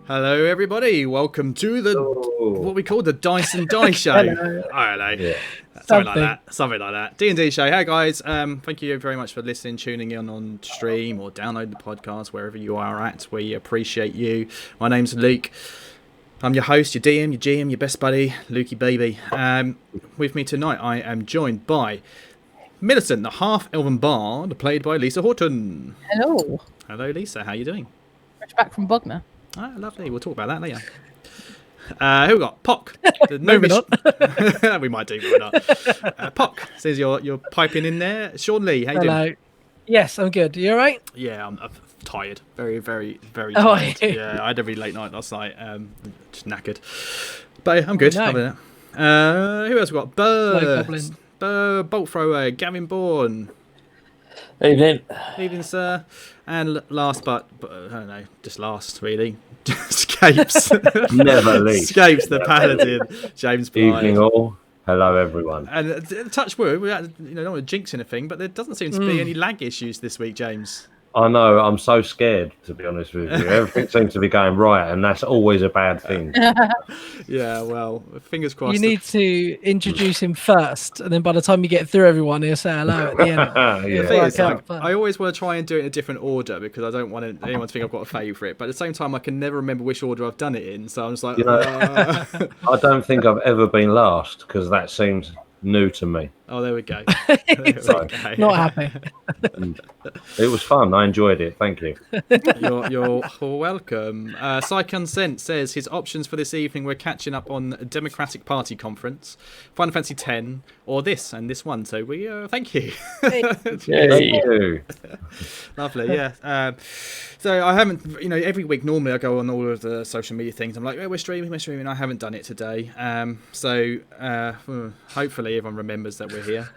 Hello, everybody. Welcome to the what we call the Dice and Die Show. Hello. Oh, hello. Yeah. Something like that. D&D Show. Hey, guys. Thank you very much for listening, tuning in on stream or download the podcast wherever you are at. We appreciate you. My name's Luke. I'm your host, your DM, your GM, your best buddy, Lukey Baby. With me tonight, I am joined by Millicent, the half-elven bard, played by Lisa Horton. Hello. Hello, Lisa. How you doing? Fresh back from Bognor. Ah, lovely. We'll talk about that later. Who we got? Pock. Maybe not. We might do, but not. Pock says you're piping in there. Sean Lee, how you doing? Yes, I'm good. You all right? Yeah, I'm tired. Very, very, very Oh, tired. Yeah, I had a really late night last night. Just knackered. But yeah, I'm good. No. Other than that. Who else we got? Goblin. Bolt Thrower, Gavin Bourne. Evening. Evening, sir. And last, but I don't know, just last, really. Scapes. Never least. Scapes, the paladin. James Blythe. Evening all. Hello, everyone. And touch wood, we don't want to jinx anything, but there doesn't seem to be any lag issues this week, James. I know, I'm so scared, to be honest with you. Everything seems to be going right, and that's always a bad thing. Yeah, well, fingers crossed. You need to introduce him first, and then by the time you get through everyone, he'll say hello at the end. The thing Yeah. is, like, I always want to try and do it in a different order because I don't want anyone to think I've got a favourite. But at the same time, I can never remember which order I've done it in. So I'm just like, I don't think I've ever been last, because that seems new to me. Oh, there we go. Not happy. It was fun. I enjoyed it. Thank you. You're welcome. Consent says his options for this evening were catching up on Democratic Party conference, Final Fantasy X, or this and this one. So we thank you. Thank you. Lovely, yeah. So I haven't, every week normally I go on all of the social media things. I'm like, we're streaming. I haven't done it today. So hopefully everyone remembers that we're here.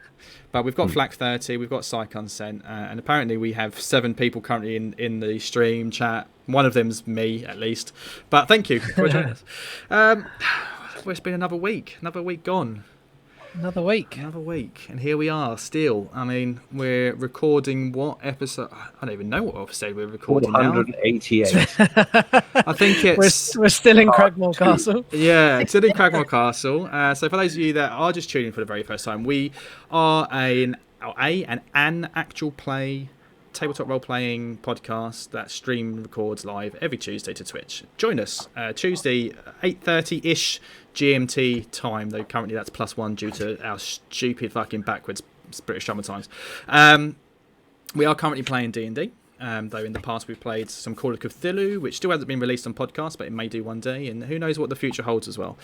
But we've got Flak 30, we've got Consent, and apparently we have 7 people currently in the stream chat. One of them's me, at least. But thank you for joining us. Well, it's been another week gone. Another week. And here we are still. I mean, we're recording what episode? I don't even know what episode we're recording 488. I think it's... We're still in Cragmaw Castle. Yeah, still in Cragmaw Castle. So for those of you that are just tuning in for the very first time, we are an actual play tabletop role-playing podcast that records live every Tuesday to Twitch. Join us Tuesday 8:30ish GMT time, though currently that's +1 due to our stupid fucking backwards British summer times. We are currently playing D&D, though in the past we've played some Call of Cthulhu, which still hasn't been released on podcast, but it may do one day, and who knows what the future holds as well.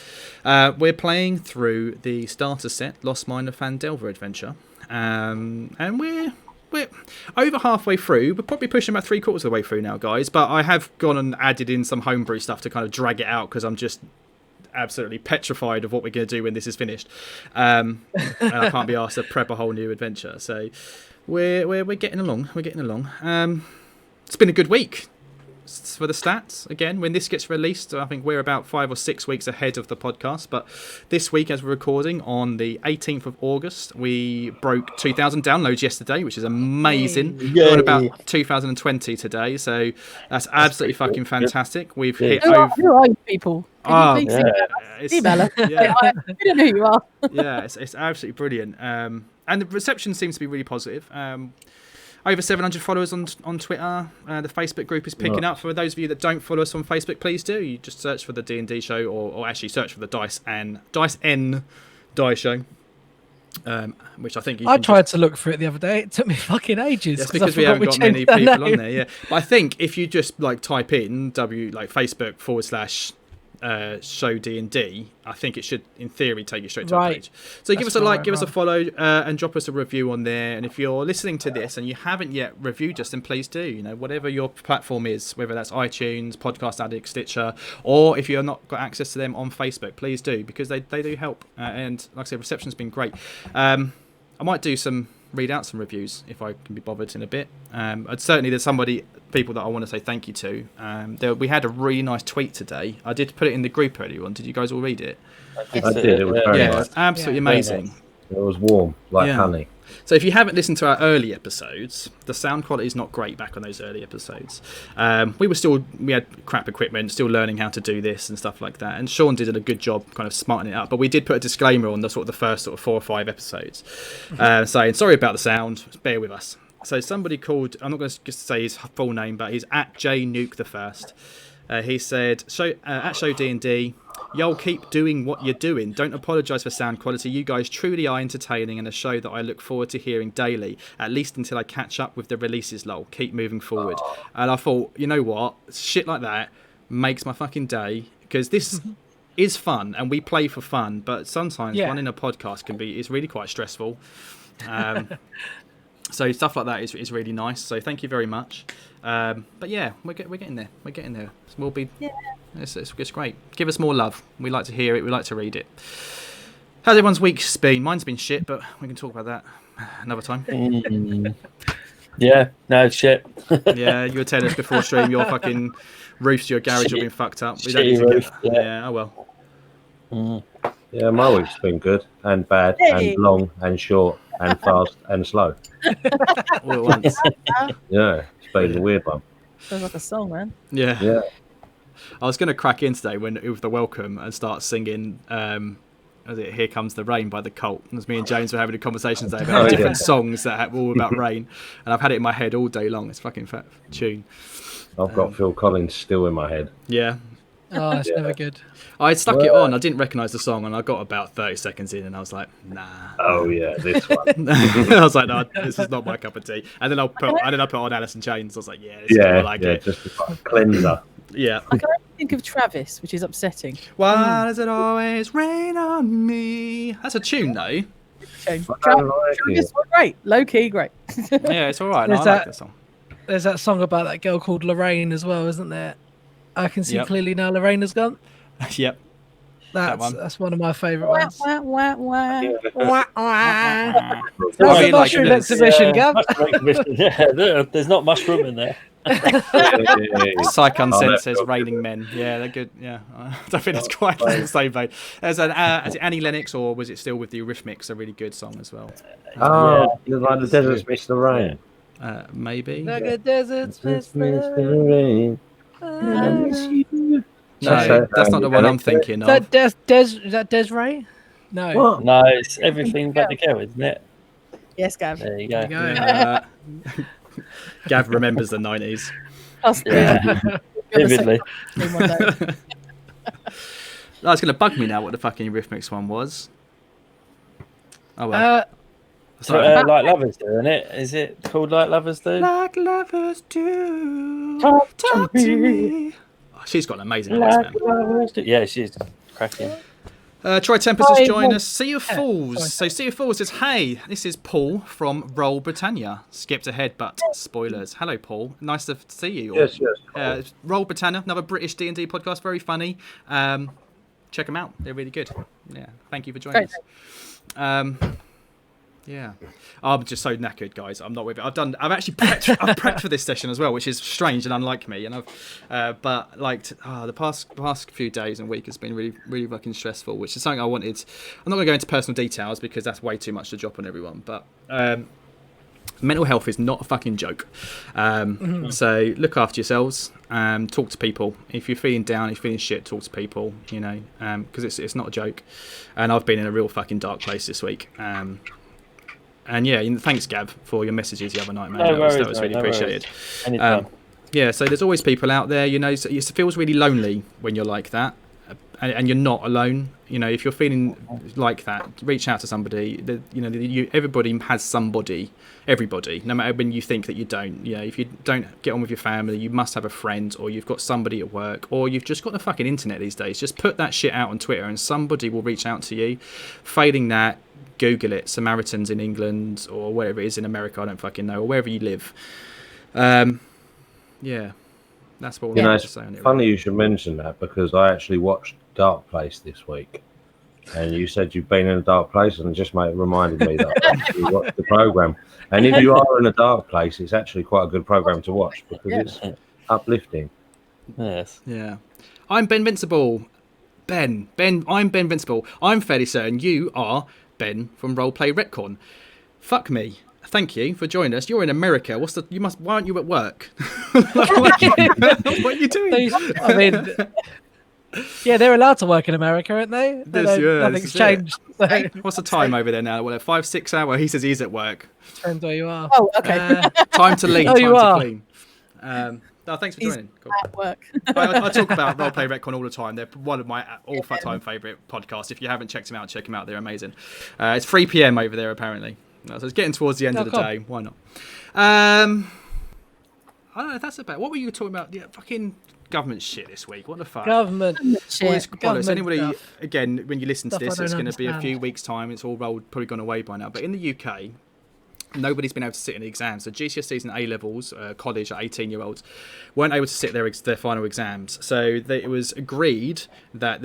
We're playing through the starter set Lost Mine of Phandelver adventure, and we're over halfway through. We're probably pushing about 3/4 of the way through now, guys. But I have gone and added in some homebrew stuff to kind of drag it out because I'm just absolutely petrified of what we're going to do when this is finished. And I can't be asked to prep a whole new adventure. So we're getting along. It's been a good week. For the stats, again, when this gets released, I think we're about 5 or 6 weeks ahead of the podcast. But this week, as we're recording on the 18th of August, we broke 2,000 downloads yesterday, which is amazing. We're on about 2020 today, so that's absolutely fucking fantastic. We've hit over. Who are you people? Can you please email us? Yeah. I don't know who you are. Yeah, it's absolutely brilliant. And the reception seems to be really positive. Over 700 followers on Twitter. The Facebook group is picking up. For those of you that don't follow us on Facebook, please do. You just search for the D&D show, or actually search for the Dice Show. Which I think I tried to look for it the other day. It took me fucking ages. That's because we haven't got many people on there. Yeah, but I think if you just type in Facebook /show D&D, I think it should, in theory, take you straight to the page. So give us a like, give us a follow, and drop us a review on there. And if you're listening to this and you haven't yet reviewed us, then please do. Whatever your platform is, whether that's iTunes, Podcast Addict, Stitcher, or if you're not got access to them on Facebook, please do, because they do help. And like I said, reception's been great. I might read out some reviews if I can be bothered in a bit. Certainly there's people that I want to say thank you to. We had a really nice tweet today. I did put it in the group earlier on. Did you guys all read it? I did. It was very nice. Absolutely amazing. It was warm, like honey. So if you haven't listened to our early episodes, the sound quality is not great back on those early episodes. We had crap equipment, still learning how to do this and stuff like that. And Sean did a good job kind of smartening it up. But we did put a disclaimer on the first 4 or 5 episodes, saying sorry about the sound, bear with us. So somebody called, I'm not going to just say his full name, but he's at JNuke the First. He said, at Show D&D, y'all keep doing what you're doing. Don't apologise for sound quality. You guys truly are entertaining and a show that I look forward to hearing daily, at least until I catch up with the releases, lol. Keep moving forward. And I thought, you know what? Shit like that makes my fucking day, because this is fun and we play for fun, but sometimes running a podcast is really quite stressful. So stuff like that is really nice. So thank you very much. But yeah, we're getting there. We're getting there. We'll be. Yeah. It's great. Give us more love. We like to hear it. We like to read it. How's everyone's week's been? Mine's been shit, but we can talk about that another time. Yeah. No shit. Yeah, you were telling us before stream your fucking roofs to your garage have been fucked up. We don't need to roof, yeah. Oh well. Yeah, my week's been good and bad and long and short and fast and slow. All at once. Yeah, it's been a weird one. Sounds like a song, man. Yeah. I was going to crack in today with the welcome and start singing Here Comes the Rain by The Cult. As me and James were having a conversation today about different songs that were all about rain. And I've had it in my head all day long. It's fucking fat tune. I've got Phil Collins still in my head. Yeah. Oh, it's never good. I stuck it on. I didn't recognise the song, and I got about 30 seconds in, and I was like, "Nah." Oh yeah, this one. I was like, "No, this is not my cup of tea." And then I put on Alice in Chains. I was like, "Yeah, this is I like it." Just a cleanser. Yeah. I can only think of Travis, which is upsetting. Why does it always rain on me? That's a tune, though. Travis was great, low key, great. Yeah, it's all right. There's I like that song. There's that song about that girl called Lorraine as well, isn't there? I can see clearly now Lorraine has gone. Yep. That's one of my favourite ones. Wah, wah, wah. That's a mushroom exhibition, Gav. Yeah, there's not much room in there. Psych Unsent says Raining Men. Yeah, they're good. Yeah, I don't think that's quite the same vein. Is it Annie Lennox, or was it still with the Eurythmics? A really good song as well. Oh, like the desert's missed the rain. Maybe. Like a desert's missed the rain. No, that's not the one I'm thinking of. Is that Desiree? No. What? No, it's Everything But the Girl, isn't it? Yes, Gav. There you go. Gav remembers the 90s. Vividly. That's going to bug me now what the fucking Eurythmics one was. Oh well. Like Lovers Do, isn't it? Is it called Like Lovers Do? Like Lovers Do. Talk to me. Oh, she's got an amazing voice, man. Yeah, she's cracking. Troy Tempest has joined us. Sea of Fools. So Sea of Fools says, "Hey, this is Paul from Roll Britannia. Skipped ahead, but spoilers. Hello, Paul. Nice to see you." Yes. Roll Britannia, another British D&D podcast. Very funny. Check them out. They're really good. Yeah. Thank you for joining us. Yeah, I'm just so knackered, guys. I'm not with it. I've actually prepped for this session as well, which is strange and unlike me. And but the past few days and week has been really, really fucking stressful, which is something I wanted. I'm not going to go into personal details because that's way too much to drop on everyone. But mental health is not a fucking joke. So look after yourselves. Talk to people. If you're feeling down, if you're feeling shit, talk to people. You know, because it's not a joke. And I've been in a real fucking dark place this week. And yeah, thanks, Gab, for your messages the other night, man. That was really appreciated. Yeah, so there's always people out there, you know. So it feels really lonely when you're like that, and you're not alone. You know, if you're feeling like that, reach out to somebody. Everybody has somebody. Everybody, no matter when you think that you don't. You know, if you don't get on with your family, you must have a friend, or you've got somebody at work, or you've just got the fucking internet these days. Just put that shit out on Twitter, and somebody will reach out to you. Failing that, Google it, Samaritans in England or wherever it is in America, I don't fucking know, or wherever you live. Yeah, that's what we're to say on it. Funny you should mention that, because I actually watched Dark Place this week, and you said you've been in a dark place, and it just reminded me that you watched the program. And if you are in a dark place, it's actually quite a good program to watch because it's uplifting. Yes. Yeah. I'm Ben Vincible. I'm Ben Vincible. I'm fairly certain you are Ben from Roleplay Retcon. Fuck me. Thank you for joining us. You're in America. Why aren't you at work? What are you doing? I mean, yeah, they're allowed to work in America, aren't they? Nothing's changed. So. What's the time over there now? Well, 5-6 hours. He says he's at work. Depends where you are. Oh, okay. Time to leave. Oh, time you to are. clean. No, thanks for joining. Cool. At work. I talk about Roleplay Retcon all the time. They're one of my all-time favourite podcasts. If you haven't checked them out, check them out. They're amazing. It's 3 p.m. over there, apparently. So it's getting towards the end of the day. Why not? I don't know if that's about. What were you talking about? Yeah, fucking government shit this week. What the fuck? Government Shit. All this bollocks. Anybody, stuff. again, when you listen to Stuff I this, it's don't going to be a few understand. weeks' time. It's all probably gone away by now. But in the UK, nobody's been able to sit in the exams. So GCSEs and A-levels, college, 18-year-olds, weren't able to sit their final exams. So it was agreed that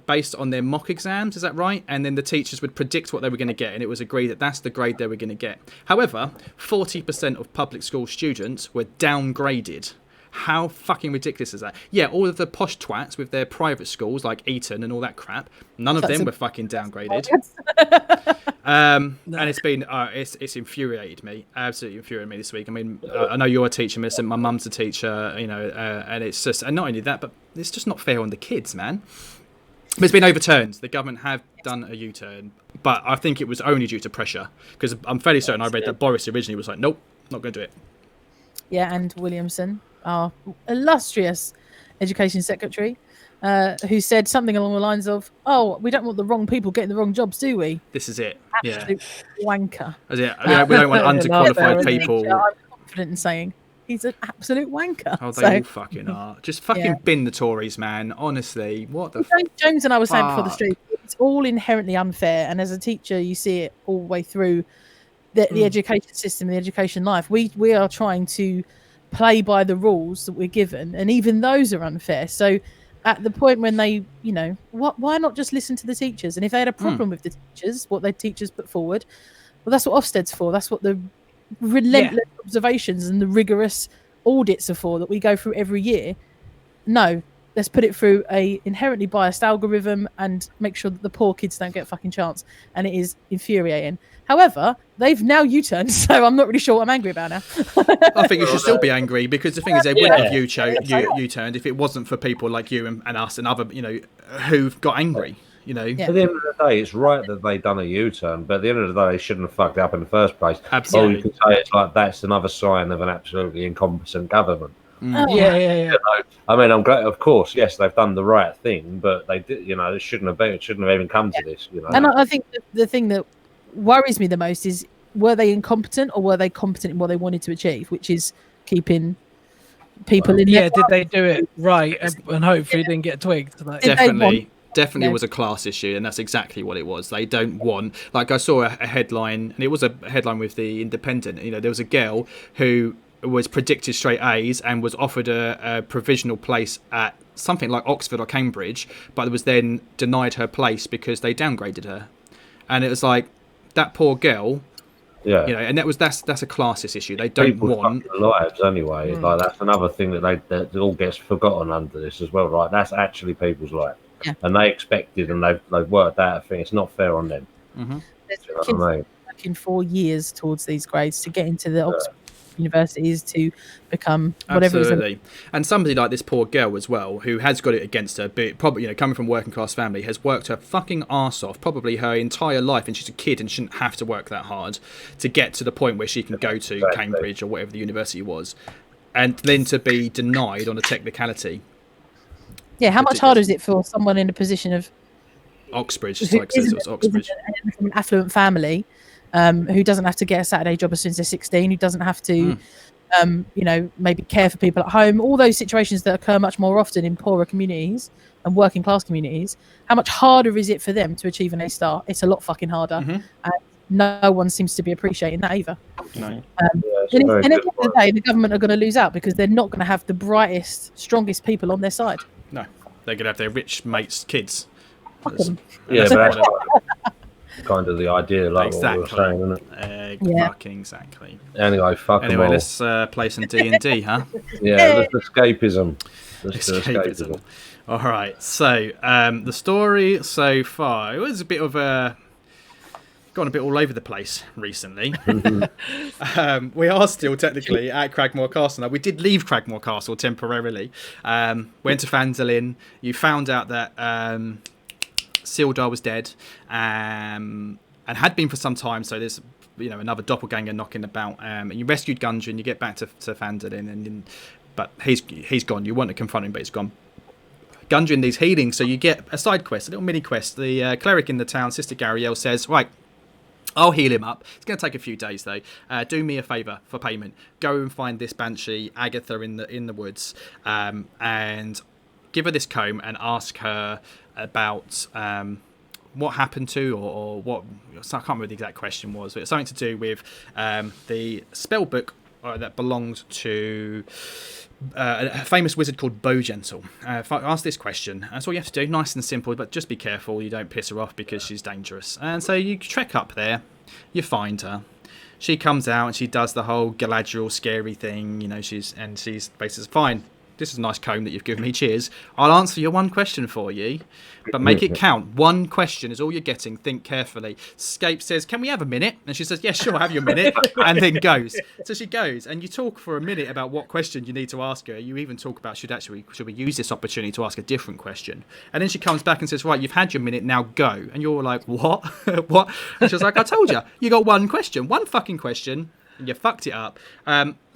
based on their mock exams, is that right? And then the teachers would predict what they were going to get, and it was agreed that that's the grade they were going to get. However, 40% of public school students were downgraded. How fucking ridiculous is that? Yeah, all of the posh twats with their private schools like Eton and all that crap, none of them were fucking downgraded. And it's been it's infuriated me, absolutely infuriated me this week. I mean, I know you're a teacher, Millicent. My mum's a teacher, and it's just, and not only that, but it's just not fair on the kids, man. But it's been overturned. The government have done a U-turn, but I think it was only due to pressure, because I'm fairly certain I read that Boris originally was like, nope, not going to do it. Yeah, and Williamson, our illustrious education secretary, who said something along the lines of, "Oh, we don't want the wrong people getting the wrong jobs, do we?" This is it. Absolute wanker. Yeah. We don't want underqualified people. I'm confident in saying he's an absolute wanker. Oh, they all fucking are. Just fucking bin the Tories, man. Honestly, what the James and I were saying before the fuck? stream, it's all inherently unfair, and as a teacher, you see it all the way through the education system, the education life. We are trying to play by the rules that we're given, and even those are unfair. So at the point when they, why not just listen to the teachers? And if they had a problem with the teachers, what their teachers put forward, well, that's what Ofsted's for. That's what the relentless observations and the rigorous audits are for that we go through every year. No, let's put it through a inherently biased algorithm and make sure that the poor kids don't get a fucking chance. And it is infuriating. However, they've now U-turned, so I'm not really sure what I'm angry about now. I think you should still be angry, because the thing is, they wouldn't have U-turned if it wasn't for people like you and us and other, who've got angry. Yeah. At the end of the day, it's right that they've done a U-turn, but at the end of the day, they shouldn't have fucked up in the first place. Absolutely. Or you can say it's like that's another sign of an absolutely incompetent government. Yeah. I mean, I'm glad, of course, yes, they've done the right thing, but they did, it shouldn't have been. It shouldn't have even come to this. And I think the thing that worries me the most is, were they incompetent or were they competent in what they wanted to achieve, which is keeping people in. Yeah, did they do it right and hopefully didn't get twigged? Like, Definitely was a class issue, and that's exactly what it was. They don't want, like, I saw a headline, and it was a headline with the Independent. There was a girl who was predicted straight A's and was offered a provisional place at something like Oxford or Cambridge, but was then denied her place because they downgraded her. And it was like, that poor girl. Yeah, and that's a classist issue. They don't people's want lives anyway. Like, that's another thing that all gets forgotten under this as well, right? That's actually people's lives, and they expected, and they've worked out a thing. It's not fair on them. Mm-hmm. There's kids working 4 years towards these grades to get into the Oxford universities to become whatever. Absolutely. And somebody like this poor girl as well, who has got it against her, but probably coming from a working class family, has worked her fucking arse off probably her entire life, and she's a kid and shouldn't have to work that hard to get to the point where she can go to Cambridge or whatever the university was, and then to be denied on a technicality. Yeah, how much harder is it for someone in a position of Oxbridge, just like says it was Oxbridge, from an affluent family, who doesn't have to get a Saturday job as soon as they're 16, who doesn't have to, maybe care for people at home, all those situations that occur much more often in poorer communities and working class communities. How much harder is it for them to achieve an A star? It's a lot fucking harder. And no one seems to be appreciating that either. No. And at the end of the day, the government are going to lose out because they're not going to have the brightest, strongest people on their side. No, they're going to have their rich mates' kids. Yeah, but that's kind of the idea, like what we were saying, isn't it? Fucking exactly. Anyway, Anyway, let's play some D&D, huh? Yeah, that's escapism. Escapism. All right. So the story so far, it was a bit of a gone a bit all over the place recently. We are still technically at Cragmaw Castle. Now, we did leave Cragmaw Castle temporarily. Went to Phandelver. You found out that Sildar was dead, and had been for some time. So there's another doppelganger knocking about. And you rescued Gundren. You get back to Phandelver, but he's gone. You want to confront him, but he's gone. Gundren needs healing, so you get a side quest, a little mini quest. The cleric in the town, Sister Gariel, says, right, I'll heal him up. It's going to take a few days, though. Do me a favour for payment. Go and find this banshee, Agatha, in the woods, and give her this comb and ask her about what happened to, or what... So I can't remember what the exact question was, but it's something to do with the spell book that belonged to... a famous wizard called Bowgentle. If I ask this question, that's all you have to do. Nice and simple, but just be careful you don't piss her off because she's dangerous. And so you trek up there, you find her. She comes out and she does the whole Galadriel scary thing. She's basically fine. This is a nice comb that you've given me. Cheers. I'll answer your one question for you, but make it count. One question is all you're getting. Think carefully. Scape says, "Can we have a minute?" And she says, "Yeah, sure, have your minute." And then goes. So she goes, and you talk for a minute about what question you need to ask her. You even talk about should we use this opportunity to ask a different question? And then she comes back and says, "Right, you've had your minute. Now go." And you're like, "What? What?" And she's like, "I told you. You got one question. One fucking question." And you fucked it up.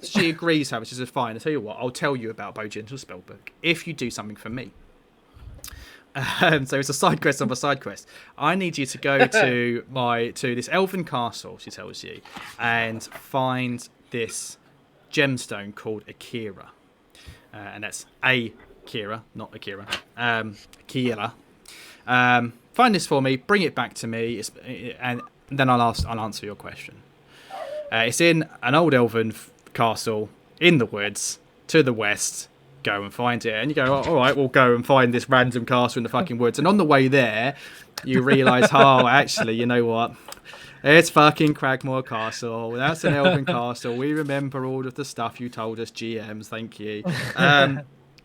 She agrees, however. She says, "Fine, I'll tell you what, I'll tell you about Bowgentle's spellbook if you do something for me." So it's a side quest of a side quest. I need you to go to this elven castle, she tells you, and find this gemstone called Akira. And that's Akira, not Akira. Akira. Find this for me, bring it back to me, and then I'll answer your question. It's in an old elven castle in the woods to the west. Go and find it. And you go, "Oh, all right, we'll go and find this random castle in the fucking woods." And on the way there, you realise, oh, actually, you know what? It's fucking Cragmaw Castle. That's an elven castle. We remember all of the stuff you told us, GMs. Thank you.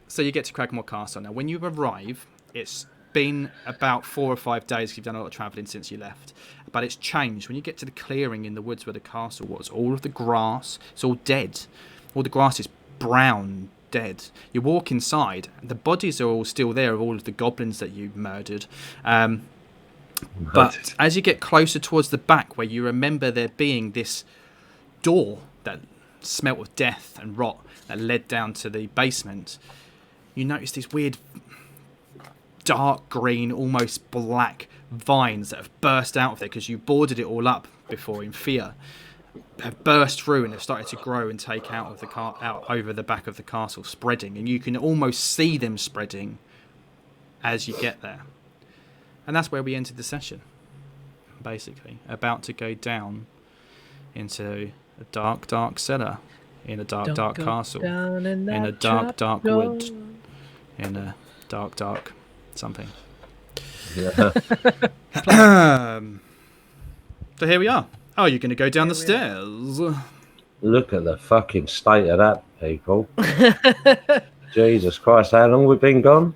So you get to Cragmaw Castle. Now, when you arrive, it's been about 4 or 5 days. You've done a lot of travelling since you left, but it's changed. When you get to the clearing in the woods where the castle was, all of the grass, it's all dead. All the grass is brown, dead. You walk inside, the bodies are all still there of all of the goblins that you murdered. But as you get closer towards the back, where you remember there being this door that smelt of death and rot that led down to the basement, you notice these weird dark green, almost black vines that have burst out of there because you boarded it all up before in fear, have burst through and have started to grow and take out over the back of the castle, spreading, and you can almost see them spreading as you get there. And that's where we entered the session, basically, about to go down into a dark cellar in a dark castle, in a dark wood, in a dark something. Yeah. So here we are. Oh, you're going to go down the stairs. Look at the fucking state of that, people. Jesus Christ, how long have we been gone?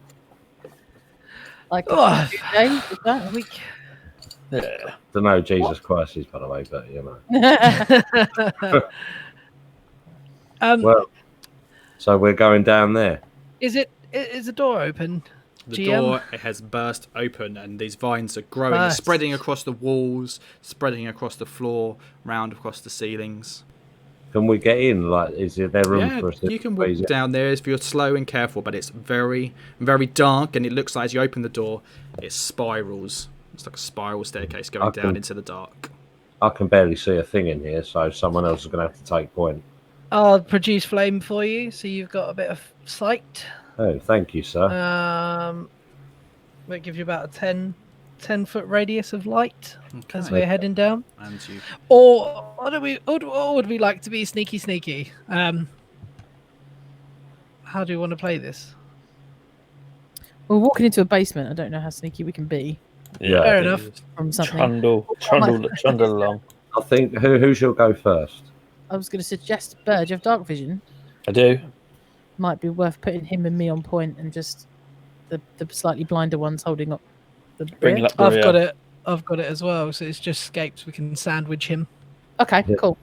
Like a few days, is that? A week. I don't know, Jesus Christ is, by the way, but you know. Well, so we're going down there. Is the door open? The GM? door has burst open, and these vines are growing, spreading across the walls, spreading across the floor, round across the ceilings. Can we get in? Like, is there room for us to... You can walk down there if you're slow and careful, but it's very, very dark, and it looks like as you open the door, it spirals. It's like a spiral staircase going down into the dark. I can barely see a thing in here, so someone else is going to have to take point. I'll produce flame for you, so you've got a bit of sight. Oh, thank you, sir. We'll give you about a 10-foot radius of light as we're heading down. And you... Or would we like to be sneaky? How do you want to play this? We're walking into a basement. I don't know how sneaky we can be. Yeah, fair enough. From something. Trundle along. I think who shall go first? I was going to suggest Burge. You have dark vision. I do. Might be worth putting him and me on point, and just the slightly blinder ones holding up the Bring rear. up the I've rear. got it. I've got it as well. So it's just scapes. We can sandwich him. Okay, cool.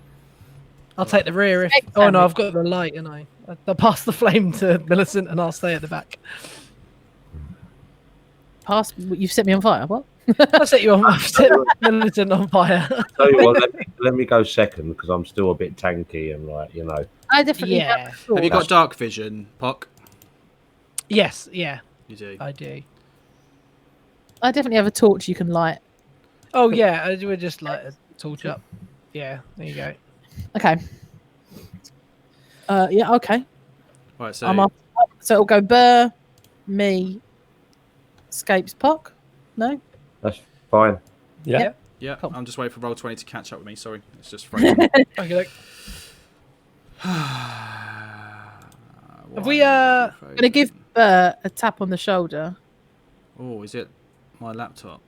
I'll take the rear. If... Escape Oh no, sandwich. I've got the light, and I'll pass the flame to Millicent, and I'll stay at the back. You've set me on fire. What? I'll set you on. I've set Millicent on fire. Tell you what, let me go second because I'm still a bit tanky and I definitely Yeah. have a Have you thought. got dark vision, Pock? Yes, yeah, You do. I do. I definitely have a torch you can light. Oh yeah, I would just light a torch up. Yeah, there you go. Okay. Yeah. Okay. Right, so I'm up. So it'll go Burr, me, Scapes, Pock. No. that's fine. Yeah. yeah, Cool. I'm just waiting for Roll20 to catch up with me. Sorry, it's just frozen. Okay, look. Have we I'm gonna give Burr a tap on the shoulder. Oh, is it my laptop?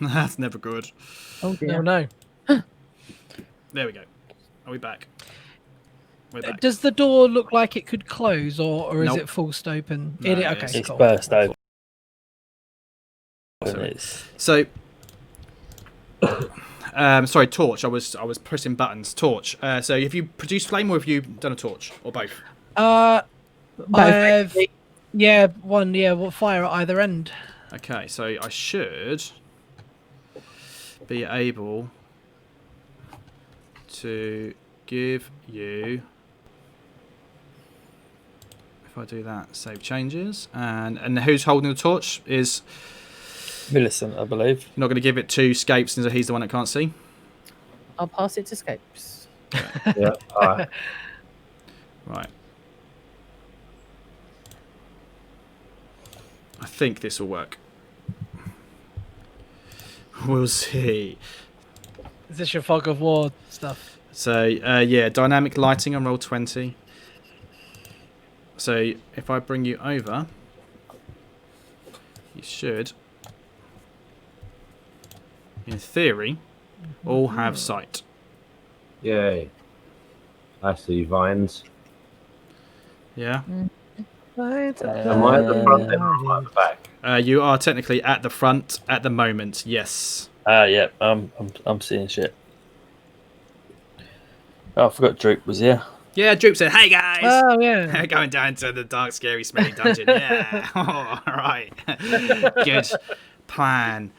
That's never good. Oh dear. No. There we go. Are we back? We're back. Does the door look like it could close, or is Nope. it forced open? No, Okay, It's cool. burst open. Sorry. It's So, sorry, torch. I was pressing buttons. Torch. So, have you produced flame, or have you done a torch, or both? I've one. Yeah, we'll fire at either end. Okay, so I should be able to give you. If I do that, save changes, and who's holding the torch is. Millicent, I believe. You're not going to give it to Scapes since he's the one that can't see. I'll pass it to Scapes. Yeah. All right. Right. I think this will work. We'll see. Is this your fog of war stuff? So, yeah, dynamic lighting on Roll20. So, if I bring you over, you should, in theory, all have sight. Yay. I see vines. Yeah? Am I at the front then or am I at the back? You are technically at the front at the moment, yes. Yeah, I'm seeing shit. Oh, I forgot Droop was here. Yeah, Droop said, hey guys! Oh yeah. Going down to the dark, scary, smelly dungeon. Yeah. Oh, all right. Good plan.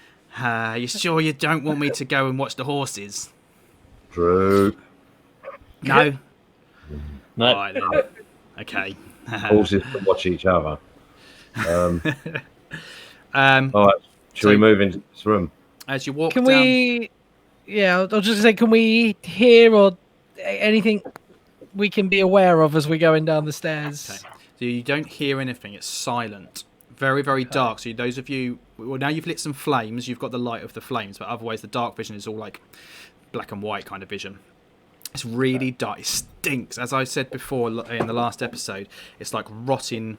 You sure you don't want me to go and watch the horses? True. No? No, All right, then. Okay. Horses to watch each other. All Um, right. Should So- we move into this room? as you walk Can down... we? Yeah, I was just gonna say, can we hear or anything we can be aware of as we're going down the stairs? Okay. So you don't hear anything. It's silent. Very, very dark. So those of you... Well, now you've lit some flames. You've got the light of the flames. But otherwise, the dark vision is all like black and white kind of vision. It's really dark. It stinks. As I said before in the last episode, it's like rotting...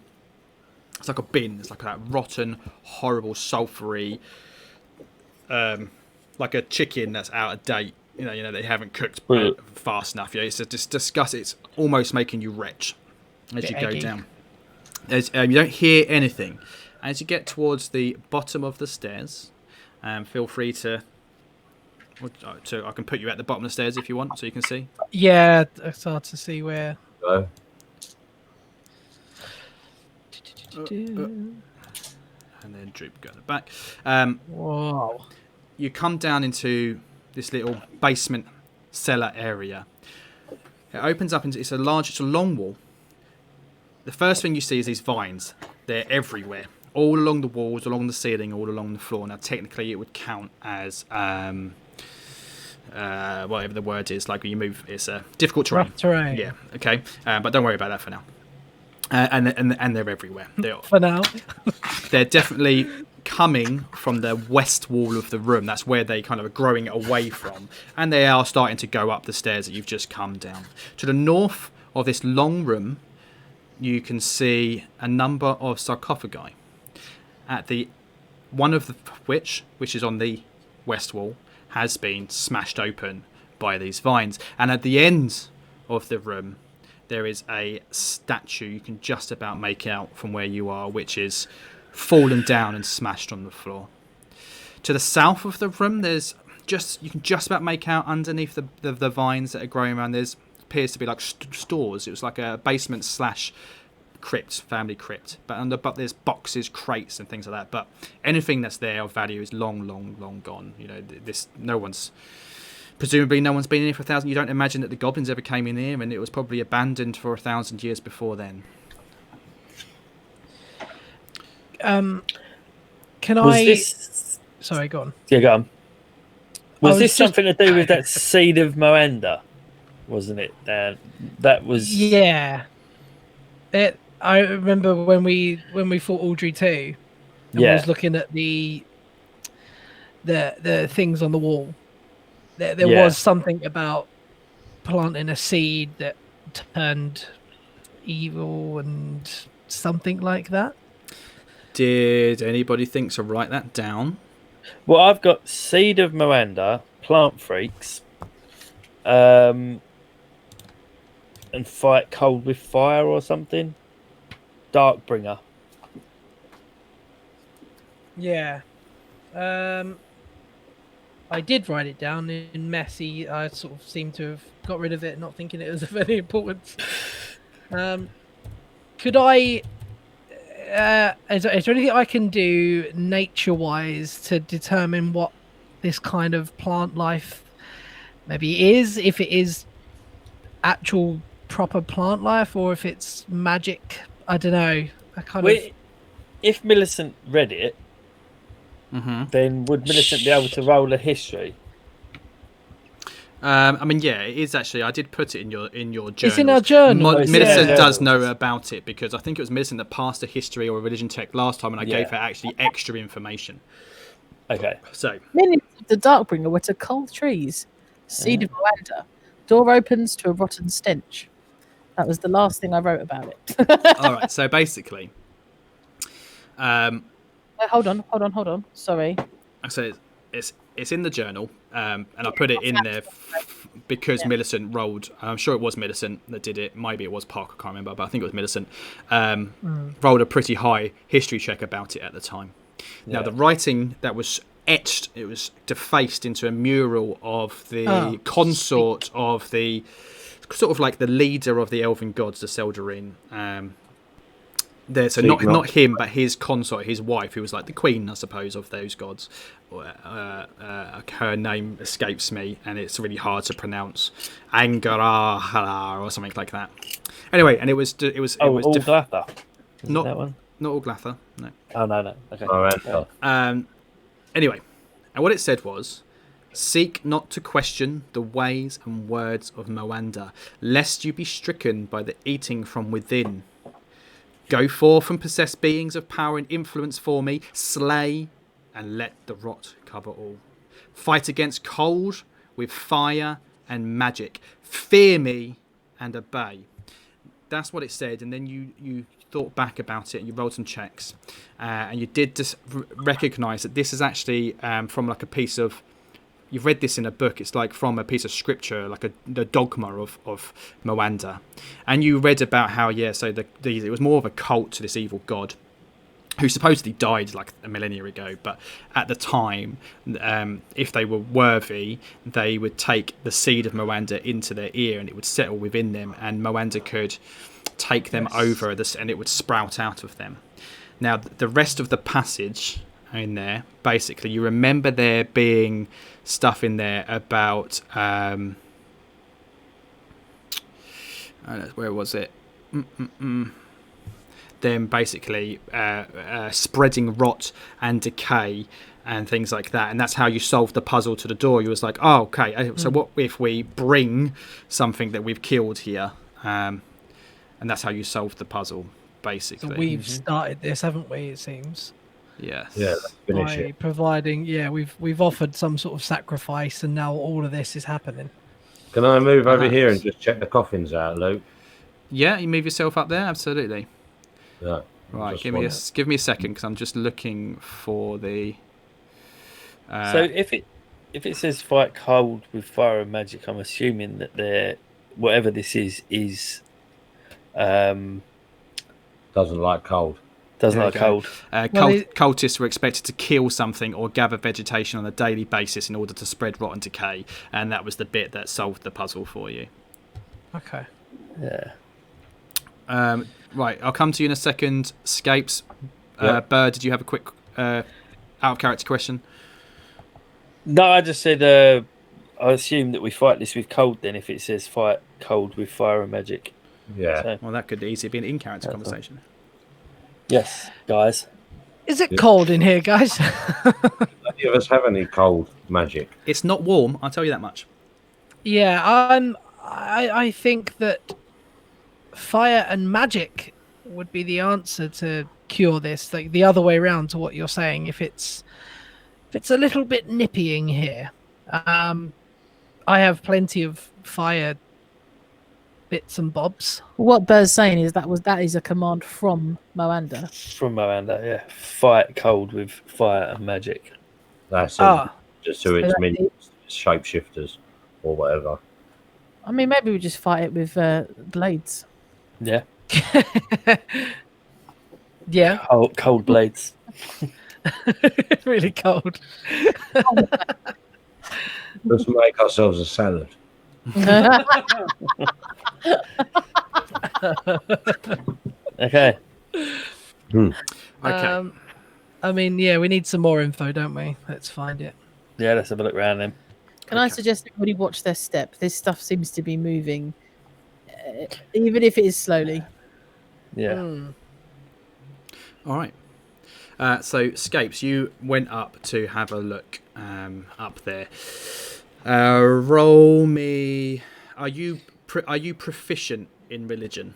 It's like a bin. It's like that rotten, horrible, sulphury... like a chicken that's out of date. You know they haven't cooked fast enough. Yeah, it's just disgusting. It's almost making you retch as Bit you go eggy. down. You don't hear anything. As you get towards the bottom of the stairs, feel free to. I can put you at the bottom of the stairs if you want, so you can see. Yeah, it's hard to see where. Go. And then Droop go at the back. Whoa. You come down into this little basement cellar area. It opens up into it's a long wall. The first thing you see is these vines. They're everywhere, all along the walls, along the ceiling, all along the floor. Now, technically, it would count as whatever the word is. Like when you move, it's a difficult terrain. Rough terrain. Yeah. Okay. But don't worry about that for now. And they're everywhere. For now. They're definitely coming from the west wall of the room. That's where they kind of are growing away from. And they are starting to go up the stairs that you've just come down. To the north of this long room, you can see a number of sarcophagi. At the one of which is on the west wall, has been smashed open by these vines. And at the end of the room, there is a statue you can just about make out from where you are, which is fallen down and smashed on the floor. To the south of the room, you can just about make out underneath the vines that are growing around. There's appears to be like stores. It was like a basement / crypt, family crypt. But there's boxes, crates, and things like that. But anything that's there of value is long gone. You know, presumably no one's been in here for 1,000. You don't imagine that the goblins ever came in here, and it was probably abandoned for 1,000 years before then. Sorry, go on. Yeah, go on. Was this just- something to do with that seed of Moanda? Wasn't it? That was. Yeah. I remember when we fought Audrey 2, and Yeah. was looking at the things on the wall. There Yeah. was something about planting a seed that turned evil and something like that. Did anybody think to write that down? Well, I've got seed of Moanda, plant freaks, and fight cold with fire or something. Darkbringer. Yeah. I did write it down in messy. I sort of seem to have got rid of it, not thinking it was of any importance. Could I... is there anything I can do nature-wise to determine what this kind of plant life maybe is? If it is actual proper plant life, or if it's magic? I don't know. If Millicent read it, then would Millicent be able to roll a history? I mean, yeah, it is actually. I did put it in your journal. It's in our journal. Millicent Yeah. does know about it because I think it was Millicent that passed a history or a religion check last time, and I gave her actually extra information. Okay. So Minions of the Darkbringer were to cold trees. Seed of Moanda. Door opens to a rotten stench. That was the last thing I wrote about it. all right. So basically, Hold on. Sorry. so it's in the journal, and I put it in there because Millicent rolled. I'm sure it was Millicent that did it. Maybe it was Parker. I can't remember, but I think it was Millicent. Rolled a pretty high history check about it at the time. Now the writing that was etched, it was defaced into a mural of the consort of the sort of like the leader of the elven gods, the Seldarine. So not him, but his consort, his wife, who was like the queen, I suppose, of those gods. Her name escapes me, and it's really hard to pronounce. Angarahala or something like that. Anyway, and it was Auglatha. not that one. Not Auglatha, no. Oh no. Okay. Moanda. Anyway, and what it said was, seek not to question the ways and words of Moanda, lest you be stricken by the eating from within. Go forth and possess beings of power and influence for me, slay and let the rot cover all. Fight against cold with fire and magic. Fear me and obey. That's what it said, and then you thought back about it and you rolled some checks, and you did just recognise that this is actually from like a piece of. You've read this in a book. It's like from a piece of scripture, like the dogma of Moanda, and you read about how it was more of a cult to this evil god, who supposedly died like a millennia ago. But at the time, if they were worthy, they would take the seed of Moanda into their ear, and it would settle within them, and Moanda could take them over this, and it would sprout out of them. Now, the rest of the passage in there, basically, you remember there being stuff in there about where was it? Them basically spreading rot and decay and things like that, and that's how you solved the puzzle to the door. You was like, oh, okay, so what if we bring something that we've killed here, and that's how you solved the puzzle, basically. So we've started this, haven't we? It seems. Yes. Yeah, let's finish By it. providing, we've offered some sort of sacrifice, and now all of this is happening. Can I move over here and just check the coffins out, Luke? Yeah, you move yourself up there, absolutely. Yeah. Right, Just give me a second, because I'm just looking for the. So if it says fight cold with fire and magic, I'm assuming that whatever this is Doesn't like cold. Doesn't There like you go. cold. Cultists were expected to kill something or gather vegetation on a daily basis in order to spread rot and decay, and that was the bit that solved the puzzle for you. Okay. Yeah. Right, I'll come to you in a second. Scapes. Yep. Bird, did you have a quick out of character question? No, I just said I assume that we fight this with cold then if it says fight cold with fire and magic. Yeah. So, Well, that could easily be an in-character That's conversation. yes, guys. Is it Yeah. cold in here, guys? Any of us have any cold magic? It's not warm, I'll tell you that much. Yeah, I think that fire and magic would be the answer to cure this. Like the other way around to what you're saying. If it's a little bit nippying here, I have plenty of fire bits and bobs. What Burr's saying is that is a command from Moanda. From Miranda, yeah. Fight cold with fire and magic. That's Ah, just so it's minions, shapeshifters, or whatever. I mean, maybe we just fight it with blades. Yeah. yeah, Cold blades. really cold. Let's make ourselves a salad. Okay. Okay. I mean, yeah, we need some more info, don't we? Let's find it. Yeah, let's have a look around then. Can I suggest everybody watch their step? This stuff seems to be moving, even if it is slowly. Yeah. All right. So, Scapes, you went up to have a look up there. Roll me. Are you proficient in religion?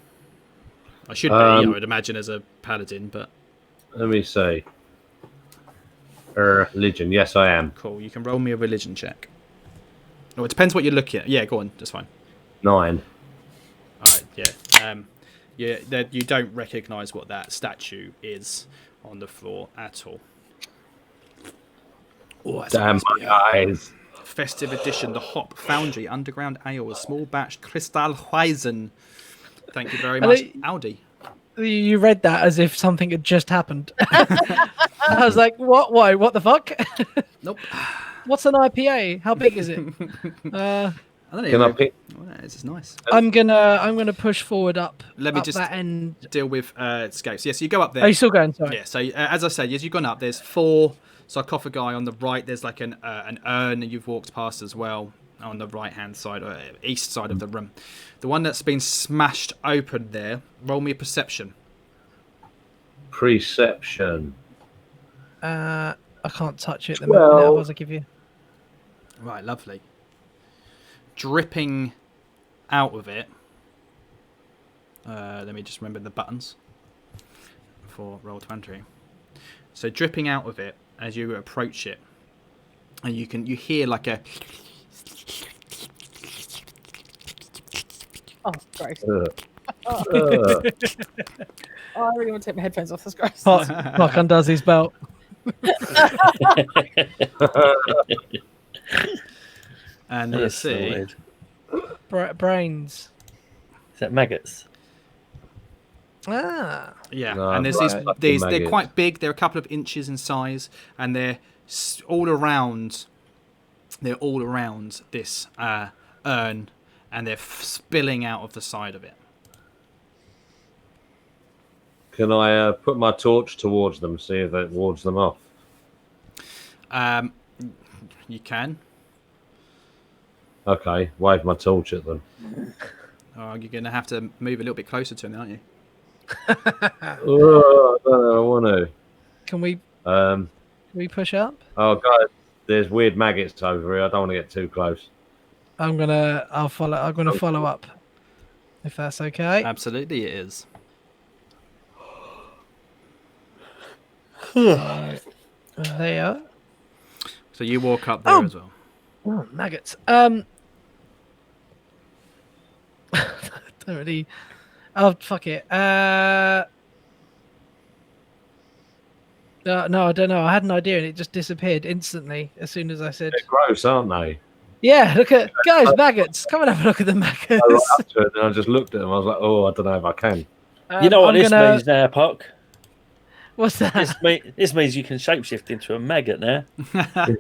I should be. I would imagine as a paladin, but Let me see. Religion. Yes, I am. cool. You can roll me a religion check. Oh, it depends what you're looking at. Yeah, go on. That's fine. 9. All right. Yeah. You don't recognise what that statue is on the floor at all. Oh, that's Damn must be my eyes. Festive edition, the Hop Foundry Underground Ale, a small batch Kristallweisen. Thank you very much, Audi. You read that as if something had just happened. I was like, what? Why? What the fuck? Nope. What's an IPA? How big is it? I don't know. Can I pick? Oh, this is nice. I'm gonna push forward up. Let me up just that end. deal with Scapes. Yes, you go up there. Are you still going? Sorry. Yeah, so as I said, as you've gone up, there's 4 sarcophagi on the right. There's like an urn that you've walked past as well on the right-hand side, or east side of the room. The one that's been smashed open there, roll me a perception. Perception. I can't touch it. The Well- levels I give you. Right, lovely. Dripping out of it. Let me just remember the buttons for Roll20. So dripping out of it as you approach it, and you hear like a Oh, gross. Uh, Oh, I really want to take my headphones off. That's gross. Mark undoes his belt. and you That's see weird. Brains. Is that maggots? Ah. yeah, No, and there's right, these fucking they're maggots. quite big. They're a couple of inches in size, and they're all around. They're all around this urn, and they're spilling out of the side of it. Can I put my torch towards them, see if that wards them off? You can. Okay, wave my torch at them. Oh, you're going to have to move a little bit closer to him, aren't you? Oh, I don't know, I want to. Can we push up? Oh, guys, there's weird maggots over here. I don't want to get too close. I'm gonna follow up. If that's okay. Absolutely, it is. There. So you walk up there as well. Oh, maggots. Don't really. Oh, fuck it. No, I don't know. I had an idea and it just disappeared instantly as soon as I said. They're gross, aren't they? Yeah, look at guys, maggots. Come and have a look at the I right maggots. up to it and I just looked at them. I was like, oh, I don't know if I can. You know what I'm this gonna- means now, Puck? What's that? This means you can shapeshift into a maggot now.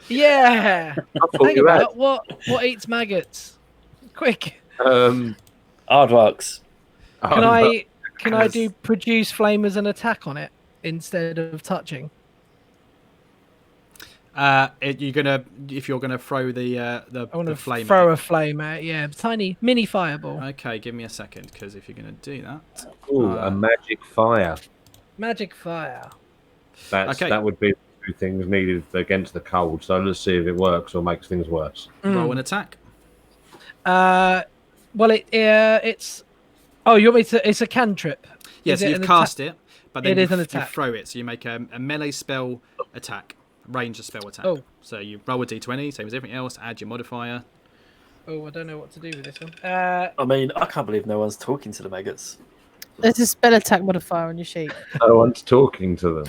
Yeah. I thought Think you had. about what eats maggots. Quick. Aardvarks. Can I do produce flame as an attack on it instead of touching? If you're gonna throw the I want to flame. throw at a flame at yeah, tiny mini fireball. Okay, give me a second, because if you're gonna do that, Ooh, a magic fire. Magic fire. That would be 2 things needed against the cold. So let's see if it works or makes things worse. roll an attack. Well, it's. Oh, you want me to? It's a cantrip. Yeah, Is so it you've an cast it, but then It is an you attack. throw it. So you make a melee spell attack, range spell attack. Oh. So you roll a d20, same as everything else. Add your modifier. Oh, I don't know what to do with this one. I mean, I can't believe no one's talking to the maggots. There's a spell attack modifier on your sheet. No one's talking to them.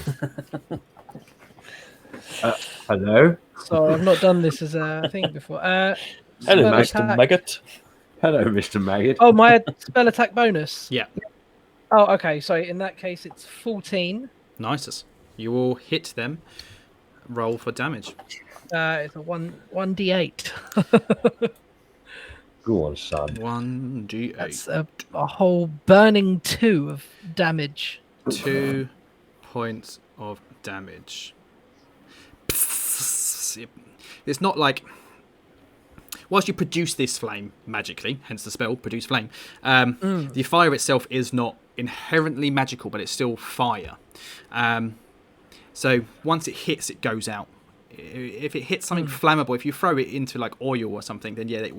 Hello? Sorry, I've not done this as a thing before. Hello, spell Mr. attack. Maggot. Hello, Mr. Maggot. Oh, my spell attack bonus. Yeah, Oh, okay. So in that case, it's 14. nice. You will hit them. Roll for damage. It's a 1d8. Go on, son. 1d8. That's a whole burning 2 of damage. 2 points of damage. It's not like, whilst you produce this flame magically, hence the spell produce flame, the fire itself is not inherently magical, but it's still fire. So once it hits, it goes out. If it hits something flammable, if you throw it into like oil or something, then yeah, it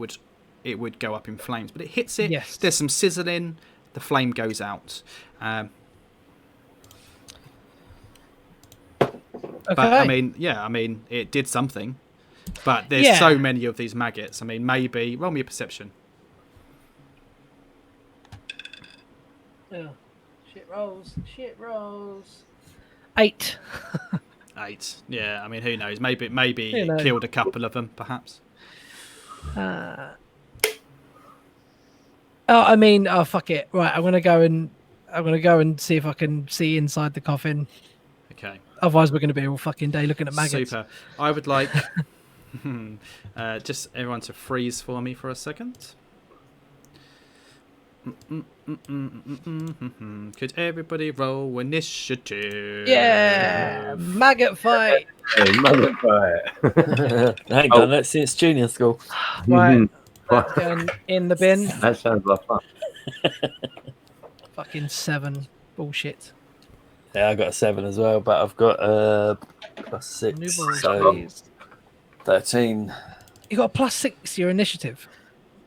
would go up in flames. But it hits it. Yes. There's some sizzling. The flame goes out. Okay. But I mean, it did something. But there's so many of these maggots. I mean, maybe roll me a perception. Oh, shit rolls. 8. 8. Yeah, I mean, who knows? Maybe Who it knows? killed a couple of them, perhaps. Oh, I mean, oh fuck it. Right, I'm gonna go and see if I can see inside the coffin. Okay. Otherwise, we're gonna be all fucking day looking at maggots. Super. I would like just everyone to freeze for me for a second. Could everybody roll initiative? Yeah, maggot fight. Hey, maggot fire. I ain't done that since junior school. Right, that's going in the bin. That sounds like fun. Fucking 7. Bullshit. Yeah, I got a 7 as well, but I've got +6, Numerals, so please. 13. You got a +6 to your initiative.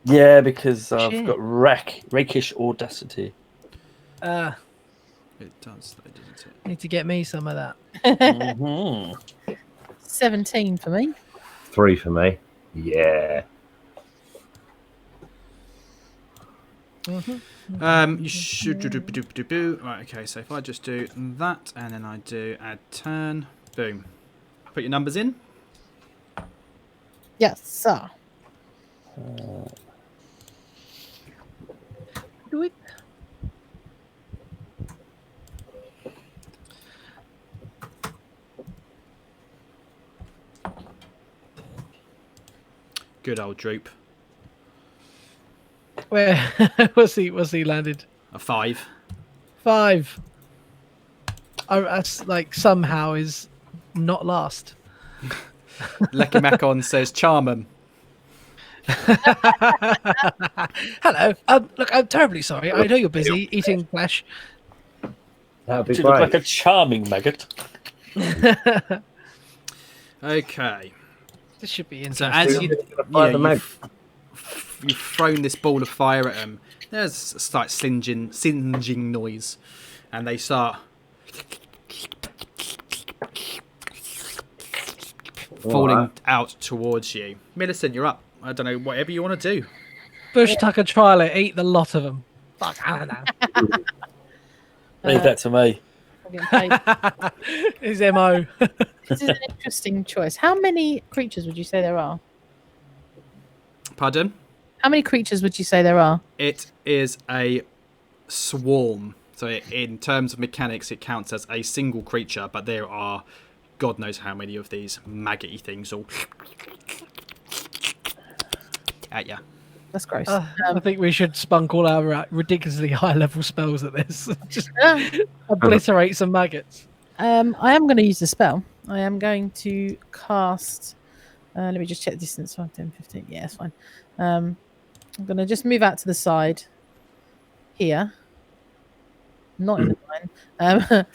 Yeah, because I've Shit. got rakish audacity. It does, though, doesn't it? Need to get me some of that. 17 for me. 3 for me. Yeah. You should do. Right, okay, so if I just do that and then I do add turn, boom. Put your numbers in. Yes, sir. Do it. Good old droop. Where was he landed? A 5. 5. That's like somehow is not last. Lecky Macon says charm 'em. Hello. Look, I'm terribly sorry. I know you're busy eating flesh. That'd be You look great. like a charming maggot. Okay. This should be So interesting. as you've thrown this ball of fire at them, there's a slight singeing noise, and they start falling out towards you. Millicent, you're up. I don't know, whatever you want to do. Bush tucker trial it. Eat the lot of them. Fuck, I don't know. Leave that to me. I'm getting paid. His MO. This is an interesting choice. How many creatures would you say there are? Pardon? How many creatures would you say there are? It is a swarm. So in terms of mechanics, it counts as a single creature, but there are God knows how many of these maggoty things all at ya. That's gross. I think we should spunk all our ridiculously high level spells at this. Just I obliterate some maggots. am going to use the spell. I am going to cast. Let me just check the distance. 5, 10, 15. Yeah, that's fine. I'm going to just move out to the side here. Not in the line. And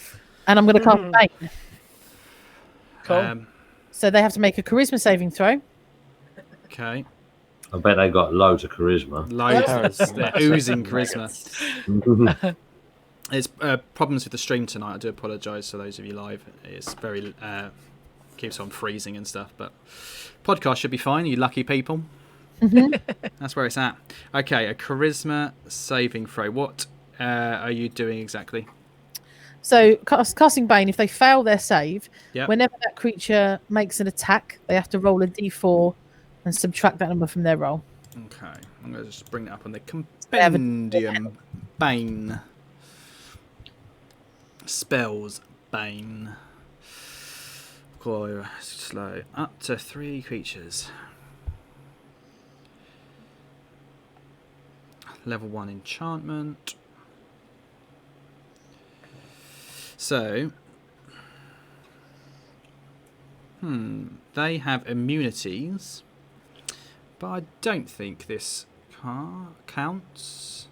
I'm going to cast Bane. Cool. So they have to make a charisma saving throw. Okay. I bet they got loads of charisma. Loads. They're oozing charisma. There's problems with the stream tonight. I do apologise to those of you live. It's very keeps on freezing and stuff, but podcast should be fine. You lucky people. That's where it's at. Okay, a charisma saving throw. What are you doing exactly? So casting Bane, if they fail their save, Yep. whenever that creature makes an attack, they have to roll a d4 and subtract that number from their roll. Okay, I'm going to just bring it up on the They have a- compendium. Bane. Spells Bane. Go slow. Up to 3 creatures. Level 1 enchantment. So, they have immunities, but I don't think this counts.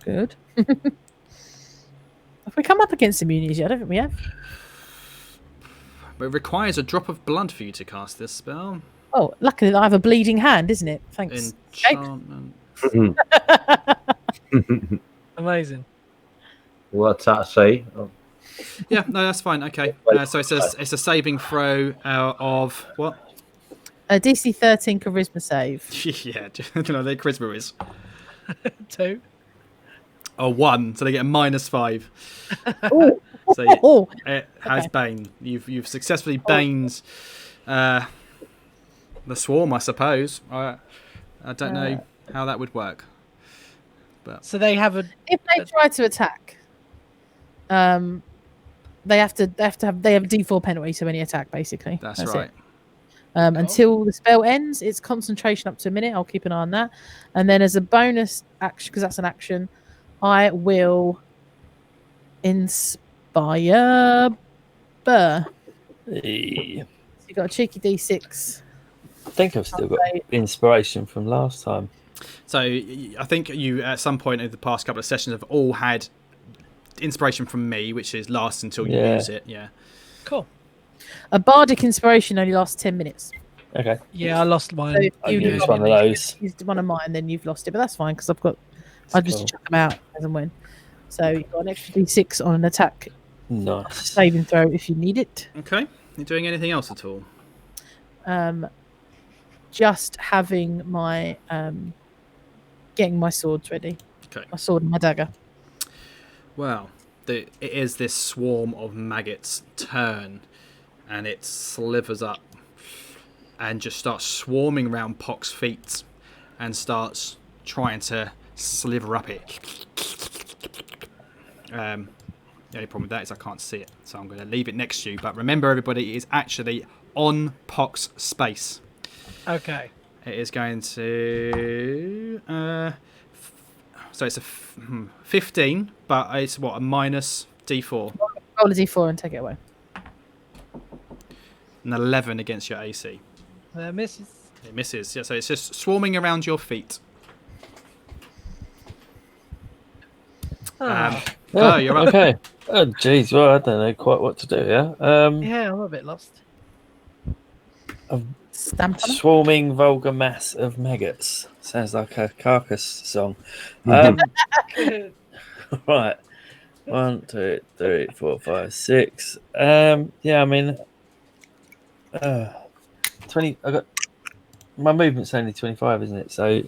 Good. Have we come up against immunities yet? I don't think we have. But it requires a drop of blood for you to cast this spell. Oh, luckily I have a bleeding hand, isn't it? Thanks. Enchantment. Amazing. What's that say? Oh, Yeah, no, that's fine. Okay, so it's a saving throw of what? A DC 13 charisma save. Yeah, I don't know. Their charisma is 2. 1, so they get a -5. Oh, So it has Bane. You've successfully baned the swarm, I suppose. I don't know how that would work. So they have a. if they try to attack, they have a D4 penalty to any attack, basically. That's it. right. Until the spell ends, it's concentration up to a minute. I'll keep an eye on that. And then as a bonus action, because that's an action, I will inspire Burr. Hey. So you've got a cheeky D6. I think I've still got inspiration from last time. So I think you, at some point in the past couple of sessions, have all had inspiration from me, which is lasts until you use it. Yeah. Cool. A bardic inspiration only lasts 10 minutes. Okay. Yeah, I lost mine. So if I you used one of those. used one of mine, then you've lost it. But that's fine because I just chuck them out as and when. So you've got an extra D6 on an attack Nice. saving throw if you need it. Okay. You doing anything else at all? Just having my getting my swords ready. Okay. My sword and my dagger. Well, it is this swarm of maggots' turn, and it slithers up and just starts swarming around Pock's feet and starts trying to slither up it. The only problem with that is I can't see it, so I'm going to leave it next to you. But remember, everybody, it is actually on Pock's space. Okay. It is going to... so it's a 15, but it's what, a minus D4? Roll a D4 and take it away. An 11 against your AC. Misses. It misses. Yeah, so it's just swarming around your feet. Ah. Oh, you're up. Okay. Oh, jeez. Well, I don't know quite what to do. Yeah. Yeah, I'm a bit lost. Stamp on them. Swarming vulgar mass of maggots. Sounds like a carcass song. Right. 1, 2, 3, 4, 5, 6. Yeah, I mean, 20. I got my movement's only 25, isn't it? So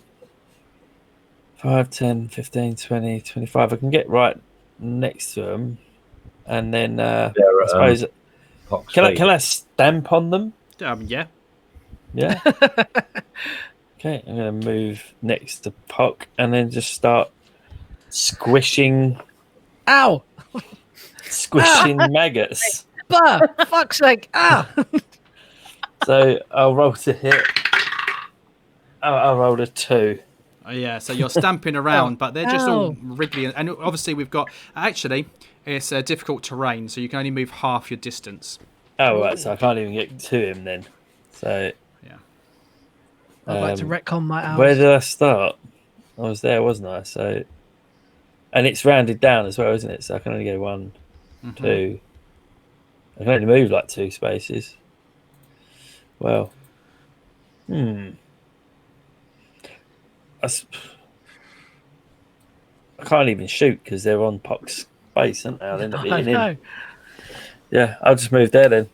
5, 10, 15, 20, 25. I can get right next to them, and then I suppose can I stamp on them? Yeah. Yeah. Okay, I'm going to move next to Puck and then just start squishing Ow! Squishing maggots. Bah! Fuck's sake! Ah! So I'll roll to hit. I'll roll a 2. Oh, yeah, so you're stamping around, but they're just all Ow. wriggly. And obviously, we've got. Actually, it's difficult terrain, so you can only move half your distance. Oh, right, so I can't even get to him then. So Yeah. I'd like to retcon my hours. where did I start? I was there, wasn't I? So, and it's rounded down as well, isn't it? So I can only go 1, 2. I can only move like 2 spaces. Well, I can't even shoot because they're on Pock's space, aren't they? I'll end up I hitting know. him. Yeah, I'll just move there then.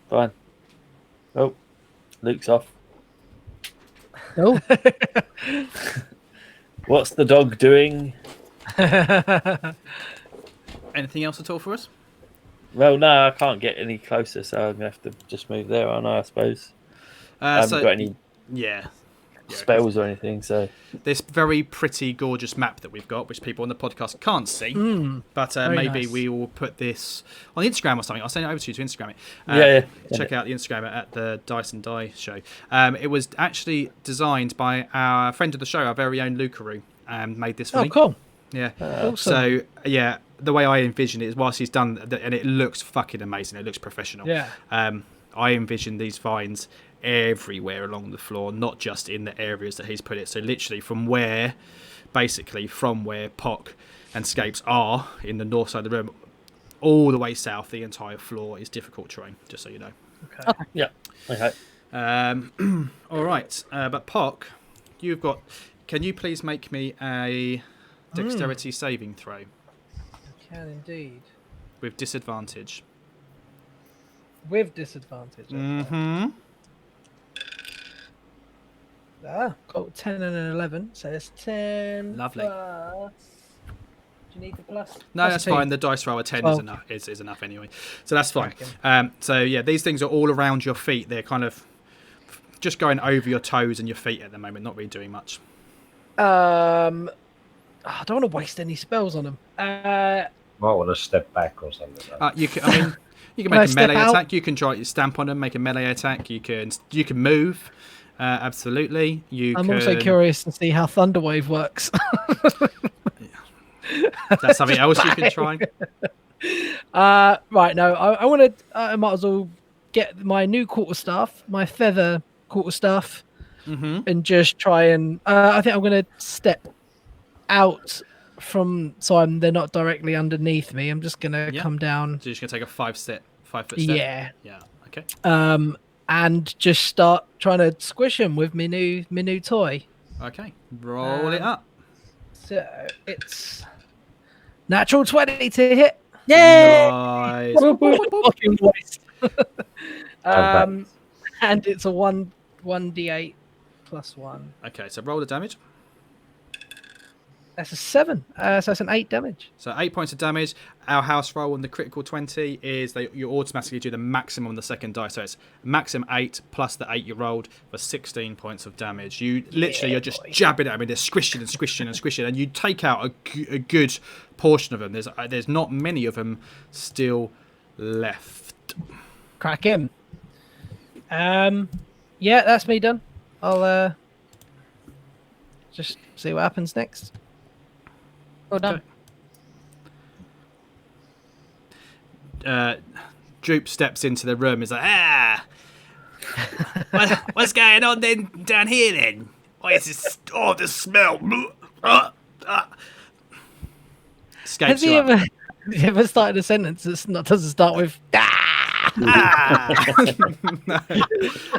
Fine. Oh, Luke's off. Oh. What's the dog doing? Anything else at all for us? Well, no, I can't get any closer, so I'm going to have to just move there, aren't I suppose? I haven't got any Yeah. spells or anything, so... This very pretty, gorgeous map that we've got, which people on the podcast can't see, but very maybe nice. we will put this on Instagram or something. I'll send it over to you to Instagram it. Yeah. Check out the Instagram at the Dice and Die show. It was actually designed by our friend of the show, our very own Lucaroo, made this for Oh, me. cool. Yeah. Awesome. So, yeah, the way I envision it is whilst he's done, and it looks fucking amazing. It looks professional. Yeah. I envision these vines everywhere along the floor, not just in the areas that he's put it. So literally from where Pock and Scapes are in the north side of the room, all the way south, the entire floor is difficult terrain, just so you know. Okay. Yeah, okay. All right, but Pock, can you please make me a dexterity saving throw I can indeed. with disadvantage? With disadvantage. Okay. Got 10 and an 11, so it's 10. Lovely. Plus... Do you need the plus? No, Plus that's 2. fine. The dice roll of 10 is 12. enough. Is enough anyway, so that's fine. Cracking. So yeah, these things are all around your feet. They're kind of just going over your toes and your feet at the moment, not really doing much. I don't want to waste any spells on them. Might want to step back or something. You can Can I make a step melee out? attack. You can try to stamp on them, make a melee attack. You can move. Absolutely. I'm also curious to see how Thunderwave works. That's something else you can try. Right, no, I want to. I might as well get my new quarterstaff, my feather quarterstaff, and just try and. I think I'm going to step out from, so they're not directly underneath me. I'm just going to come down. So you're just gonna take a 5 foot step. Yeah. Yeah. Okay. And just start trying to squish them with my new toy. Okay. Roll it up. So it's natural 20 to hit. Nice. Fucking waste. And it's a 1d8 plus 1. Okay. So roll the damage. That's a 7. So that's an 8 damage. So 8 points of damage. Our house roll on the critical 20 is that you automatically do the maximum on the second die. So it's maximum 8 plus the 8 you rolled for 16 points of damage. You literally, you're just jabbing at them. They're squishing and squishing and squishing, and you take out a good portion of them. There's not many of them still left. Crack him. Yeah, that's me done. I'll just see what happens next. Well done. Droop steps into the room. Is like, what's going on then down here then? What is this? Oh, the smell. Escapes Has he you up. ever started a sentence that doesn't start with No.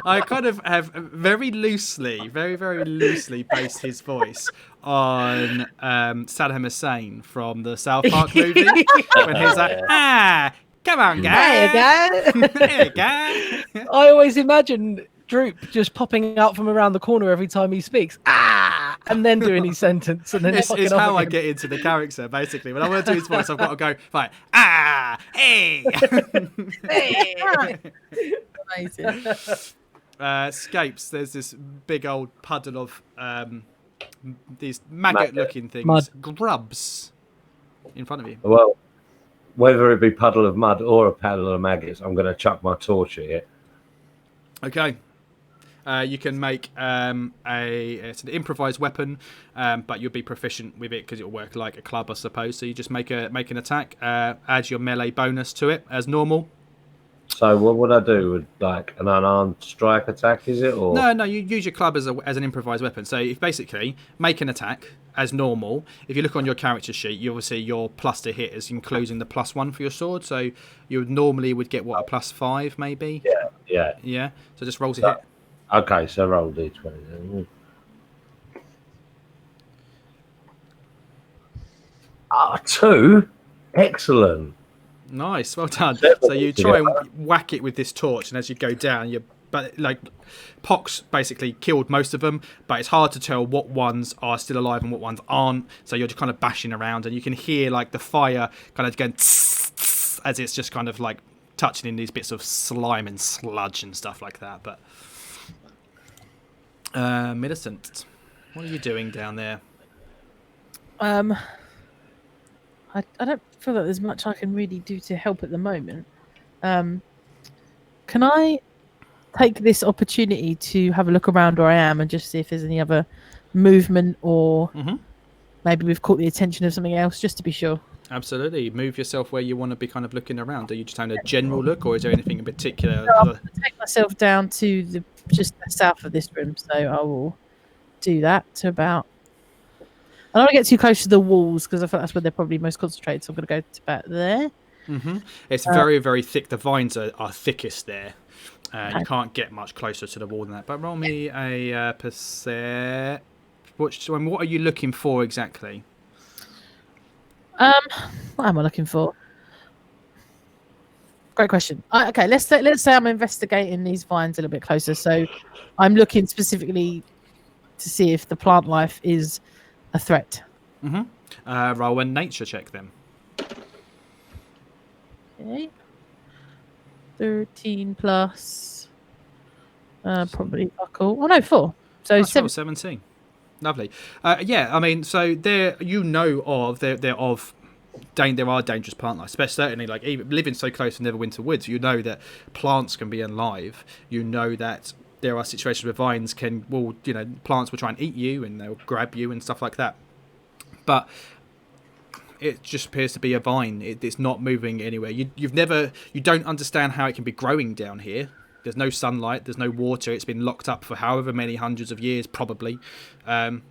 I kind of have very very loosely based his voice on Saddam Hussein from the South Park movie when he's like, come on, guy. Hey, guy. Hey, guy. I always imagine Droop just popping out from around the corner every time he speaks. And then doing his sentence, and then It's fucking off how I again. get into the character, basically. When I want to do his voice, I've got to go, right, hey. Amazing. Scapes, there's this big old puddle of these maggot-looking things. Mud. Grubs. in front of you. Well, whether it be puddle of mud or a paddle of maggots, I'm going to chuck my torch at it. Okay. You can make it's an improvised weapon, but you'll be proficient with it because it'll work like a club, I suppose. So you just make an attack, add your melee bonus to it as normal. So what would I do with like an unarmed strike attack? Is it or No, you use your club as an improvised weapon. So if basically make an attack as normal. If you look on your character sheet, you will see your plus to hit is including the +1 for your sword. So you normally would get what, a +5 maybe? Yeah. So just rolls a hit. Okay, so roll d20 then. Two. Excellent. Nice, well done. So you try and whack it with this torch, and as you go down, Pox basically killed most of them, but it's hard to tell what ones are still alive and what ones aren't. So you're just kind of bashing around, and you can hear like the fire kind of going tss, tss, as it's just kind of like touching in these bits of slime and sludge and stuff like that. But Millicent, what are you doing down there? I don't feel like there's much I can really do to help at the moment. Can I take this opportunity to have a look around where I am and just see if there's any other movement or maybe we've caught the attention of something else, just to be sure? Absolutely. Move yourself where you want to be kind of looking around. Are you just having a general look, or is there anything in particular? No, I'm going to take myself down to just the south of this room, so I will do that to about... I don't want to get too close to the walls because I feel that's where they're probably most concentrated. So I'm going to go to about there. It's very, very thick. The vines are thickest there. You can't get much closer to the wall than that. But roll me a percent. What are you looking for exactly? What am I looking for? Great question. Okay, let's say I'm investigating these vines a little bit closer. So I'm looking specifically to see if the plant life is a threat. Roll a nature check then. Okay. 13 plus probably buckle. Oh no, 4. So 17. Lovely. Yeah, I mean, so there there are dangerous plant life, especially certainly like even living so close to Neverwinter Woods. You know that plants can be alive. You know that there are situations where vines plants will try and eat you and they'll grab you and stuff like that. But it just appears to be a vine. It's not moving anywhere. You don't understand how it can be growing down here. There's no sunlight. There's no water. It's been locked up for however many hundreds of years, probably. It's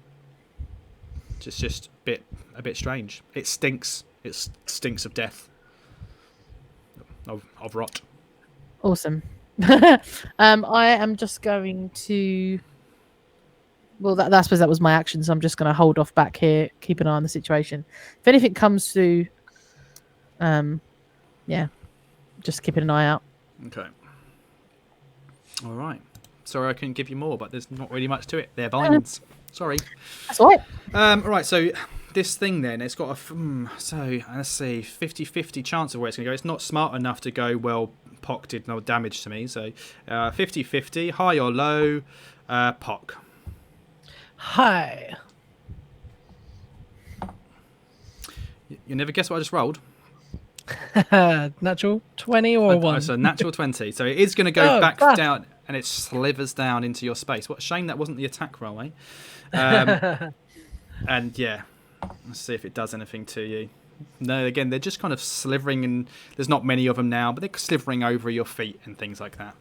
just a bit strange. It stinks. It stinks of death, of rot. Awesome. I am just going to. Well, I suppose that was my action, so I'm just going to hold off back here, keep an eye on the situation. If anything comes through, just keeping an eye out. Okay. All right. Sorry I couldn't give you more, but there's not really much to it. They're vines. Sorry. That's all right. All right, so this thing then, it's got let's see, 50-50 chance of where it's going to go. It's not smart enough to go, well, Pock did no damage to me, so 50-50, high or low, Pock. Hi. You never guess what I just rolled? Natural 20 or 1? So natural 20. So it is going to go back down, and it slithers down into your space. What a shame that wasn't the attack roll, eh? And yeah, let's see if it does anything to you. No, again, they're just kind of slithering, and there's not many of them now, but they're slithering over your feet and things like that.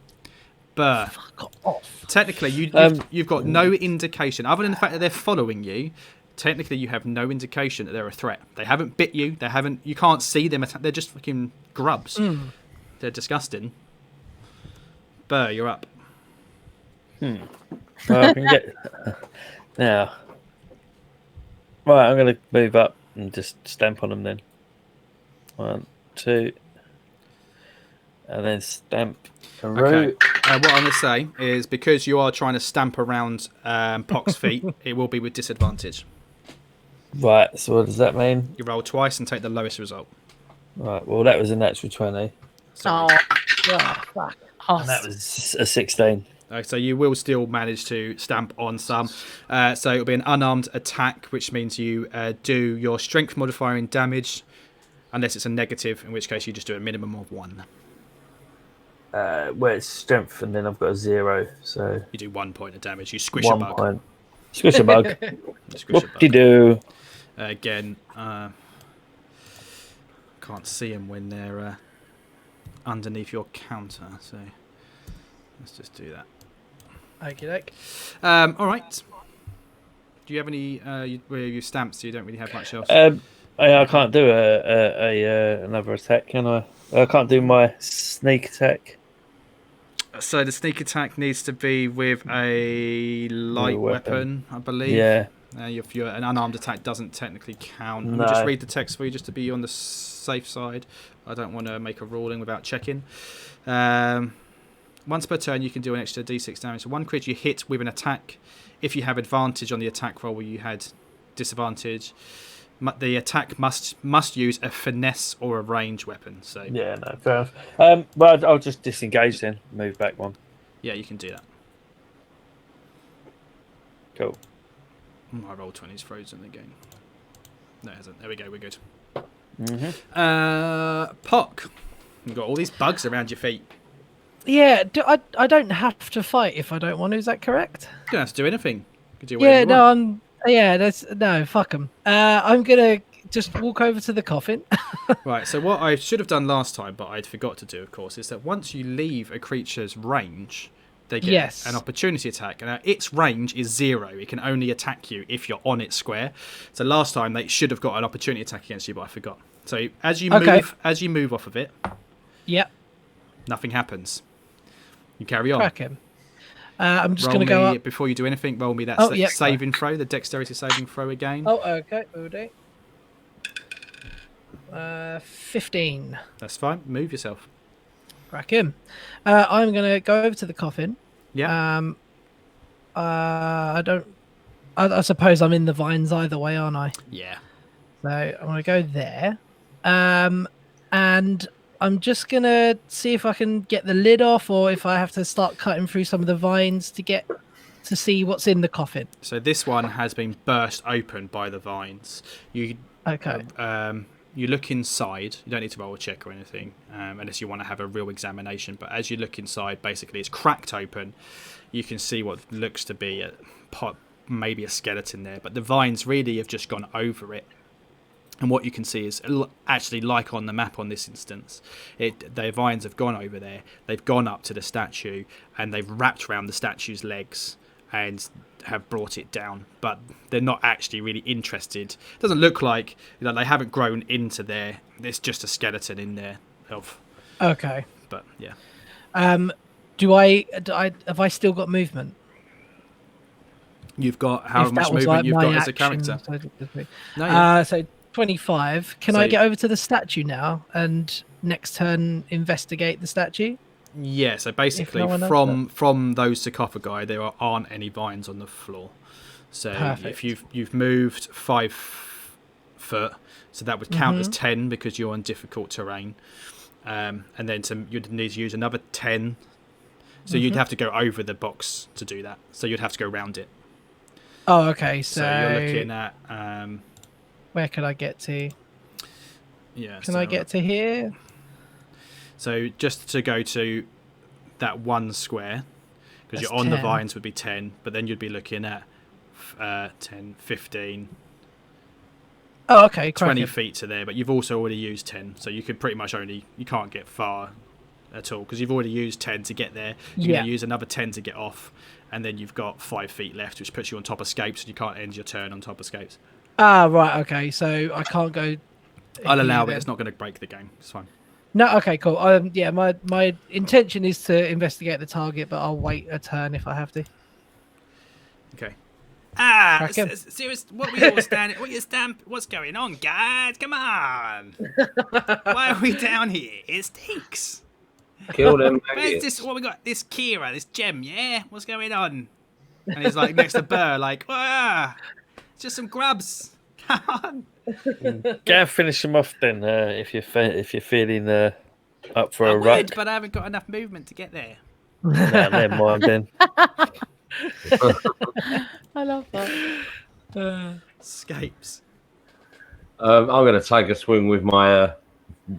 But Fuck off. technically, you've got no indication, other than the fact that they're following you. Technically, you have no indication that they're a threat. They haven't bit you. You can't see them. They're just fucking grubs. They're disgusting. Burr, you're up. Well, I can get now. Right, I'm going to move up and just stamp on them then. 1, 2, and then stamp. Okay. What I'm going to say is because you are trying to stamp around Pock's feet, it will be with disadvantage. Right, so what does that mean? You roll twice and take the lowest result. Right, well, that was a natural 20. Sorry. Oh, fuck. And that was a 16. So you will still manage to stamp on some. So it'll be an unarmed attack, which means you do your strength modifier in damage, unless it's a negative, in which case you just do a minimum of 1. Well, it's strength, and then I've got a 0, so You do 1 point of damage. You squish 1 a bug. point. Squish a bug. You squish a bug. Whoop-de-doo. Again, can't see them when they're underneath your counter, so let's just do that. Okey-doke. All right. Do you have any? Where you stamps? So you don't really have much else. I can't do another attack, can I? I can't do my sneak attack. So the sneak attack needs to be with a light weapon, I believe. Yeah. If you're an unarmed attack, doesn't technically count. No. Let me just read the text for you, just to be on the safe side. I don't want to make a ruling without checking. Once per turn, you can do an extra d6 damage. So one creature you hit with an attack. If you have advantage on the attack roll where you had disadvantage, the attack must use a finesse or a range weapon. So Yeah, no, fair enough. Well, I'll just disengage then. Move back 1. yeah, you can do that. Cool. My roll 20's frozen again. No, it hasn't. There we go. We're good. Mm-hmm. Pock. You've got all these bugs around your feet. Yeah, I don't have to fight if I don't want to. Is that correct? You don't have to do anything. You can do whatever Yeah, you no, want. no, fuck them. I'm gonna just walk over to the coffin. Right, so what I should have done last time, but I'd forgot to do, of course, is that once you leave a creature's range, they get an opportunity attack. And its range is 0. It can only attack you if you're on its square. So last time they should have got an opportunity attack against you, but I forgot. So as you move off of it, Yep. nothing happens. You carry on. Cracking. I'm just Roll going to go up. before you do anything. Roll me that yeah, saving throw, the dexterity saving throw again. Oh, okay. Will do. 15. That's fine. Move yourself. Cracking. I'm going to go over to the coffin. Yeah. I suppose I'm in the vines either way, aren't I? Yeah. So I'm going to go there. And I'm just going to see if I can get the lid off, or if I have to start cutting through some of the vines to see what's in the coffin. So this one has been burst open by the vines. Okay. You look inside. You don't need to roll a check or anything, unless you want to have a real examination. But as you look inside, basically it's cracked open. You can see what looks to be maybe a skeleton there, but the vines really have just gone over it. And what you can see is actually like on the map on this instance, the vines have gone over there. They've gone up to the statue and they've wrapped around the statue's legs and have brought it down. But they're not actually really interested. It doesn't look like they haven't grown into there. There's just a skeleton in there. Okay. But yeah. Have I still got movement? You've got how much movement you've got as a character. So 25. Can I get over to the statue now and next turn investigate the statue? Yeah, so basically from those sarcophagi there aren't any vines on the floor. So Perfect. if you've moved 5 foot, so that would count as 10 because you're on difficult terrain. And then you'd need to use another 10. So you'd have to go over the box to do that. So you'd have to go around it. Oh, okay. So you're looking at where can I get to? Yeah. Can I get to here? So just to go to that one square, because you're on 10. the vines would be 10, but then you'd be looking at 10, 15. Oh, okay. 20 feet to there, but you've also already used 10, so you could pretty much you can't get far at all because you've already used 10 to get there. You're going to use another 10 to get off, and then you've got 5 feet left, which puts you on top of scapes, and you can't end your turn on top of scapes. Ah, right. Okay, so I can't go. I'll allow it. It's not going to break the game. It's fine. No, okay, cool. Yeah, my intention is to investigate the target, but I'll wait a turn if I have to. Okay. Serious? What we all standing? What's going on, guys? Come on! Why are we down here? It stinks. Kill them. Where's this? What we got? This Kira, this gem, yeah? What's going on? And he's like next to Burr, like, just some grubs. Come on. Go and finish them off then, if you're feeling up for I a run. would, but I haven't got enough movement to get there. No, never mind then. I love that. Escapes. I'm going to take a swing with my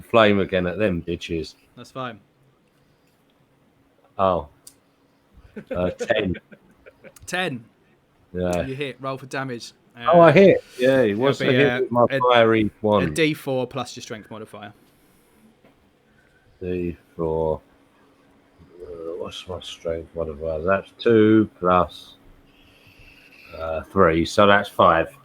flame again at them bitches. That's fine. Oh. 10. 10. Yeah. You hit. Roll for damage. Oh, I hit. Yeah, it was it'll a be, hit with my fiery A one. D4 plus your strength modifier. D4. What's my strength modifier? That's 2 plus 3, so that's 5.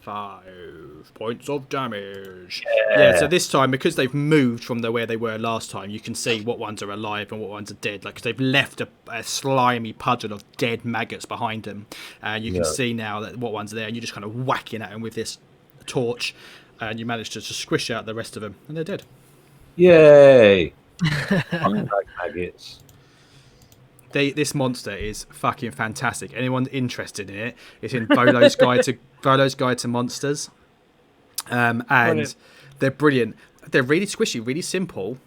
5 points of damage. Yeah, so this time, because they've moved from where they were last time, you can see what ones are alive and what ones are dead. Like, 'cause they've left a slimy puddle of dead maggots behind them. And you can see now that what ones are there, and you're just kind of whacking at them with this torch, and you manage to just squish out the rest of them, and they're dead. Yay! Fucking like maggots. This monster is fucking fantastic. Anyone interested in it? It's in Volo's Guide to Monsters, and Brilliant. they're brilliant. They're really squishy, really simple,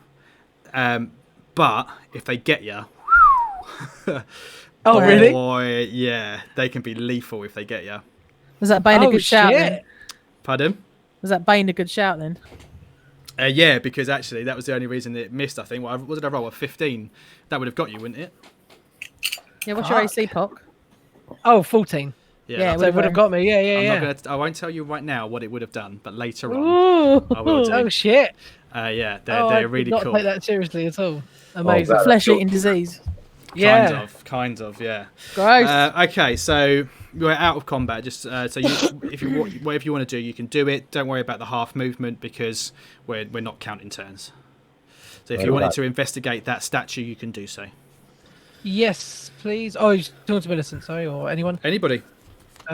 but if they get you, Oh, really? boy, yeah, they can be lethal if they get you. Was that Bane a Oh, good shout then? shit. Pardon? Was that Bane a good shout then? Yeah, because actually that was the only reason it missed. I think. What did I roll? A 15. That would have got you, wouldn't it? Yeah, what's your Fuck. AC, Pock? Oh, 14. Yeah, So it would have got me. Yeah. I won't tell you right now what it would have done, but later on Ooh. I will do. Oh, shit. Yeah, I they're did really not cool. take that seriously at all. Amazing. that- Flesh-eating disease. Yeah. Kind of, yeah. Gross. Okay, so you're out of combat. Just so if you whatever you want to do, you can do it. Don't worry about the half movement because we're not counting turns. So if you wanted to investigate that statue, you can do so. Yes, please. Oh, you're talking to Millicent, sorry, or anyone? Anybody?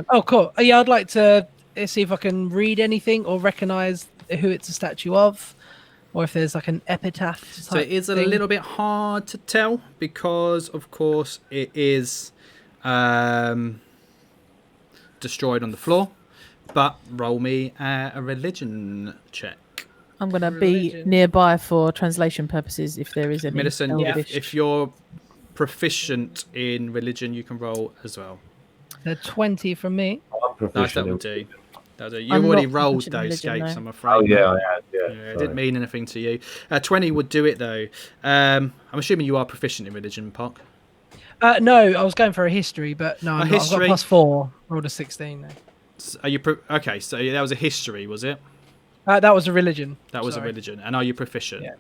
Oh, cool. Yeah, I'd like to see if I can read anything or recognise who it's a statue of, or if there's like an epitaph. So it is a thing. little bit hard to tell because, of course, it is destroyed on the floor. But roll me a religion check. I'm going to be Religion. nearby for translation purposes if there is any. Millicent, Elvish. if you're proficient in religion, you can roll as well. The 20 from me. I'm Nice, that proficient. would do. You I'm already not rolled proficient in those religion, escapes, no. I'm afraid. Oh, yeah, I have. Yeah, Yeah, it didn't mean anything to you. 20 would do it, though. I'm assuming you are proficient in religion, Pock. No, I was going for a history, but no, I'm not. I've got history? +4. Rolled a 16. No. Are you okay? So that was a history, was it? That was a religion. That was Sorry. a religion. And are you proficient? Yeah.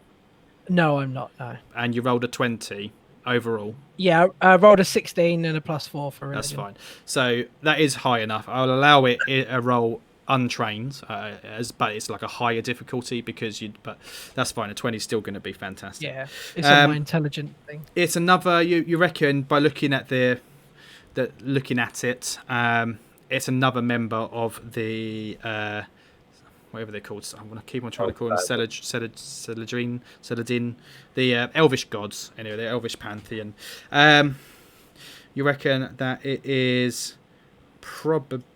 No, I'm not. No. And you rolled a 20 overall. Yeah, I rolled a 16 and a +4 for religion. That's fine. So that is high enough. I'll allow it a roll untrained, but it's like a higher difficulty because you. But that's fine. A 20 is still going to be fantastic. Yeah, it's a more intelligent thing. It's another. You reckon by looking at looking at it, it's another member of the whatever they're called. I'm going to keep on trying to call them Celadin, the Elvish gods. Anyway, the Elvish pantheon. You reckon that it is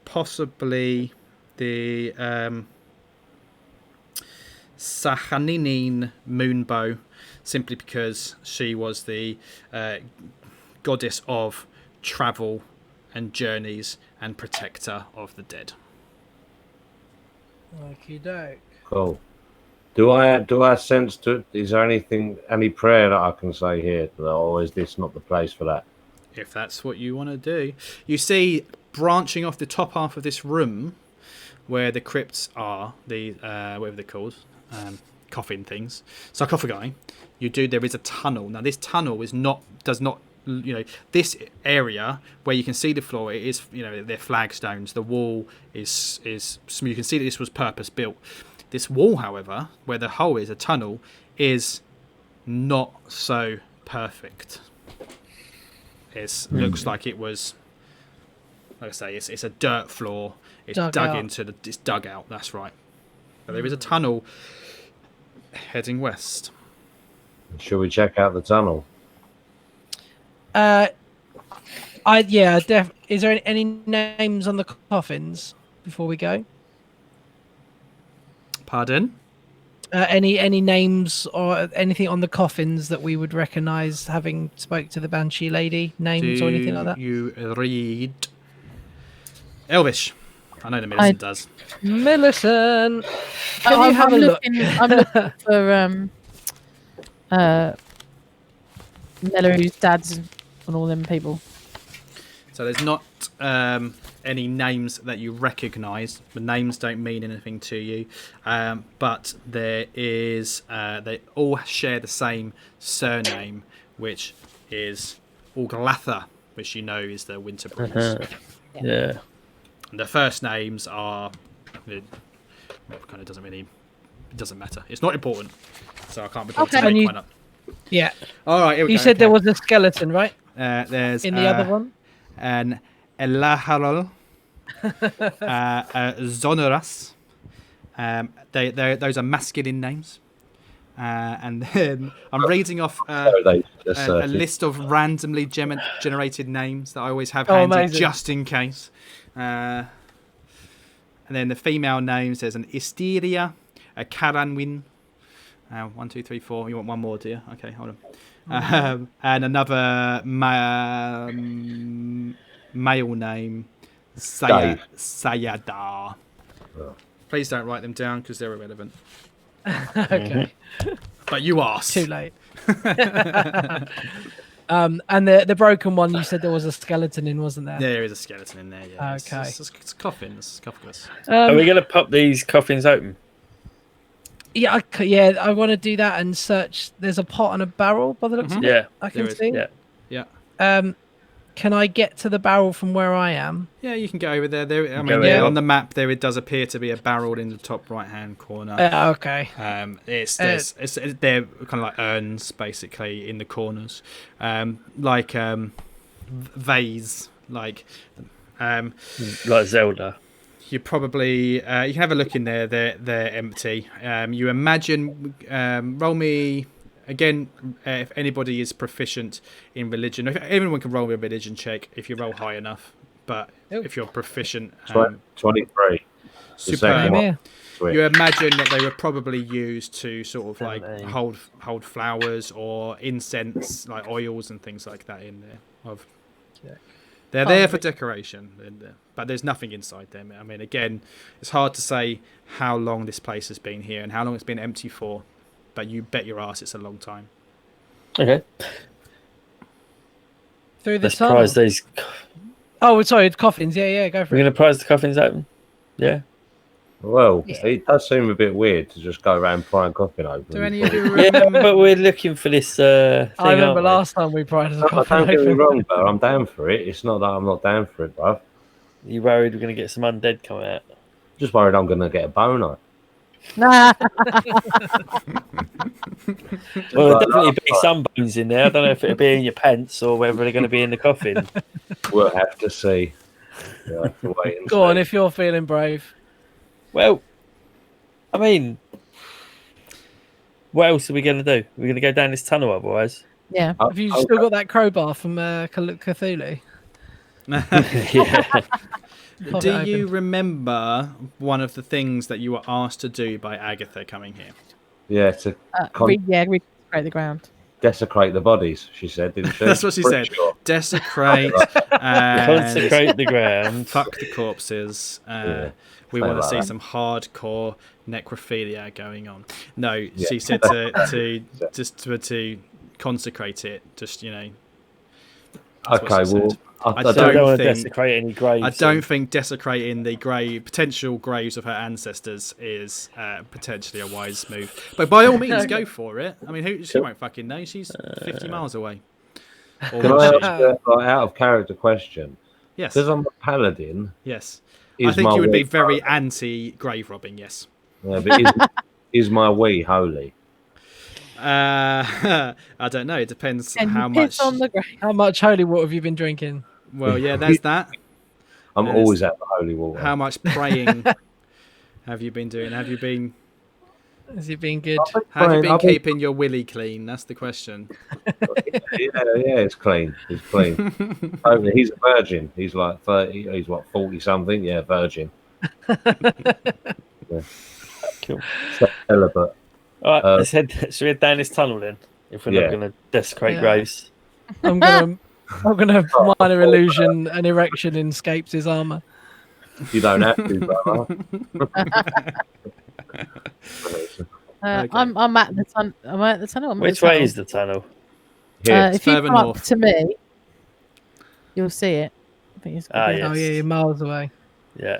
possibly the Sahaninin moonbow, simply because she was the goddess of travel and journeys and protector of the dead. Okie doke. Cool. Do I sense to? Is there any prayer that I can say here, or is this not the place for that? If that's what you want to do. You see, branching off the top half of this room, where the crypts are, the whatever they're called, coffin things, sarcophagi. There is a tunnel. Now, this tunnel does not. This area where you can see the floor, it is, they're flagstones. The wall is you can see that this was purpose built. This wall, however, where the hole is a tunnel, is not so perfect. It looks like it was, like I say, it's a dirt floor. It's Dug dug out. into it's dug out. That's right. But there is a tunnel heading west. Should we check out the tunnel? Is there any names on the coffins before we go? Pardon? Any names or anything on the coffins that we would recognise, having spoke to the Banshee lady? Names or anything like that? You read Elvish. I know the Millicent does. Millicent, can you have a look? I'm looking for Mellarue's dads and all them people. So there's not any names that you recognise. The names don't mean anything to you, but there is. They all share the same surname, which is Auglatha, which you know is the Winter Breeze. Yeah. And the first names are. It kind of doesn't really. It doesn't matter. It's not important, so I can't be bothered to make one up. Yeah. All right. Here we you go. said there was a skeleton, right? There's in the other one. An Elaharol, Zonoras. Those are masculine names. And then I'm reading off a list of randomly generated names that I always have handy amazing. just in case. And then the female names, there's an Isteria, a Karanwin. 1, 2, 3, 4. You want one more, do you? Okay, hold on. And another male name, Sayadar. Oh. Please don't write them down because they're irrelevant. Okay. But you asked. Too late. And the broken one, you said there was a skeleton in, wasn't there? There is a skeleton in there, yeah. Okay. It's a coffin. It's a sarcophagus. Are we going to pop these coffins open? Yeah, I want to do that and search. There's a pot and a barrel by the looks of it. Yeah. I can There is, see. Yeah. Can I get to the barrel from where I am? Yeah, you can go over there. I Go mean, in. on the map there, it does appear to be a barrel in the top right-hand corner. Okay. They're kind of like urns, basically, in the corners, like vase, like Zelda. You probably you can have a look in there. They're empty. You imagine. Roll me again. If anybody is proficient in religion, if anyone can roll me a religion check if you roll high enough. But if you're proficient, 23. superb. Yeah. You imagine that they were probably used to sort of like hold flowers or incense, like oils and things like that in there. They're there for decoration, but there's nothing inside them. I mean, again, it's hard to say how long this place has been here and how long it's been empty for, but you bet your ass it's a long time. Okay. Through the Let's tunnel. prize these. Oh, sorry, coffins. Yeah, go for We're it. going to prize the coffins open? Yeah. Well, it does seem a bit weird to just go around prying coffin open. Do any of you Yeah, remember? but we're looking for this thing, I remember aren't we? last time we pried a coffin Don't get me open. wrong, but I'm down for it. It's not that I'm not down for it, bruv. You worried we're going to get some undead coming out? Just worried I'm going to get a boner. Nah. Well, there'll definitely be some bones in there. I don't know if it'll be in your pants or whether they're going to be in the coffin. We'll have to see. We'll have to wait and Go on, see. if you're feeling brave. Well, I mean, what else are we going to do? We're going to go down this tunnel otherwise. Yeah. Have you still got that crowbar from Cthulhu? Yeah. Pop Do it you open. remember one of the things that you were asked to do by Agatha coming here? Yeah, to Redecrate the ground. desecrate the bodies, she said, didn't she? That's what she Pretty said. sure. Desecrate and Consecrate the ground. fuck the corpses. We something want to like see that. some hardcore necrophilia going on. No, Yeah. she said to consecrate it. Just that's what Okay, she well, said. I I I don't don't want to think- desecrate any graves. I don't think desecrating the potential graves of her ancestors is potentially a wise move. But by all means, go for it. I mean, she won't fucking know. She's 50 miles away. Or Can will I she? ask a out of character question? Yes. Because I'm a paladin, Yes. is I think my you would be wee very holy? anti-grave robbing, yes. Yeah, but is my wee holy? I don't know. It depends And how you much. piss on the ground. How much holy water have you been drinking? Well, yeah, there's that. I'm Yes. always at the holy water. How much praying have you been doing? Have you been Has it been good? I've been- keeping your willy clean? That's the question. Yeah, it's clean. It's clean. Oh, he's a virgin. He's like 30. He's what, 40 something? Yeah, virgin. Cool. Celibate. All right, let's head. Should we head down this tunnel then? If we're not going to desecrate graves. I'm gonna minor illusion an erection in Scapes' armor. You don't have to, brother. Okay. I'm at the tunnel. I'm at the tunnel. Which way is the tunnel? Here. If you further come up north. to me, you'll see it. I think it's Ah, good. yes. Oh yeah, you're miles away. Yeah.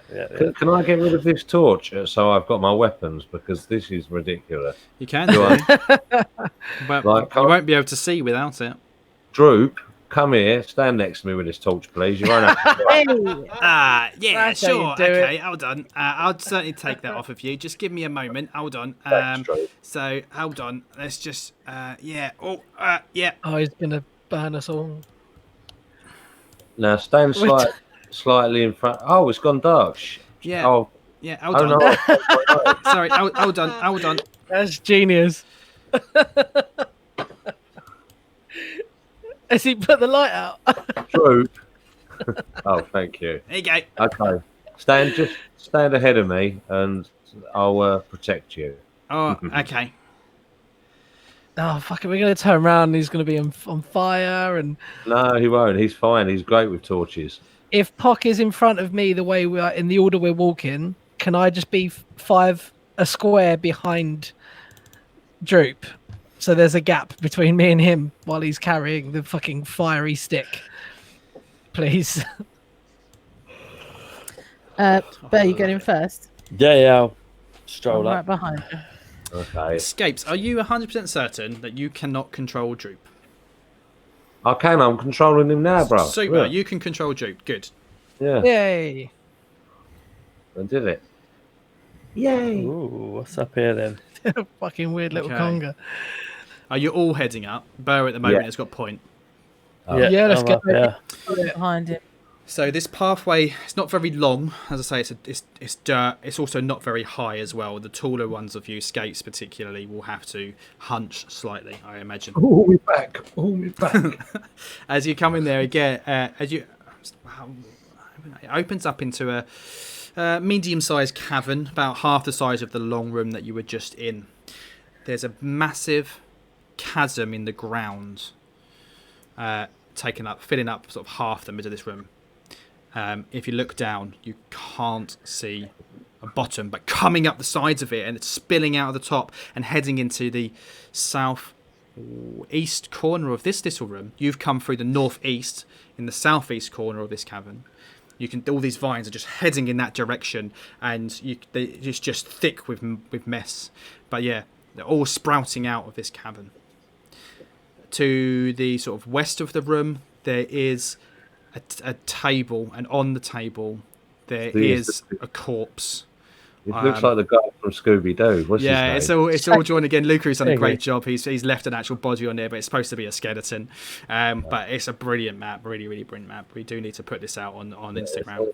Can I get rid of this torch so I've got my weapons? Because this is ridiculous. You can do. But Like, you won't be able to see without it. Droop, come here. Stand next to me with this torch, please. You won't have to. Hey, Yeah, That's how you sure. do Okay, hold on. I'll certainly take that off of you. Just give me a moment. Hold on. Thanks, Droop. So hold on. Let's just. Yeah. Oh. Yeah. Oh, he's gonna burn us all. Now stand slightly in front. Oh, it's gone dark. Yeah. Oh, Yeah. Hold oh on. no. Sorry. Hold on. Hold on. That's genius. Has he put the light out? Droop. Oh, thank you. There you go. Okay. Just stand ahead of me and I'll protect you. Oh. Okay. Oh fuck it, we're gonna turn around and he's gonna be on fire. And No, he won't. He's fine. He's great with torches. if Pock is in front of me the way we are in the order we're walking, can I just be a square behind Droop? So there's a gap between me and him while he's carrying the fucking fiery stick. Please. Bear, you get in first. Yeah. I'll stroll I'm up. right behind you. Okay. Escapes. Are you 100% certain that you cannot control Droop? I can. I'm controlling him now, bro. Super. Look. You can control Droop. Good. Yeah. Yay. I did it. Yay. Ooh, what's up here then? Fucking weird little Okay. conga. Are you all heading up? Burr at the moment Yeah. has got point. Yeah, let's I'm go. up here. Behind him. So this pathway, it's not very long. As I say, it's dirt. It's also not very high as well. The taller ones of you, skates particularly, will have to hunch slightly, I imagine. Oh, we're back. Oh, we're back. As you come in there again, it opens up into a medium-sized cavern, about half the size of the long room that you were just in. There's a massive chasm in the ground, filling up sort of half the middle of this room. If you look down, you can't see a bottom, but coming up the sides of it and it's spilling out of the top and heading into the southeast corner of this little room. You've come through the northeast in the southeast corner of this cavern. All these vines are just heading in that direction, and it's just thick with mess. But yeah, they're all sprouting out of this cavern. To the sort of west of the room, there is a table, and on the table there is a corpse. It looks like the guy from Scooby Doo. What's his name? it's all drawn again. Luca's done a great job. He's left an actual body on there, but it's supposed to be a skeleton. But it's a brilliant map, really, really brilliant map. We do need to put this out on Instagram.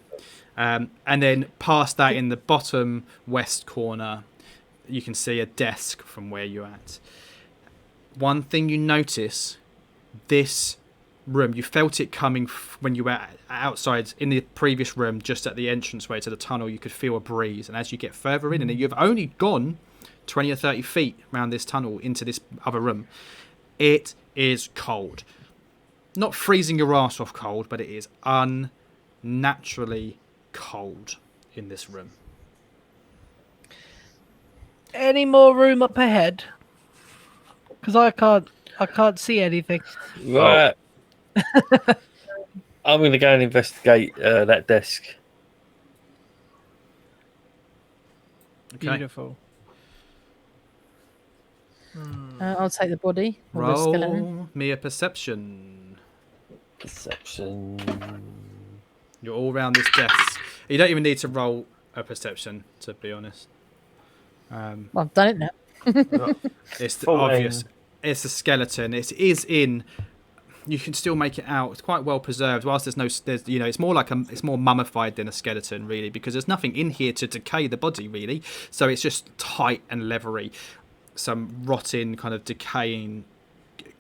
And then past that, in the bottom west corner, you can see a desk from where you're at. One thing you notice, this room, you felt it coming when you were outside in the previous room, just at the entranceway to the tunnel. You could feel a breeze, and as you get further in, and you've only gone 20 or 30 feet around this tunnel into this other room, it is cold. Not freezing your ass off cold, but it is unnaturally cold in this room. Any more room up ahead? Because I can't see anything. Right. I'm going to go and investigate that desk. Okay. Beautiful. I'll take the body. Or the skeleton. Roll me a perception. Perception. You're all around this desk. You don't even need to roll a perception, to be honest. Well, I've done it now. It's 14. obvious. It's a skeleton. It is in. You can still make it out. It's quite well preserved. Whilst it's more like it's more mummified than a skeleton, really, because there's nothing in here to decay the body, really. So it's just tight and leathery. Some rotting, kind of decaying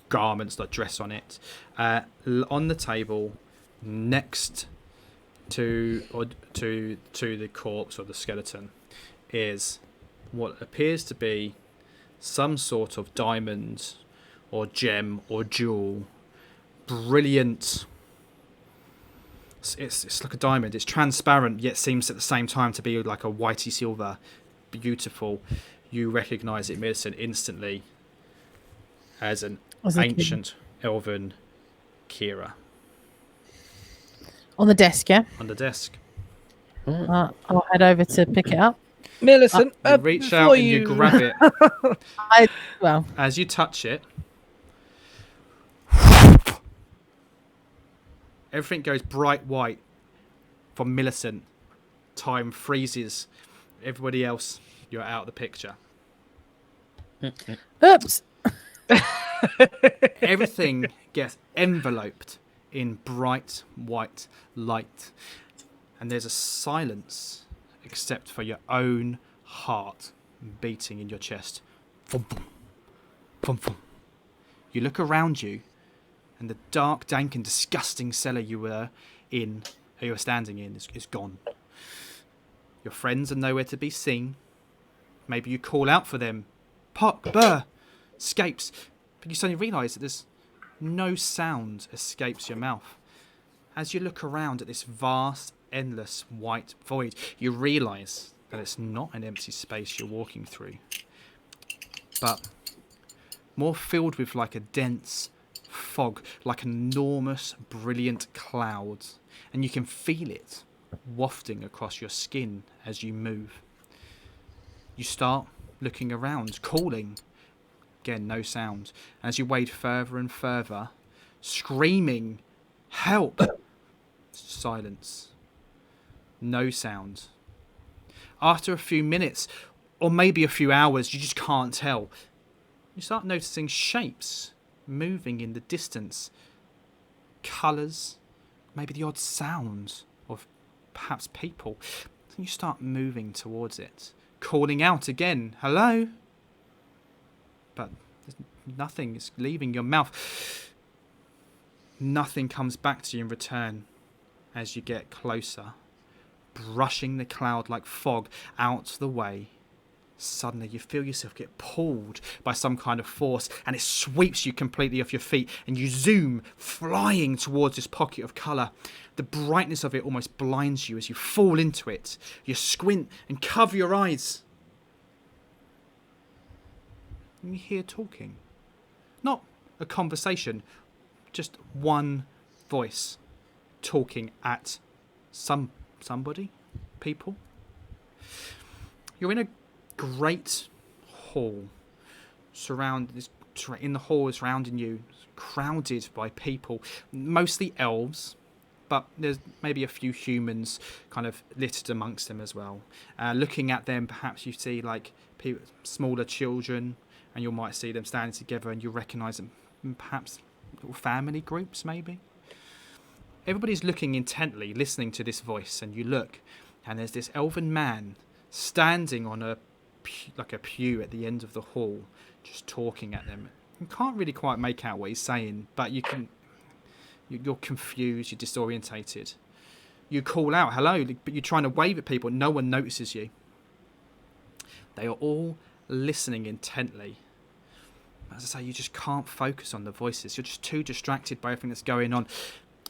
garments that dress on it. On the table, next to the corpse or the skeleton, is what appears to be some sort of diamond or gem or jewel. Brilliant. It's like a diamond. It's transparent, yet seems at the same time to be like a whitey silver. Beautiful. You recognise it, Millicent, instantly as an ancient elven Kira. On the desk, yeah? On the desk. I'll head over to pick it up. Millicent, You reach out and you grab it. As you touch it, everything goes bright white from Millicent. Time freezes. Everybody else, you're out of the picture. Oops. Everything gets enveloped in bright white light. And there's a silence except for your own heart beating in your chest. Thum, thum, thum, thum. You look around you, and the dark, dank, and disgusting cellar you were standing in is gone. Your friends are nowhere to be seen. Maybe you call out for them. Pock, burr, escapes. But you suddenly realise that there's no sound escapes your mouth. As you look around at this vast, endless white void, you realise that it's not an empty space you're walking through, but more filled with like a dense fog, like an enormous, brilliant cloud, and you can feel it wafting across your skin as you move. You start looking around, calling. Again, no sound. As you wade further and further, screaming, help! Silence. No sound. After a few minutes, or maybe a few hours, you just can't tell, you start noticing shapes moving in the distance. Colours, maybe the odd sound of perhaps people. Then you start moving towards it, calling out again, hello? But nothing is leaving your mouth. Nothing comes back to you in return as you get closer, brushing the cloud like fog out of the way. Suddenly you feel yourself get pulled by some kind of force, and it sweeps you completely off your feet, and you zoom, flying towards this pocket of colour. The brightness of it almost blinds you as you fall into it. You squint and cover your eyes. And you hear talking. Not a conversation, just one voice talking at somebody, people. You're in a great hall. In the hall surrounding you, crowded by people, mostly elves, but there's maybe a few humans kind of littered amongst them as well. Looking at them, perhaps you see like people, smaller children, and you might see them standing together, and you recognise them, perhaps little family groups maybe. Everybody's looking intently, listening to this voice, and you look, and there's this elven man standing on a pew at the end of the hall, just talking at them. You can't really quite make out what he's saying, but you're confused, you're disorientated. You call out, hello, but you're trying to wave at people, no one notices you. They are all listening intently. As I say, you just can't focus on the voices. You're just too distracted by everything that's going on.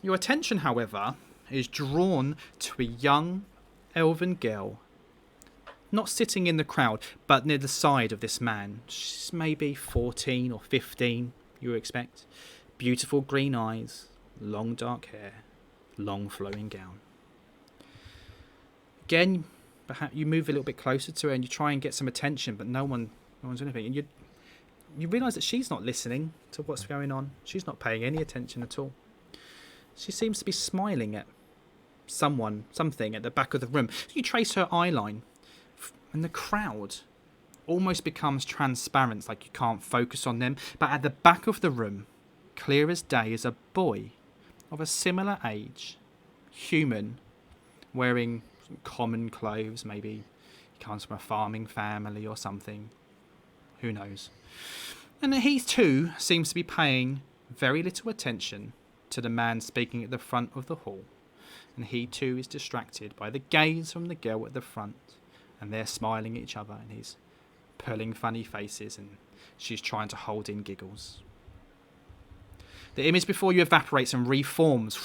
Your attention, however, is drawn to a young elven girl, not sitting in the crowd, but near the side of this man. She's maybe 14 or 15, you would expect. Beautiful green eyes, long dark hair, long flowing gown. Again, perhaps you move a little bit closer to her and you try and get some attention, but no one's doing anything. And you realise that she's not listening to what's going on. She's not paying any attention at all. She seems to be smiling at something at the back of the room. You trace her eye line, and the crowd almost becomes transparent, like you can't focus on them. But at the back of the room, clear as day, is a boy of a similar age, human, wearing some common clothes. Maybe he comes from a farming family or something. Who knows? And he too seems to be paying very little attention to the man speaking at the front of the hall. And he too is distracted by the gaze from the girl at the front. And they're smiling at each other, and he's pulling funny faces, and she's trying to hold in giggles. The image before you evaporates and reforms,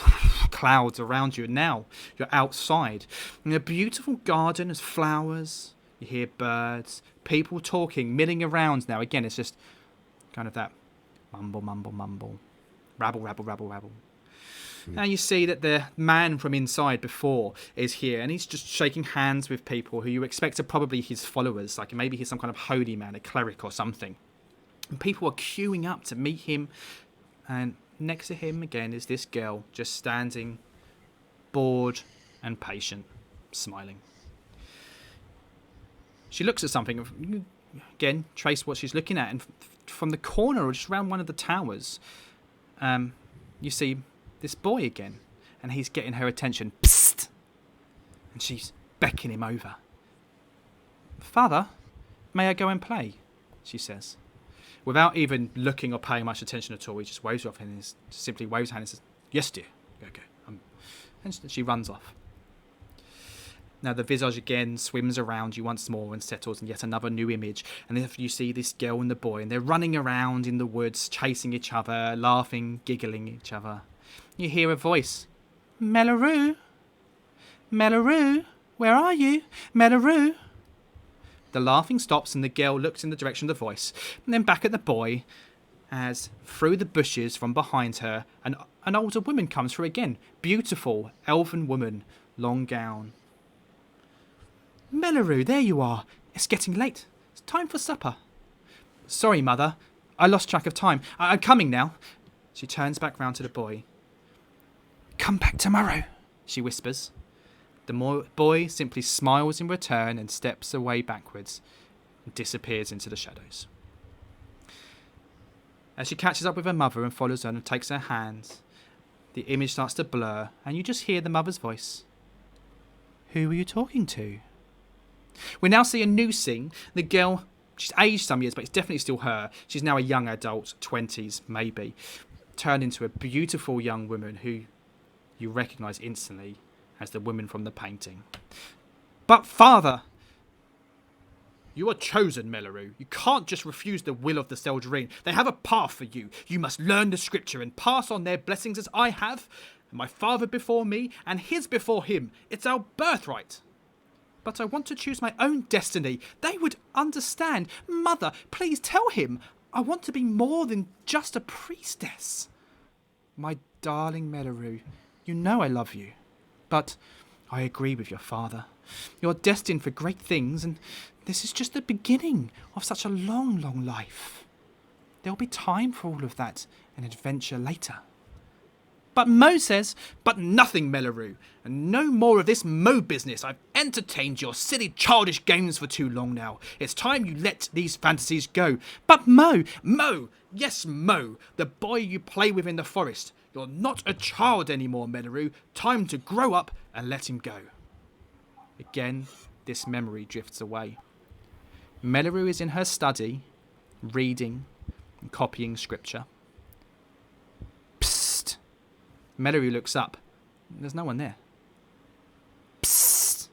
clouds around you, and now you're outside in a beautiful garden of flowers. You hear birds, people talking, milling around now. Again, it's just kind of that mumble, mumble, mumble, rabble, rabble, rabble, rabble. Now you see that the man from inside before is here, and he's just shaking hands with people who you expect are probably his followers, like maybe he's some kind of holy man, a cleric or something. And people are queuing up to meet him, and next to him again is this girl just standing, bored and patient, smiling. She looks at something, again, trace what she's looking at, and from the corner or just around one of the towers, you see this boy again, and he's getting her attention. Psst! And she's beckoning him over. Father, may I go and play? She says. Without even looking or paying much attention at all, he just waves her off and simply waves her hand and says, yes, dear. Okay. And she runs off. Now the visage again swims around you once more and settles in yet another new image. And then you see this girl and the boy, and they're running around in the woods, chasing each other, laughing, giggling each other. You hear a voice. Meralue? Meralue? Where are you? Meralue? The laughing stops and the girl looks in the direction of the voice, and then back at the boy, as through the bushes from behind her, an older woman comes through again. Beautiful, elven woman, long gown. Meralue, there you are. It's getting late. It's time for supper. Sorry, mother. I lost track of time. I'm coming now. She turns back round to the boy. Come back tomorrow, she whispers. The boy simply smiles in return and steps away backwards and disappears into the shadows. As she catches up with her mother and follows her and takes her hand, the image starts to blur and you just hear the mother's voice. Who are you talking to? We now see a new scene. The girl, she's aged some years, but it's definitely still her. She's now a young adult, 20s maybe, turned into a beautiful young woman who you recognise instantly as the woman from the painting. But father! You are chosen, Meralue. You can't just refuse the will of the Seldarine. They have a path for you. You must learn the scripture and pass on their blessings as I have, and my father before me, and his before him. It's our birthright. But I want to choose my own destiny. They would understand. Mother, please tell him. I want to be more than just a priestess. My darling Meralue, you know I love you. But I agree with your father. You're destined for great things, and this is just the beginning of such a long, long life. There'll be time for all of that and adventure later. But Mo says, but nothing, Meralue, and no more of this Mo business. I've entertained your silly childish games for too long now. It's time you let these fantasies go. But Mo, yes Mo, the boy you play with in the forest. You're not a child anymore, Meralue. Time to grow up and let him go. Again, this memory drifts away. Meralue is in her study, reading and copying scripture. Psst. Meralue looks up. There's no one there. Psst.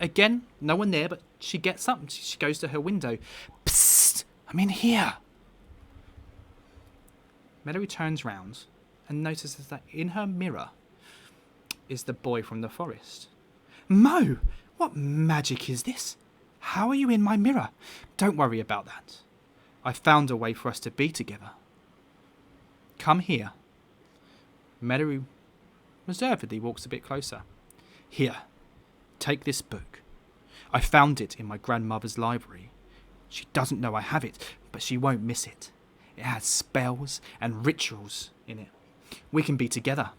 Again, no one there, but she gets up and she goes to her window. Psst. I'm in here. Meralue turns round and notices that in her mirror is the boy from the forest. Mo, what magic is this? How are you in my mirror? Don't worry about that. I found a way for us to be together. Come here. Meralue reservedly walks a bit closer. Here, take this book. I found it in my grandmother's library. She doesn't know I have it, but she won't miss it. It has spells and rituals in it. We can be together.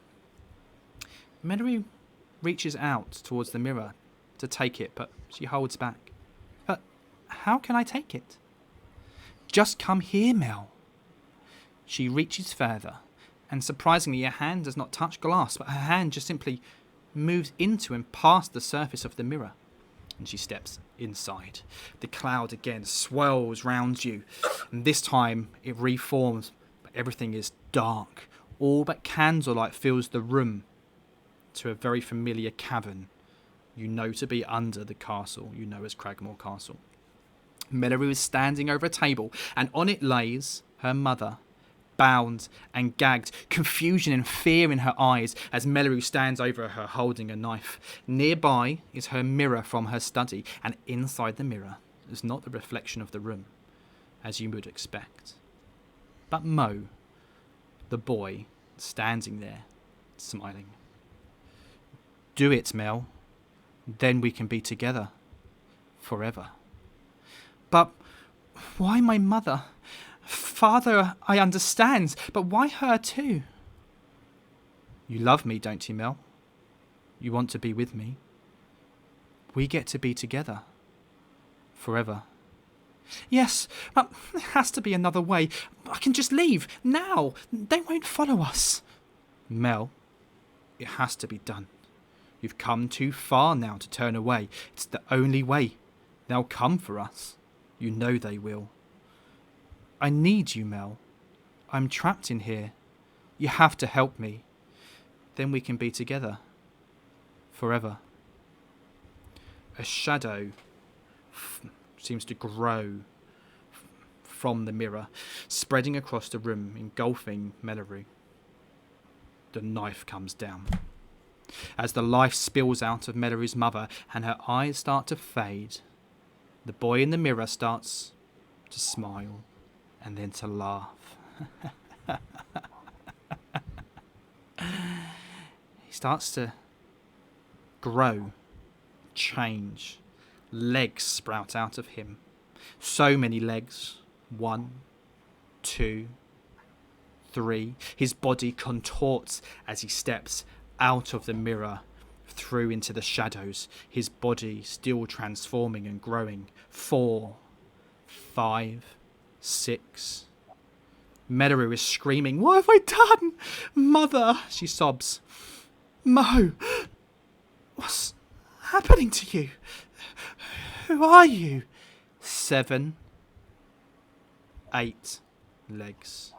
Meralue reaches out towards the mirror to take it, but she holds back. But how can I take it? Just come here, Mel. She reaches further, and surprisingly her hand does not touch glass, but her hand just simply moves into and past the surface of the mirror. And she steps inside. The cloud again swirls round you, and this time it reforms, but everything is dark. All but candlelight fills the room to a very familiar cavern you know to be under the castle you know as Cragmaw Castle. Mellarue is standing over a table, and on it lays her mother, bound and gagged, confusion and fear in her eyes as Mellarue stands over her holding a knife. Nearby is her mirror from her study, and inside the mirror is not the reflection of the room, as you would expect, but Mo, the boy, standing there, smiling. Do it, Mel. Then we can be together forever. But why my mother? Father, I understand, but why her too? You love me, don't you, Mel? You want to be with me. We get to be together forever. Yes, but there has to be another way. I can just leave now. They won't follow us. Mel, it has to be done. You've come too far now to turn away. It's the only way. They'll come for us. You know they will. I need you, Mel. I'm trapped in here. You have to help me. Then we can be together. Forever. A shadow seems to grow from the mirror, spreading across the room, engulfing Mellarue. The knife comes down. As the life spills out of Mellarue's mother and her eyes start to fade, the boy in the mirror starts to smile and then to laugh. He starts to grow, change. Legs sprout out of him. So many legs. 1, 2, 3. His body contorts as he steps out of the mirror, through into the shadows, his body still transforming and growing. 4, 5, 6. Mellarue is screaming, "What have I done? Mother!" She sobs. "Mo! What's happening to you? Who are you?" 7, 8 legs.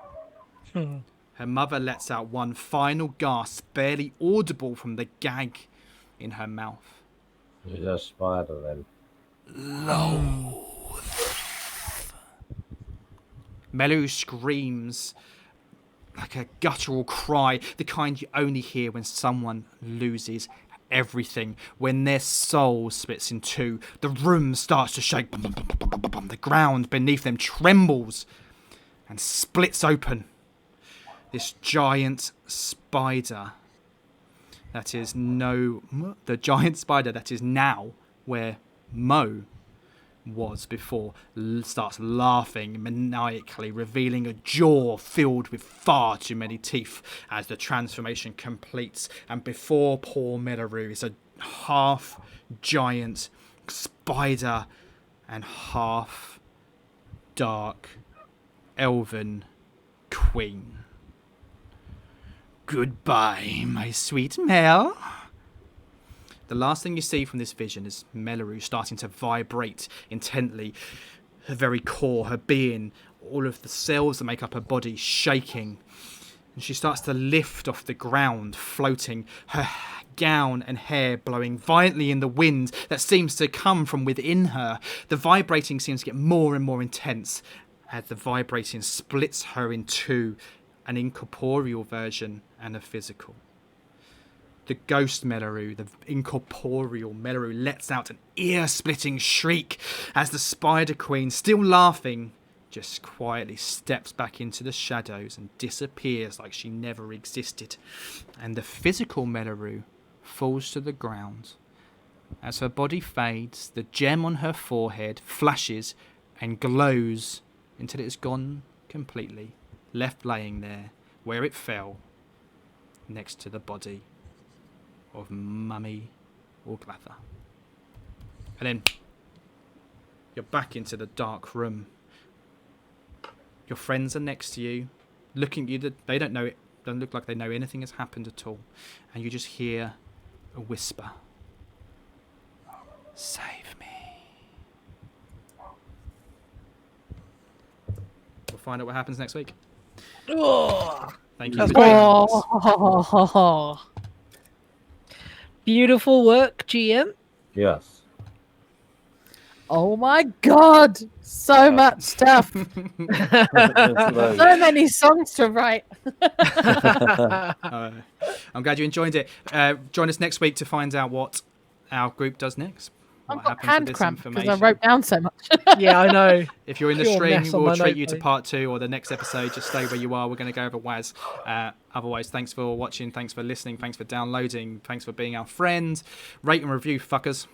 Her mother lets out one final gasp, barely audible from the gag in her mouth. It's a spider then. Mellarue screams like a guttural cry, the kind you only hear when someone loses everything, when their soul splits in two. The room starts to shake. The ground beneath them trembles and splits open. This giant spider the giant spider that is now where Mo was before starts laughing maniacally, revealing a jaw filled with far too many teeth as the transformation completes. And before poor Mellarue is a half giant spider and half dark elven queen. Goodbye, my sweet Mel. The last thing you see from this vision is Mellarue starting to vibrate intently, her very core, her being, all of the cells that make up her body shaking. And she starts to lift off the ground, floating, her gown and hair blowing violently in the wind that seems to come from within her. The vibrating seems to get more and more intense as the vibrating splits her in two, an incorporeal version and a physical. The ghost Mellarue, the incorporeal Mellarue, lets out an ear-splitting shriek as the Spider Queen, still laughing, just quietly steps back into the shadows and disappears like she never existed. And the physical Mellarue falls to the ground. As her body fades, the gem on her forehead flashes and glows until it is gone completely, left laying there where it fell, next to the body of Mummy Auglatha. And then you're back into the dark room. Your friends are next to you, looking at you. They don't know it. Don't look like they know anything has happened at all. And you just hear a whisper. Save me. We'll find out what happens next week. Thank you for joining us. Beautiful work, GM. Yes. Oh my God! So much stuff. So many songs to write. I'm glad you enjoyed it. Join us next week to find out what our group does next. I've What got happens with hand this cramp because I information. wrote down so much. Yeah, I know. If you're in the Pure stream, mess on we'll my treat you to notepad. part 2 or the next episode. Just stay where you are. We're going to go over WAS. Otherwise, thanks for watching. Thanks for listening. Thanks for downloading. Thanks for being our friend. Rate and review, fuckers.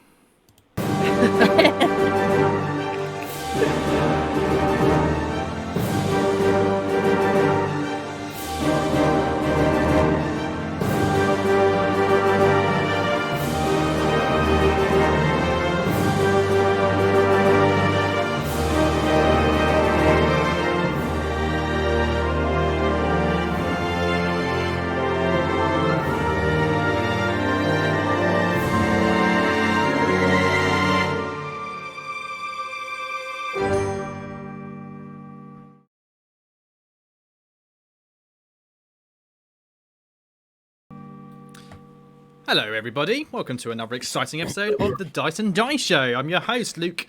Hello, everybody. Welcome to another exciting episode of the Dice and Die Show. I'm your host, Luke,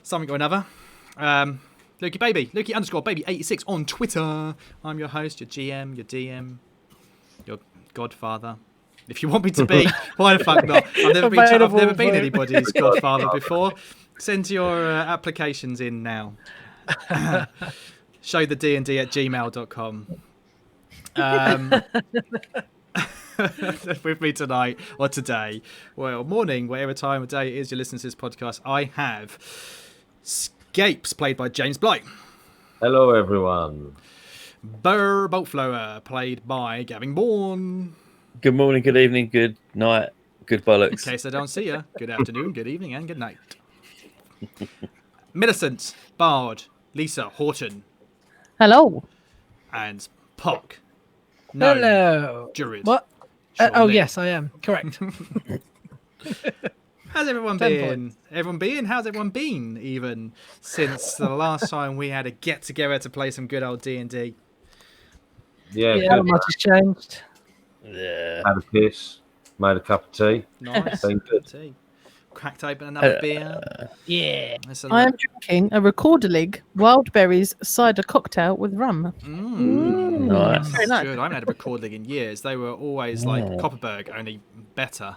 something or another. Lukey Baby, Lukey_Baby86 on Twitter. I'm your host, your GM, your DM, your godfather. If you want me to be, why the fuck not? I've never been anybody's godfather before. Send your applications in now. showthednd@gmail.com. With me tonight or today, well, morning, whatever time of day it is you're listening to this podcast, I have Scapes, played by James Blight. Hello, everyone. Burr Boltflower, played by Gavin Bourne. Good morning, good evening, good night, good bollocks. In case I don't see you, good afternoon, good evening, and good night. Millicent, Bard, Lisa Horton, Hello. and Pock. No, Hello. Druid. What? Sean Oh, Lee. yes, I am. Correct. How's everyone 10 been? How's everyone been, even since the last time we had a get together to play some good old D&D? Yeah, Yeah, good. not much has changed. Yeah. Had a piss, made a cup of tea. Nice. Been good. Tea. Cracked open another beer. Yeah. That's a I am drinking a Recorderlig wild berries cider cocktail with rum. Nice. Very nice. Good. I haven't had a record leg in years. They were always like Copperberg, only better.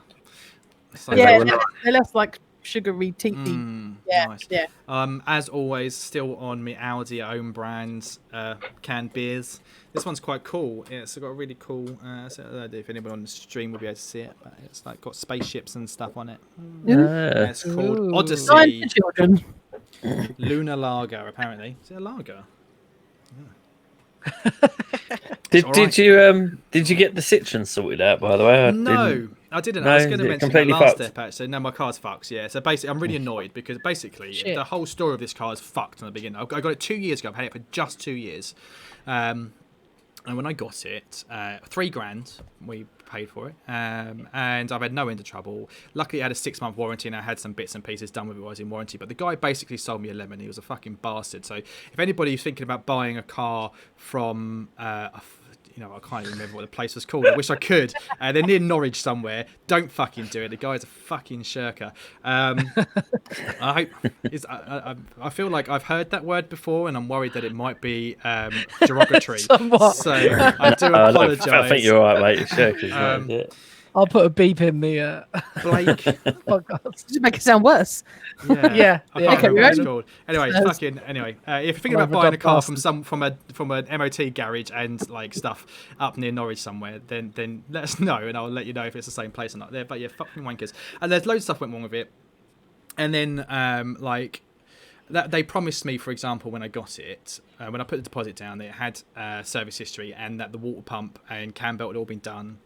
So Yeah, were nice. they're less like sugary, teethy. Yeah, nice. yeah. As always, still on me Audi own brand canned beers. This one's quite cool. It's got a really cool. So I don't know if anyone on the stream will be able to see it, but it's like got spaceships and stuff on it. It's called Ooh. Designed Odyssey for children. Lunar Lager. Apparently, is it a lager? Did alright. you get the citron sorted out, by the way? No, I didn't. No, I was going is to it mention that completely last fucked? step, actually. No, my car's fucked, yeah. So basically, I'm really annoyed because basically Shit. the whole story of this car is fucked in the beginning. I got it 2 years ago. I've had it for just 2 years. And when I got it, $3,000 we paid for it. And I've had no end of trouble. Luckily, I had a 6-month warranty and I had some bits and pieces done with it while I was in warranty. But the guy basically sold me a lemon. He was a fucking bastard. So if anybody's thinking about buying a car from I can't even remember what the place was called. I wish I could. They're near Norwich somewhere. Don't fucking do it. The guy's a fucking shirker. I feel like I've heard that word before, and I'm worried that it might be derogatory. Somewhat. So I do I apologise. think you're right, mate. It's shirkers, mate. Yeah. I'll put a beep in the Blake. podcast. Just make it sound worse. Yeah, I can't remember what it's Okay. called. Anyway, Yes. fucking anyway. If you're thinking Well, about the buying a dog car bastard. from an MOT garage and like stuff up near Norwich somewhere, then let us know and I'll let you know if it's the same place or not. There, but yeah, fucking wankers. And there's loads of stuff went wrong with it. And then like that they promised me, for example, when I got it, when I put the deposit down, that it had service history and that the water pump and cam belt had all been done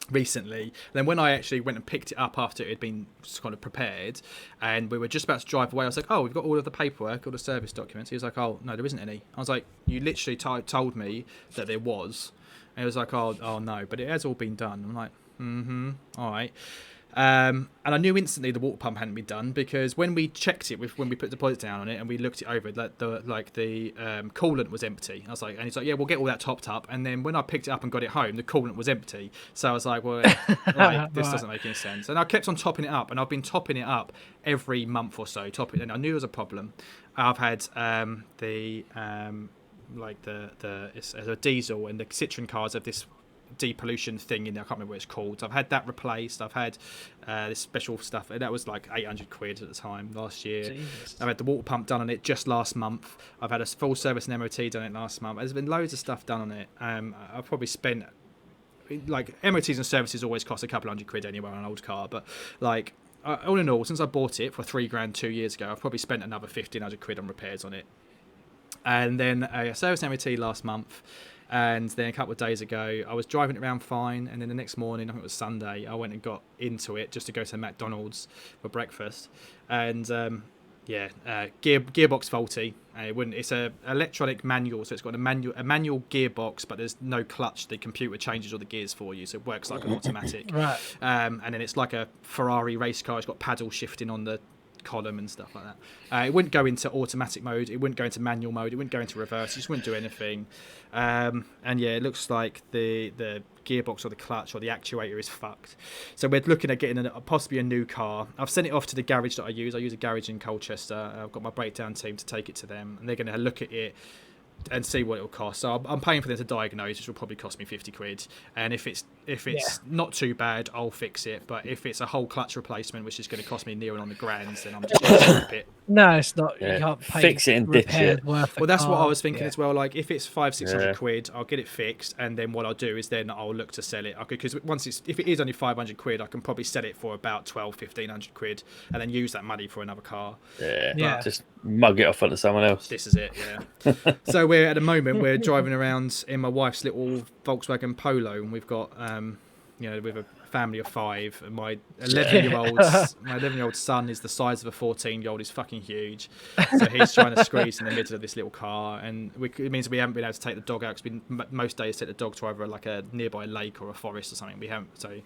recently. Then when I actually went and picked it up after it had been kind of prepared and we were just about to drive away, I was like, oh, we've got all of the paperwork, all the service documents. He was like, oh no, there isn't any. I was like, you literally told me that there was. And he was like, oh no, but it has all been done. I'm like, all right. And I knew instantly the water pump hadn't been done, because when we checked it, when we put the deposit down on it and we looked it over, the coolant was empty. I was like, and he's like, yeah, we'll get all that topped up. And then when I picked it up and got it home, the coolant was empty. So I was like, well, this doesn't make any sense. And I kept on topping it up, and I've been topping it up every month or so, and I knew it was a problem. I've had it's a diesel, and the Citroen cars have this depollution thing in there. I can't remember what it's called. I've had that replaced. I've had this special stuff, and that was like 800 quid at the time last year. Jesus. I've had the water pump done on it just last month. I've had a full service and MOT done it last month. There's been loads of stuff done on it. I've probably spent, like, MOTs and services always cost a couple hundred quid anyway on an old car, but like all in all, since I bought it for £3,000 2 years ago, I've probably spent another 1,500 quid on repairs on it. And then a service MOT last month. And then a couple of days ago, I was driving it around fine. And then the next morning, I think it was Sunday, I went and got into it just to go to McDonald's for breakfast. And gearbox faulty. It's a electronic manual, so it's got a manual gearbox, but there's no clutch. The computer changes all the gears for you, so it works like an automatic. Right. And then it's like a Ferrari race car. It's got paddle shifting on the column and stuff like that. It wouldn't go into automatic mode, it wouldn't go into manual mode, it wouldn't go into reverse, it just wouldn't do anything. And yeah, it looks like the gearbox or the clutch or the actuator is fucked. So we're looking at getting possibly a new car. I've sent it off to the garage that I use a garage in Colchester. I've got my breakdown team to take it to them, and they're going to look at it and see what it'll cost. So I'm paying for them to diagnose, which will probably cost me 50 quid. And if it's not too bad, I'll fix it. But if it's a whole clutch replacement, which is going to cost me near on the grand, then I'm just going to skip it. No, it's not. You can't pay fix it and ditch it. Well, that's what I was thinking as well. Like, if it's 500-600 quid, I'll get it fixed, and then what I'll do is then I'll look to sell it. Because if it is only 500 quid, I can probably sell it for about 1,200-1,500 quid, and then use that money for another car. Just mug it off onto someone else. This is it. Yeah. So we're driving around in my wife's little Volkswagen Polo, and we've got with a family of 5, and my 11-year-old son is the size of a 14-year-old. He's fucking huge, so he's trying to squeeze in the middle of this little car, and it means we haven't been able to take the dog out, because most days take the dog to either like a nearby lake or a forest or something. We haven't, so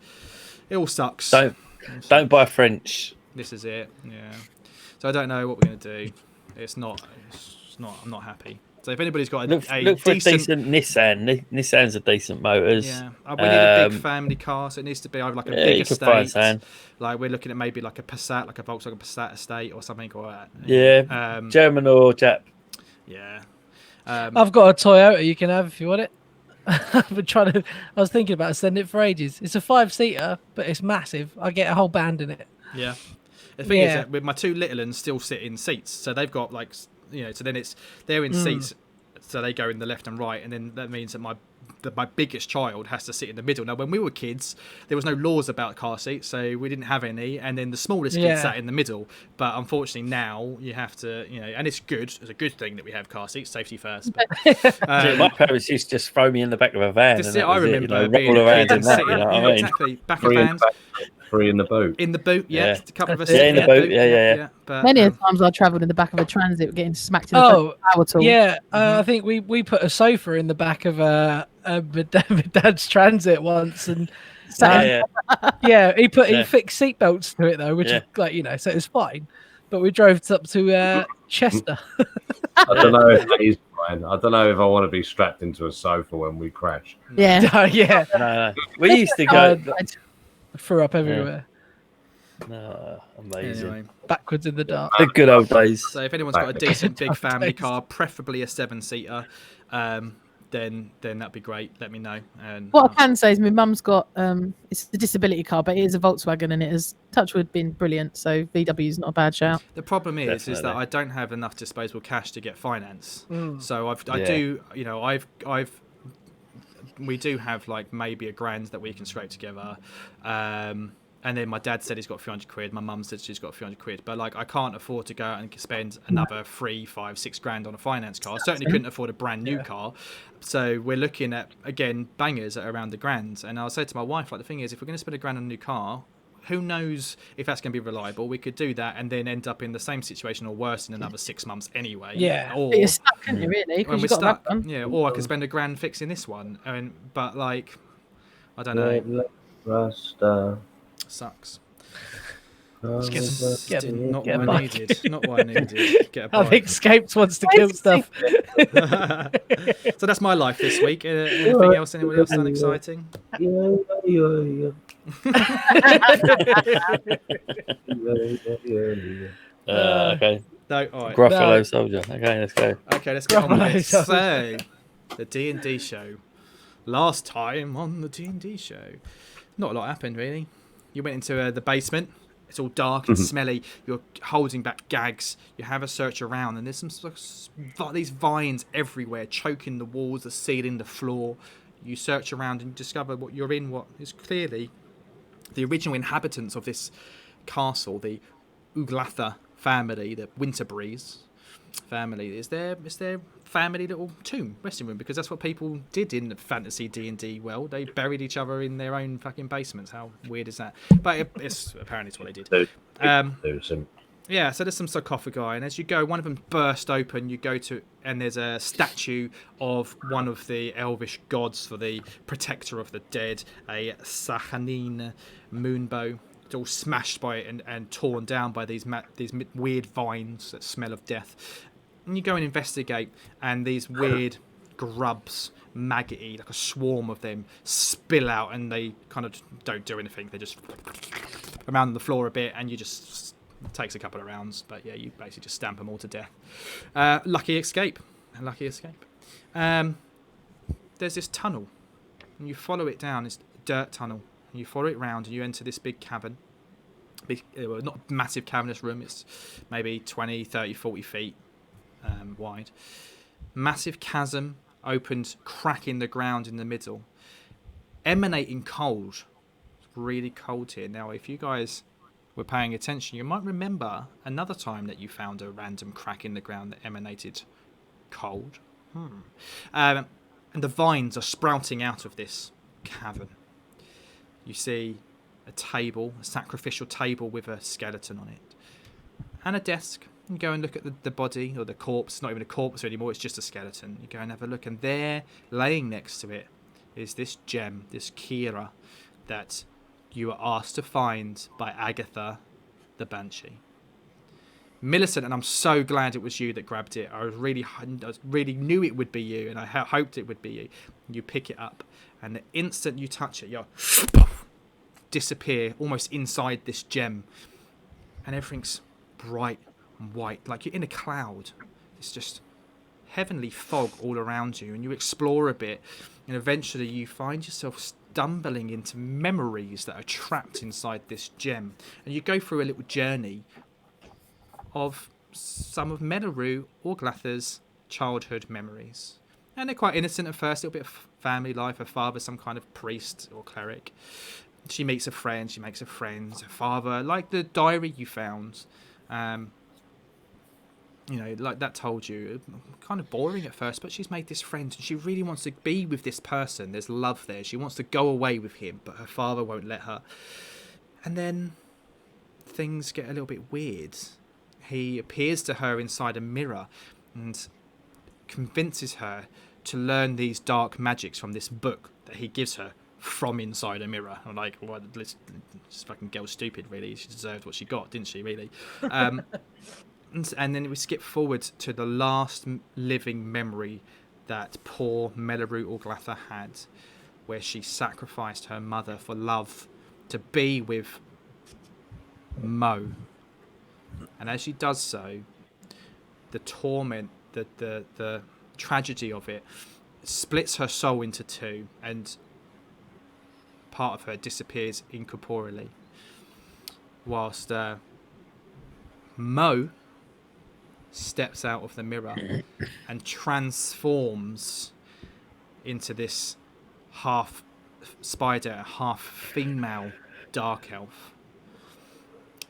it all sucks. Don't buy French. This is it. Yeah. So I don't know what we're going to do. It's not. I'm not happy. So if anybody's got look for a decent Nissan. Nissan's a decent motors. Yeah, we need a big family car, so it needs to be either like a big estate. Like, we're looking at maybe like a Passat, like a Volkswagen Passat estate or something, or that. Yeah, German or Jap. Yeah. I've got a Toyota you can have if you want it. I was thinking about sending it for ages. It's a 5-seater, but it's massive. I get a whole band in it. Yeah. The thing is that with my 2 little ones still sit in seats, so they've got like, so then they're in seats, so they go in the left and right, and then that means that my biggest child has to sit in the middle. Now, when we were kids, there was no laws about car seats, so we didn't have any, and then the smallest kid sat in the middle. But unfortunately now you have to, and it's a good thing that we have car seats, safety first. But, my parents used to just throw me in the back of a van. I remember being roll around in that. Exactly, back of vans. 3 in the boot. In the boot, yeah. A couple of us. In the boot, yeah. But, many of the times I travelled in the back of a transit, getting smacked in the power tool. Yeah, I think we put a sofa in the back of my dad's transit once, and he fixed seatbelts to it though, which is like, so it's fine. But we drove up to Chester. I don't know if that is fine. I don't know if I want to be strapped into a sofa when we crash. Yeah. No. We used to go. Threw up everywhere. No, amazing. Anyway. Backwards in the dark. The good old days. So if anyone's got a decent big family car, preferably a 7-seater, then that'd be great. Let me know. And what I can say is my mum's got it's a disability car, but it is a Volkswagen, and it has, touchwood, been brilliant. So VW is not a bad shout. The problem is that I don't have enough disposable cash to get finance. So we do have like maybe £1,000 that we can scrape together. And then my dad said he's got 300 quid. My mum said she's got 300 quid. But like, I can't afford to go out and spend another 3, 5, 6 grand on a finance car. I certainly couldn't afford a brand new car. So we're looking at, again, bangers at around £1,000. And I said to my wife, like, the thing is, if we're going to spend £1,000 on a new car, who knows if that's going to be reliable? We could do that and then end up in the same situation or worse in another 6 months anyway. Yeah. Or you're stuck, couldn't you, really? When we're stuck. Yeah. Or I could spend £1,000 fixing this one. But like, I don't know. Rasta. Sucks. Get a Not get a what I bike. needed. Not what I needed. Get a I bike. think Scapes wants to kill stuff. So that's my life this week. Anything else? Anyone else done exciting? Okay. No. All right. Gruffalo No. Soldier. Okay, let's go. Okay, let's get on with it. Gruffalo So, the D&D show. Last time on the D&D show, not a lot happened really. You went into the basement. It's all dark and smelly. You're holding back gags. You have a search around, and there's these vines everywhere, choking the walls, the ceiling, the floor. You search around and discover what you're in. What is clearly the original inhabitants of this castle, the Auglatha family, the Winterbreeze family. Is their family little tomb, resting room, because that's what people did in the fantasy D&D world. They buried each other in their own fucking basements. How weird is that? But it's apparently it's what they did. Yeah, so there's some sarcophagi, and as you go, one of them burst open. You go to, and there's a statue of one of the elvish gods for the protector of the dead, a Sahanin moonbow. It's all smashed by it and torn down by these weird vines that smell of death. And you go and investigate, and these weird grubs, maggoty, like a swarm of them, spill out, and they kind of don't do anything. They just around the floor a bit, and you just takes a couple of rounds. But yeah, you basically just stamp them all to death. Lucky escape. There's this tunnel, and you follow it down. This dirt tunnel. And you follow it round, and you enter this big cavern. Not a massive cavernous room. It's maybe 20, 30, 40 feet wide. Massive chasm opened, crack in the ground in the middle, emanating cold. It's really cold here. Now, if you guys were paying attention, you might remember another time that you found a random crack in the ground that emanated cold. And the vines are sprouting out of this cavern. You see a table, a sacrificial table with a skeleton on it, and a desk. You go and look at the body, or the corpse. Not even a corpse anymore, it's just a skeleton. You go and have a look, and there, laying next to it, is this gem, this Kira, that you were asked to find by Agatha the Banshee. Millicent, and I'm so glad it was you that grabbed it. I really knew it would be you, and I hoped it would be you. You pick it up, and the instant you touch it, you disappear almost inside this gem, and everything's bright and white, like you're in a cloud. It's just heavenly fog all around you, and you explore a bit, and eventually you find yourself stumbling into memories that are trapped inside this gem, and you go through a little journey of some of Meralue Auglatha's childhood memories. And they're quite innocent at first, a little bit of family life. Her father's some kind of priest or cleric. She meets a friend, she makes a friend. Her father, like the diary you found, like that told you, kind of boring at first, but she's made this friend, and she really wants to be with this person. There's love there. She wants to go away with him, but her father won't let her. And then things get a little bit weird. He appears to her inside a mirror and convinces her to learn these dark magics from this book that he gives her from inside a mirror. I'm like, well, this fucking girl's stupid, really. She deserved what she got, didn't she, really? And then we skip forward to the last living memory that poor Meralue Auglatha had, where she sacrificed her mother for love to be with Mo. And as she does so, the torment, the tragedy of it splits her soul into two, and part of her disappears incorporeally, whilst Mo steps out of the mirror and transforms into this half spider, half female dark elf.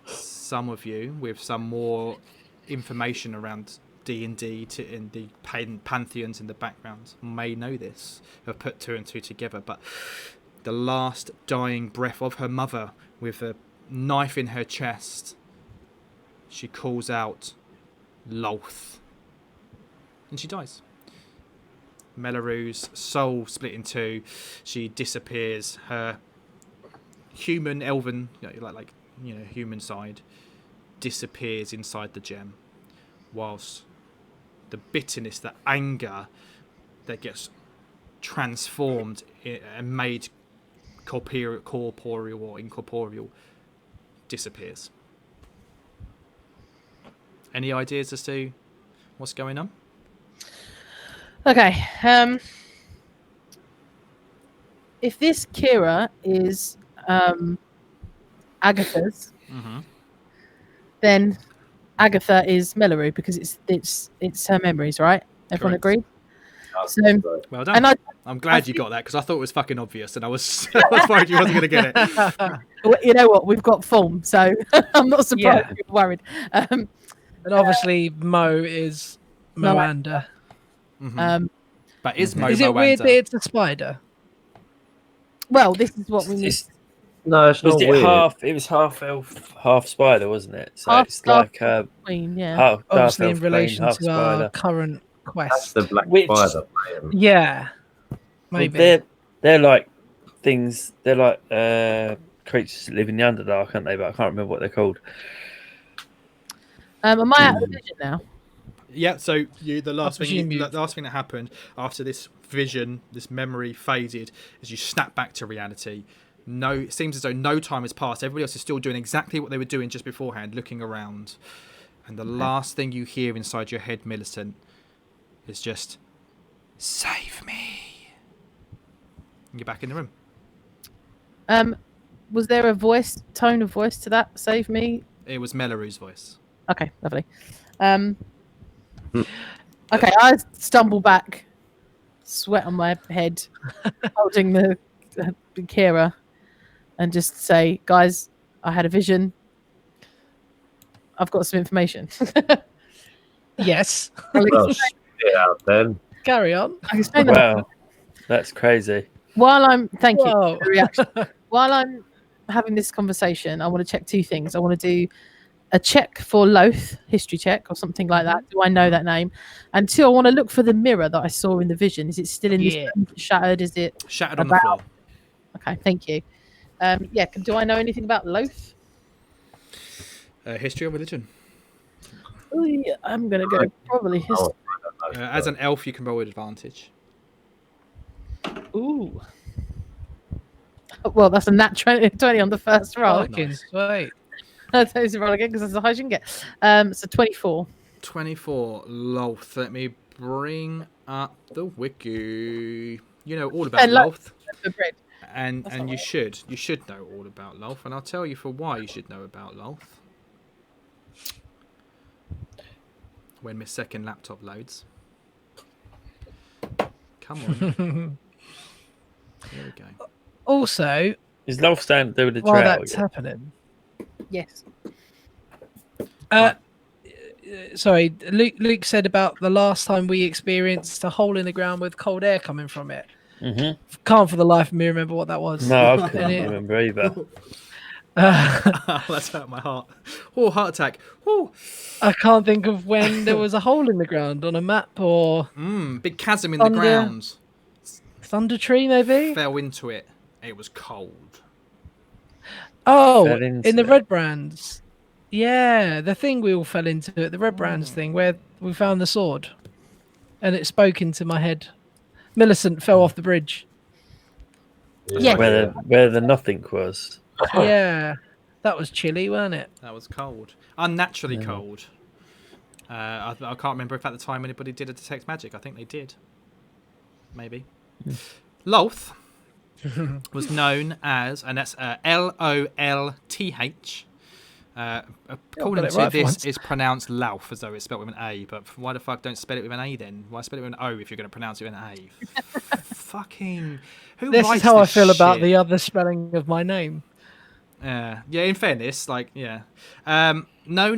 Some of you with some more information around D&D in the pantheons in the background may know this, have put two and two together, but the last dying breath of her mother, with a knife in her chest, she calls out Loth, and she dies. Melarue's soul split in two. She disappears. Her human, elven, like human side, disappears inside the gem, whilst the bitterness, the anger that gets transformed and made corporeal or incorporeal disappears. Any ideas as to what's going on? Okay. If this Kira is Agatha's, then Agatha is Mellarue because it's her memories, right? Everyone Correct. agreed? So, Well done. and I'm glad you got that because I thought it was fucking obvious, and I was worried you wasn't going to get it. you know what? We've got form, so I'm not surprised you're worried. And obviously, Mo is Moanda. But is Mo Is it weird that it's a spider? Well, this is what we need. No, it's not weird. It was half elf, half spider, wasn't it? So Half it's like Queen, yeah. half Obviously, elf in relation queen, half to our spider. current That's quest. the black Which- spider. Yeah, Well, maybe. they're like things. They're like creatures that live in the Underdark, aren't they? But I can't remember what they're called. Am I out of the vision now? Yeah, so the last presume thing you- the last thing that happened after this vision, this memory faded, is you snap back to reality. It seems as though no time has passed. Everybody else is still doing exactly what they were doing just beforehand, looking around. And the last thing you hear inside your head, Millicent, is just, "Save me." And you're back in the room. Was there a tone of voice to that? Save me. It was Melarue's voice. Okay, lovely. Okay, I stumble back, sweat on my head, holding the Kira, and just say, "Guys, I had a vision. I've got some information." Yes. Well, spit it out then. Carry on. I explain that. Wow, that's crazy. Thank you Whoa. for the reaction. While I'm having this conversation, I want to check two things. I want to do a check for Loth, history check or something like that. Do I know that name? And two, I want to look for the mirror that I saw in the vision. Is it still in this room? Shattered? Is it Shattered on the floor. Okay, thank you. Do I know anything about Loth? History or religion? Ooh, yeah, I'm gonna go probably history. As an elf, you can roll with advantage. Ooh. Well, that's a nat 20 on the first roll. Fucking sweet. Those roll again because that's the highest you can get. So 24. 24. Loth. Let me bring up the wiki. You know all about Loth. The bread. And you should know all about Loth, and I'll tell you for why you should know about Loth. When my second laptop loads. Come on. There we go. Also, Is Lolf stand there with the while trout? that's happening, Yes. sorry, Luke said about the last time we experienced a hole in the ground with cold air coming from it. Mm-hmm. Can't for the life of me remember what that was. No, I couldn't And it- remember either. That's hurt my heart. Oh, heart attack. Oh, I can't think of when there was a hole in the ground on a map or big chasm in Thunder. the ground. Thunder Tree, maybe. Fell into it. It was cold. Oh, Fell into in the it. Red Brands. Yeah, the thing we all fell into it, the Red Brands thing, where we found the sword, and it spoke into my head. Millicent fell off the bridge. Yeah. Where the nothing was. Yeah, that was chilly, weren't it? That was cold. Unnaturally cold. I can't remember if at the time anybody did a detect magic. I think they did. Maybe. Loth was known as, and that's Lolth. According got it to right for this, once. it's pronounced Lauf as though it's spelled with an A. But why the fuck don't spell it with an A then? Why spell it with an O if you're going to pronounce it with an A? Fucking. Who This writes is how I this feel about shit? the other spelling of my name. Yeah, in fairness, known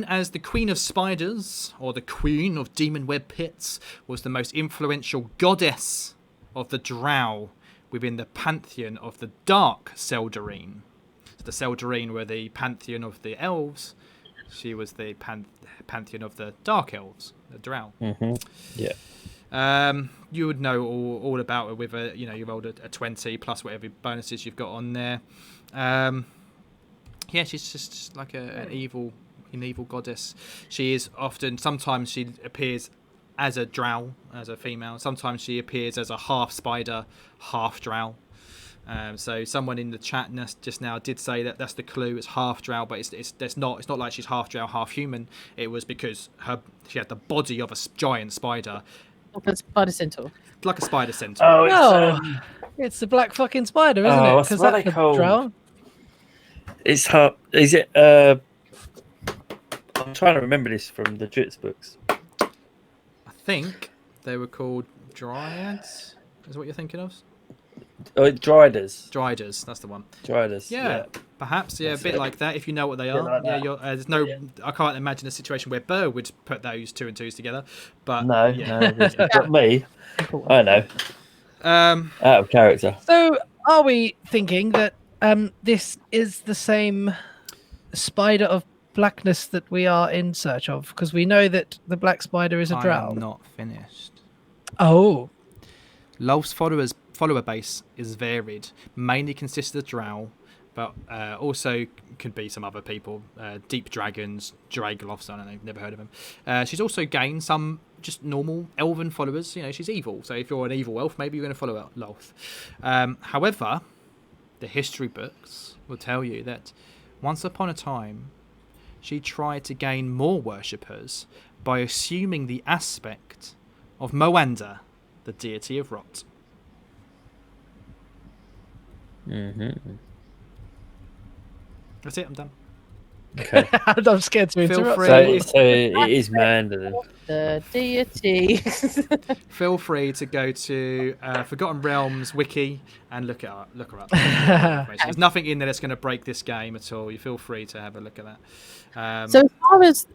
as the Queen of Spiders, or the Queen of Demon Web Pits, was the most influential goddess of the Drow within the pantheon of the Dark Seldarine. So the Seldarine were the pantheon of the elves. She was the pantheon of the Dark Elves, the Drow. Mm-hmm. Yeah. You would know all about it with you rolled a 20 plus whatever bonuses you've got on there. Yeah, she's just like an evil goddess. She is often. Sometimes she appears as a drow, as a female. Sometimes she appears as a half spider, half drow. So someone in the chat just now did say that that's the clue. It's half drow, but it's not. It's not like she's half drow, half human. It was because she had the body of a giant spider, Like a spider centaur. like a spider centaur. Oh, It's the black fucking spider, isn't it? What are they that's called? drow. It's hard. Is it? I'm trying to remember this from the Jits books. I think they were called dryads. Is what you're thinking of? Oh, Driders. Driders, that's the one. Driders. Yeah, perhaps. Yeah, That's a bit it. like that. If you know what they are. like Yeah, that. there's no. I can't imagine a situation where Burr would put those two and twos together. But No, yeah. not me. I know. Out of character. So, are we thinking that this is the same spider of blackness that we are in search of? Because we know that the black spider is a drow. I'm not finished. Oh, Lolf's follower base is varied, mainly consists of drow, but also could be some other people, deep dragons, Dragloths, I don't know, never heard of them. She's also gained some just normal elven followers. You know, she's evil, so if you're an evil elf, maybe you're going to follow Lolth. However, the history books will tell you that once upon a time, she tried to gain more worshippers by assuming the aspect of Moanda, the deity of rot. Mm-hmm. That's it, I'm done. Okay. I'm scared to Feel interrupt. free. So it is Manda. The deity. Feel free to go to Forgotten Realms wiki and look her up. There's nothing in there that's going to break this game at all. You feel free to have a look at that. So as far as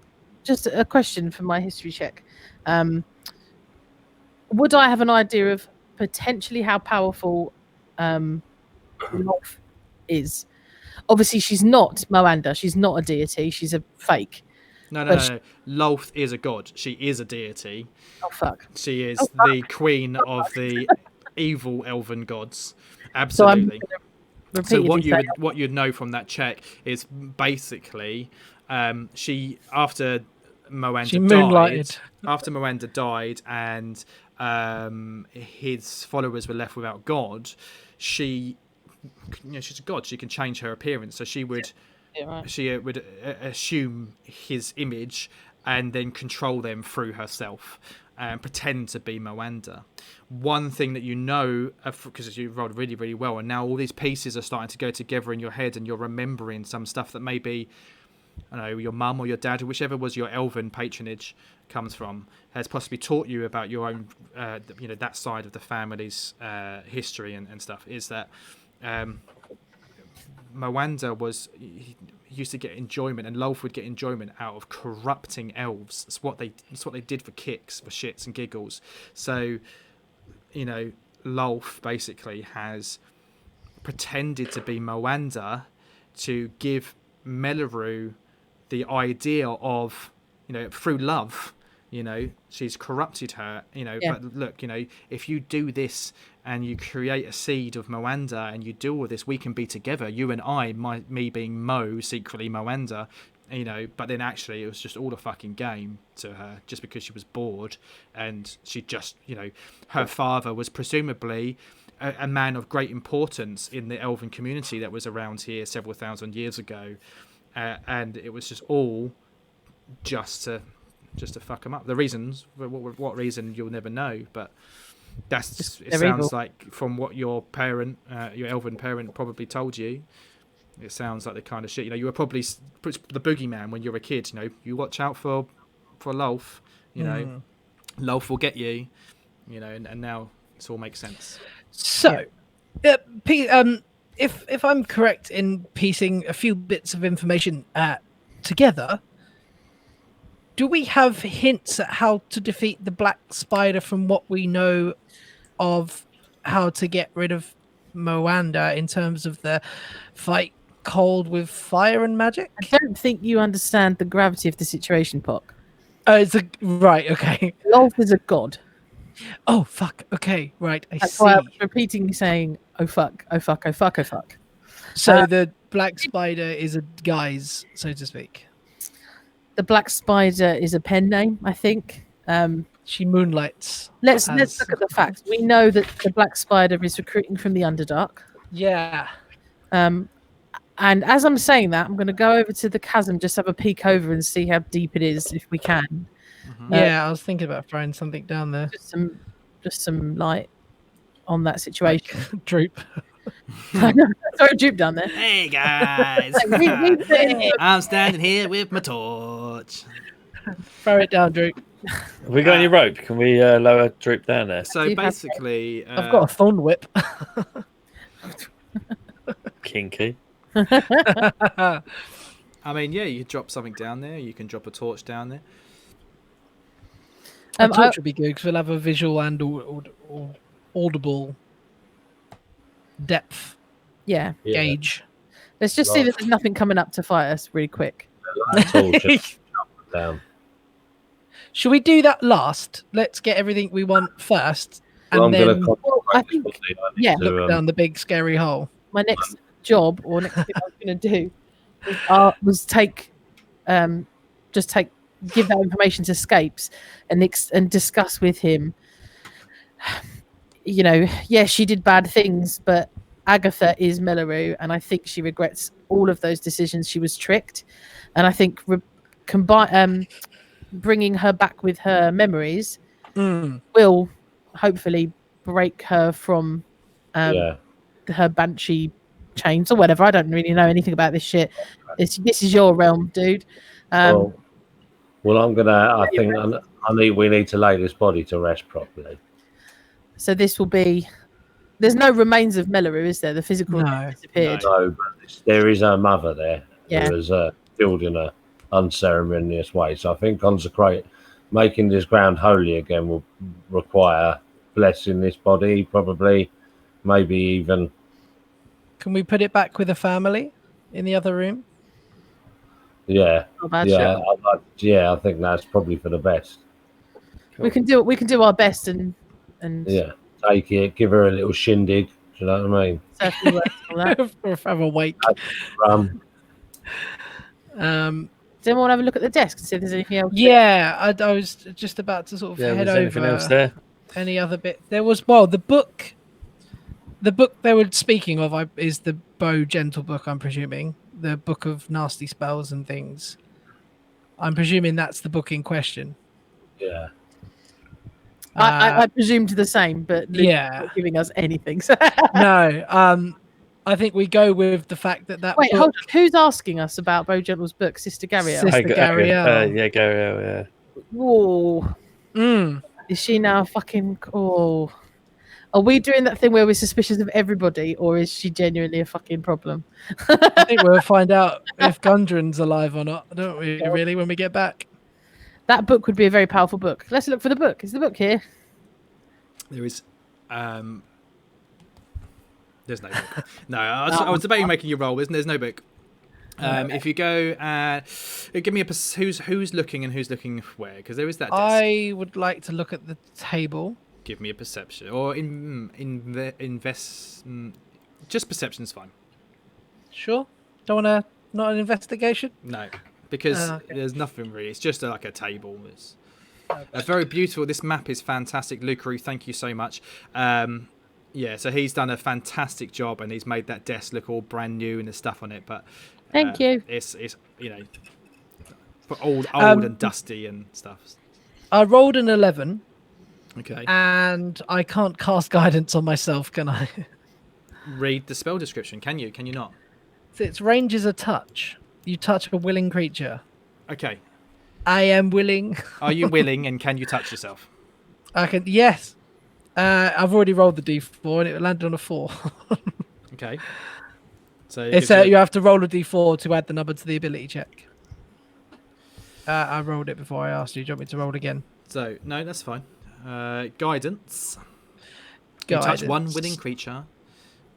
just a question for my history check, would I have an idea of potentially how powerful Lolth is? Obviously, she's not Moanda. She's not a deity. She's a fake. No. Lolth is a god. She is a deity. Oh fuck! She is Oh, fuck. the queen of the evil elven gods. So I'm Absolutely. So what you'd know from that check is basically she after Moanda moonlighted. after Moanda died and his followers were left without God, she's a god. She can change her appearance, so she would would assume his image and then control them through herself and pretend to be Moanda. One thing that you know, because you rolled really, really well, and now all these pieces are starting to go together in your head and you're remembering some stuff that maybe, I don't know, your mum or your dad, or whichever was your elven patronage comes from, has possibly taught you about your own, that side of the family's history and stuff, is that Moanda he used to get enjoyment, and Lolth would get enjoyment out of corrupting elves. It's what they did for kicks, for shits and giggles. So, Lolth basically has pretended to be Moanda to give Meralue the idea of, through love, she's corrupted her, but look, if you do this and you create a seed of Moanda and you do all this, we can be together, you and I, me being Mo, secretly Moanda, but then actually it was just all a fucking game to her, just because she was bored, and she just, her father was presumably a man of great importance in the elven community that was around here several thousand years ago, and it was just all just to fuck him up. The reasons, what reason, you'll never know, but it sounds evil. like from what your parent, your elven parent, probably told you. It sounds like the kind of shit. You were probably the boogeyman when you were a kid. You watch out for Lolth. Lolth will get you. And now it all makes sense. So, if I'm correct in piecing a few bits of information together, do we have hints at how to defeat the black spider from what we know of how to get rid of Moanda in terms of the fight cold with fire and magic? I don't think you understand the gravity of the situation, Pock. Right, okay. Lolth is a god. Oh, fuck. Okay, right, I That's see. why I was repeatedly saying, oh fuck, oh fuck, oh fuck, oh fuck. So the black spider is a guise, so to speak. The black spider is a pen name, I think. She moonlights. Let's look at the facts. We know that the black spider is recruiting from the Underdark. Yeah. And as I'm saying that, I'm going to go over to the chasm, just have a peek over and see how deep it is, if we can. Yeah, I was thinking about throwing something down there. Just some light on that situation. Like, droop. Throw a droop down there. Hey guys, I'm standing here with my torch. Throw it down, droop. Have we got any rope? Can we lower Droop down there? So You'd have basically, I've got a thorn whip. Kinky. I mean, yeah, you could drop something down there. You can drop a torch down there. A torch would be good because we'll have a visual and audible depth Yeah. gauge. Let's just see that there's nothing coming up to fight us really quick. Down. Should we do that last? Let's get everything we want first, and Well, I'm then going to I think, yeah, look down the big scary hole. my next job or next thing I was going to do was give that information to Scapes and discuss with him. You know, yes, she did bad things, but Agatha is Meralue, and I think she regrets all of those decisions. She was tricked, and I think bringing her back with her memories will hopefully break her from her banshee chains or whatever. I don't really know anything about this shit. This is your realm, dude. Well, I'm gonna. I think we need to lay this body to rest properly. So this will be. There's no remains of Meralue, is there? The physical disappeared. No, but there is her mother there. Yeah. Who was killed in a unceremonious way. So I think making this ground holy again will require blessing this body, probably, maybe even. Can we put it back with the family in the other room? Yeah, Yeah. I think that's probably for the best. We can do our best and take it, give her a little shindig. Do you know what I mean? certainly work for that. Or have a wake. Does anyone have a look at the desk and see if there's anything else? Yeah, I was just about to sort of head was anything over. else there? Any other bit? There was the book. The book they were speaking of is the Bow Gentle book. I'm presuming the book of nasty spells and things. I'm presuming that's the book in question. Yeah. I presumed the same, but Luke's not giving us anything. So. No, I think we go with the fact that Wait, book, hold on. Who's asking us about Bo Gentle's book, Sister Gariel? Sister Gariel. Yeah, Gariel, yeah. Whoa. Is she now fucking... Oh. Are we doing that thing where we're suspicious of everybody, or is she genuinely a fucking problem? I think we'll find out if Gundren's alive or not, don't we, really, when we get back? That book would be a very powerful book. Let's look for the book. Is the book here? There is... There's no book. No, I was debating making you roll. There's no book. If you go, give me a who's looking and who's looking where, because there is that desk. I would like to look at the table. Give me a perception or just perception's fine. Sure. Don't want not an investigation. No, because there's nothing really. It's just like a table. It's very beautiful. This map is fantastic, Lucaru. Thank you so much. Yeah, so he's done a fantastic job, and he's made that desk look all brand new and there's stuff on it. But thank you. It's for old and dusty and stuff. I rolled an 11. Okay. And I can't cast guidance on myself, can I? Read the spell description. Can you? Can you not? Its range is a touch. You touch a willing creature. Okay. I am willing. Are you willing, and can you touch yourself? I can. Yes. I've already rolled the d4 and it landed on a 4. Okay. So it's you have to roll a d4 to add the number to the ability check. I rolled it before I asked you. Do you want me to roll it again? So no, that's fine. Guidance. You touch one willing creature.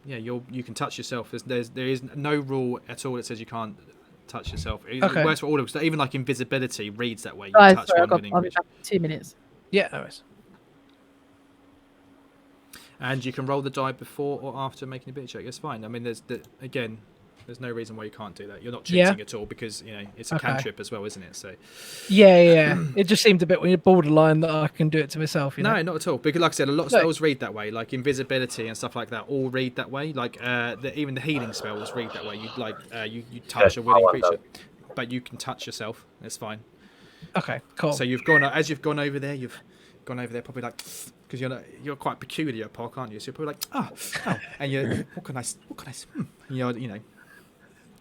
Yeah, you can touch yourself. There is no rule at all that says you can't touch yourself. It works for all of us. Even like invisibility reads that way. You touch one willing I'll be creature. back in 2 minutes. Yeah, no worries. And you can roll the die before or after making a ability check. That's fine. I mean, again, There's no reason why you can't do that. You're not cheating at all because it's a Okay. cantrip as well, isn't it? So Yeah. It just seemed a bit borderline that I can do it to myself. no, not at all. Because like I said, a lot of spells read that way, like invisibility and stuff like that. All read that way. Like even the healing spells read that way. You touch a willing creature, but you can touch yourself. It's fine. Okay, cool. So you've gone over there probably like, because you're quite peculiar, Pock, aren't you? So you're probably like, oh, and you're what can I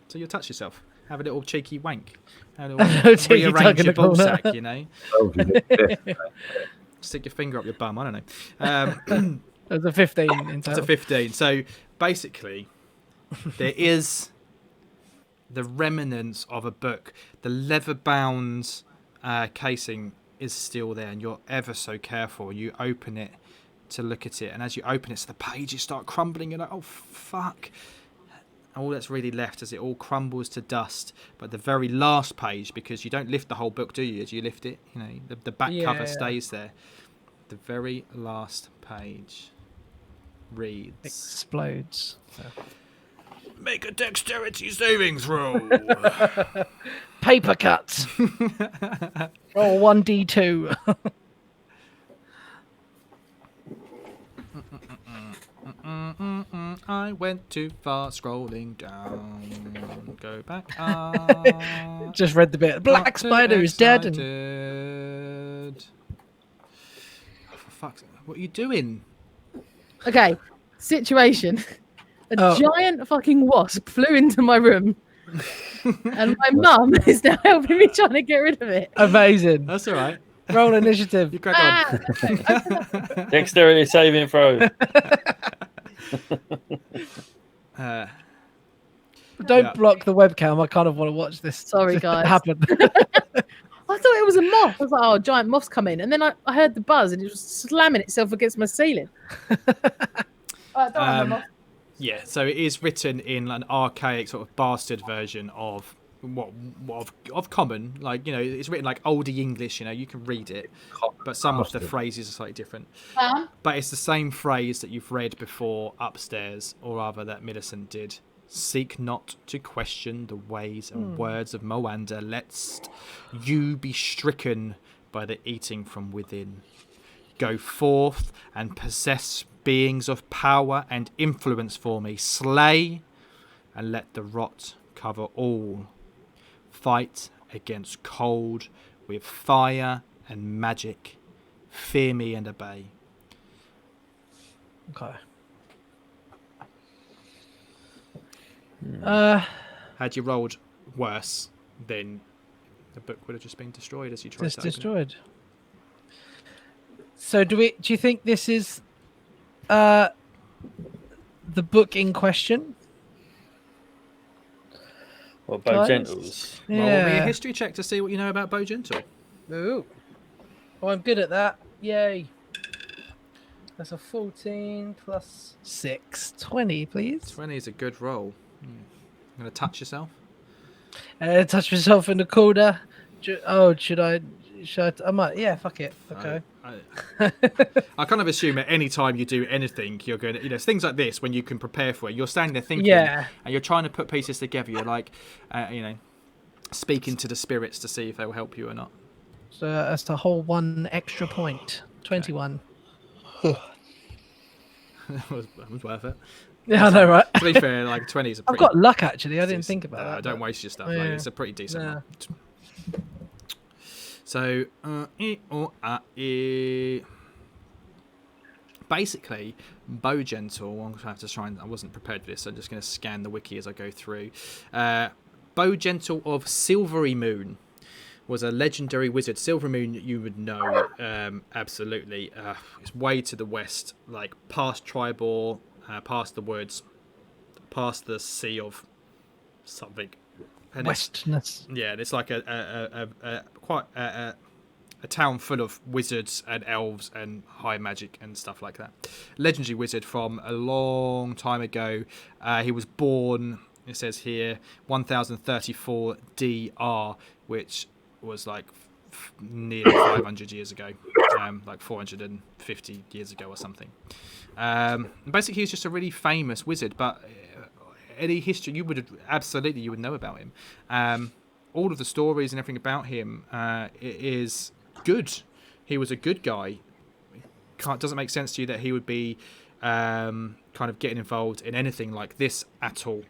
so you'll touch yourself, have a little cheeky wank, have a little rearrange your ball sack, stick your finger up your bum. I don't know. It was a 15 in It's total. a 15. So basically, there is the remnants of a book. The leather-bound casing is still there, and you're ever so careful. You open it to look at it, and as you open it, so the pages start crumbling. You're like, oh fuck! All that's really left as it all crumbles to dust. But the very last page, because you don't lift the whole book, do you? As you lift it, the back cover stays there. The very last page reads: Explodes. make a dexterity saving throw. Paper cuts. Roll 1d2. I went too far scrolling down. Go back up. Just read the bit. Black Spider is dead. And oh, for fuck's sake. What are you doing? Okay, situation. A giant fucking wasp flew into my room, and my mum is now helping me trying to get rid of it. amazing. That's all right. Roll initiative. You crack on. Dexterity saving throw. Don't block the webcam. I kind of want to watch this. Sorry, guys. Happen. I thought it was a moth. I was like, oh, giant moth's come in. And then I heard the buzz and it was slamming itself against my ceiling. Don't have a moth. Yeah, so it is written in an archaic sort of bastard version of of common, like it's written like oldie English. You can read it, but some of the phrases are slightly different. But it's the same phrase that you've read before upstairs, or rather that Millicent did. Seek not to question the ways and words of Moanda, lest you be stricken by the eating from within. Go forth and possess beings of power and influence for me. Slay and let the rot cover all. Fight against cold with fire and magic. Fear me and obey. Okay. Had you rolled worse, then the book would have just been destroyed as you tried Just to open it. destroyed. So do you think this is the book in question? Or Bo Gentles. Roll me a history check to see what you know about Bo Gentle. Ooh. Oh, I'm good at that. Yay. That's a 14 plus 6. 20, please. 20 is a good roll. I'm going to touch yourself. Touch myself in the corner. Should I? I might. Yeah, fuck it. Okay. I kind of assume at any time you do anything, you're going to, things like this, when you can prepare for it, you're standing there thinking, and you're trying to put pieces together. You're like, speaking to the spirits to see if they will help you or not. So that's the whole 1 extra point. 21. That was worth it. Yeah, I know, right? To be fair, like 20 is a pretty... I've got luck, actually. I didn't think about that. Don't waste your stuff. Yeah. Like, it's a pretty decent one. So, basically, Bo Gentle, I'm going to have to try and... I wasn't prepared for this, so I'm just going to scan the wiki as I go through. Bo Gentle of Silvery Moon was a legendary wizard. Silver Moon, you would know, absolutely. It's way to the west, like past Tribor, past the woods, past the sea of something. And Westness. it's like a town full of wizards and elves and high magic and stuff like that. Legendary wizard from a long time ago. He was born, it says here, 1034 DR, which was like nearly 500 years ago, like 450 years ago or something. Basically, he's just a really famous wizard, but any history, you would know about him. All of the stories and everything about him is good. He was a good guy. Doesn't make sense to you that he would be kind of getting involved in anything like this at all.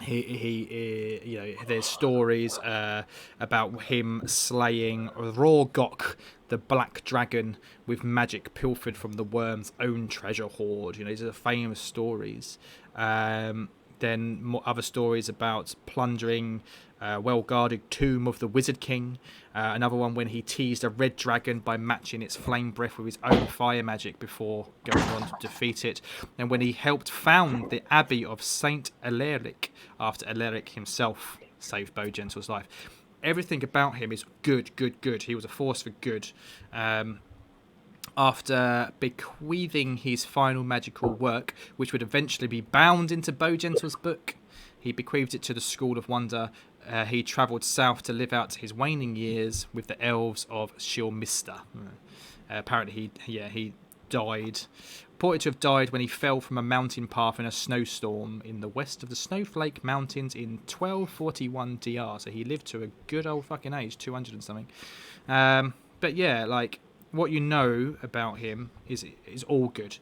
There's stories about him slaying Rorgok, the black dragon, with magic pilfered from the worm's own treasure hoard. These are famous stories. Then more other stories about plundering well-guarded tomb of the Wizard King. Another one when he teased a red dragon by matching its flame breath with his own fire magic before going on to defeat it. And when he helped found the Abbey of Saint Eleric after Eleric himself saved Bowgentle's life. Everything about him is good. He was a force for good. After bequeathing his final magical work, which would eventually be bound into Bowgentle's book, he bequeathed it to the School of Wonder. He travelled south to live out his waning years with the elves of Shilmista. Apparently, he died. Reported to have died when he fell from a mountain path in a snowstorm in the west of the Snowflake Mountains in 1241 DR. So he lived to a good old fucking age, 200 and something. But yeah, like, what you know about him is all good.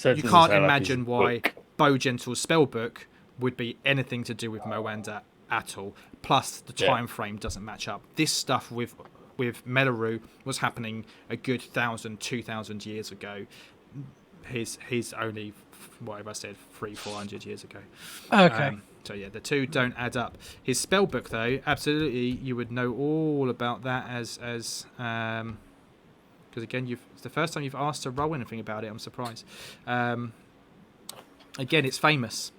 You can't imagine why Bowgentle's spellbook would be anything to do with Moanda at all. Plus, the time frame doesn't match up. This stuff with Meralue was happening a good 1,000-2,000 years ago. He's only, whatever I said, 300-400 years ago. Okay. So yeah, the two don't add up. His spellbook, though, absolutely, you would know all about that as because again, it's the first time you've asked to roll anything about it. I'm surprised. Again, it's famous.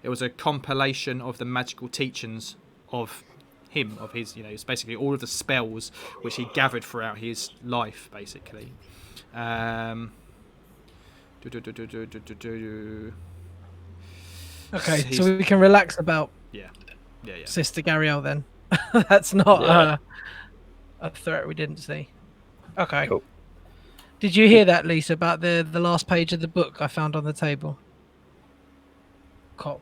It was a compilation of the magical teachings of him, of his, it's basically all of the spells which he gathered throughout his life, basically. Okay, so we can relax about Sister Gariel then. That's not a threat we didn't see. Okay. Cool. Did you hear that, Lisa, about the last page of the book I found on the table? Cool.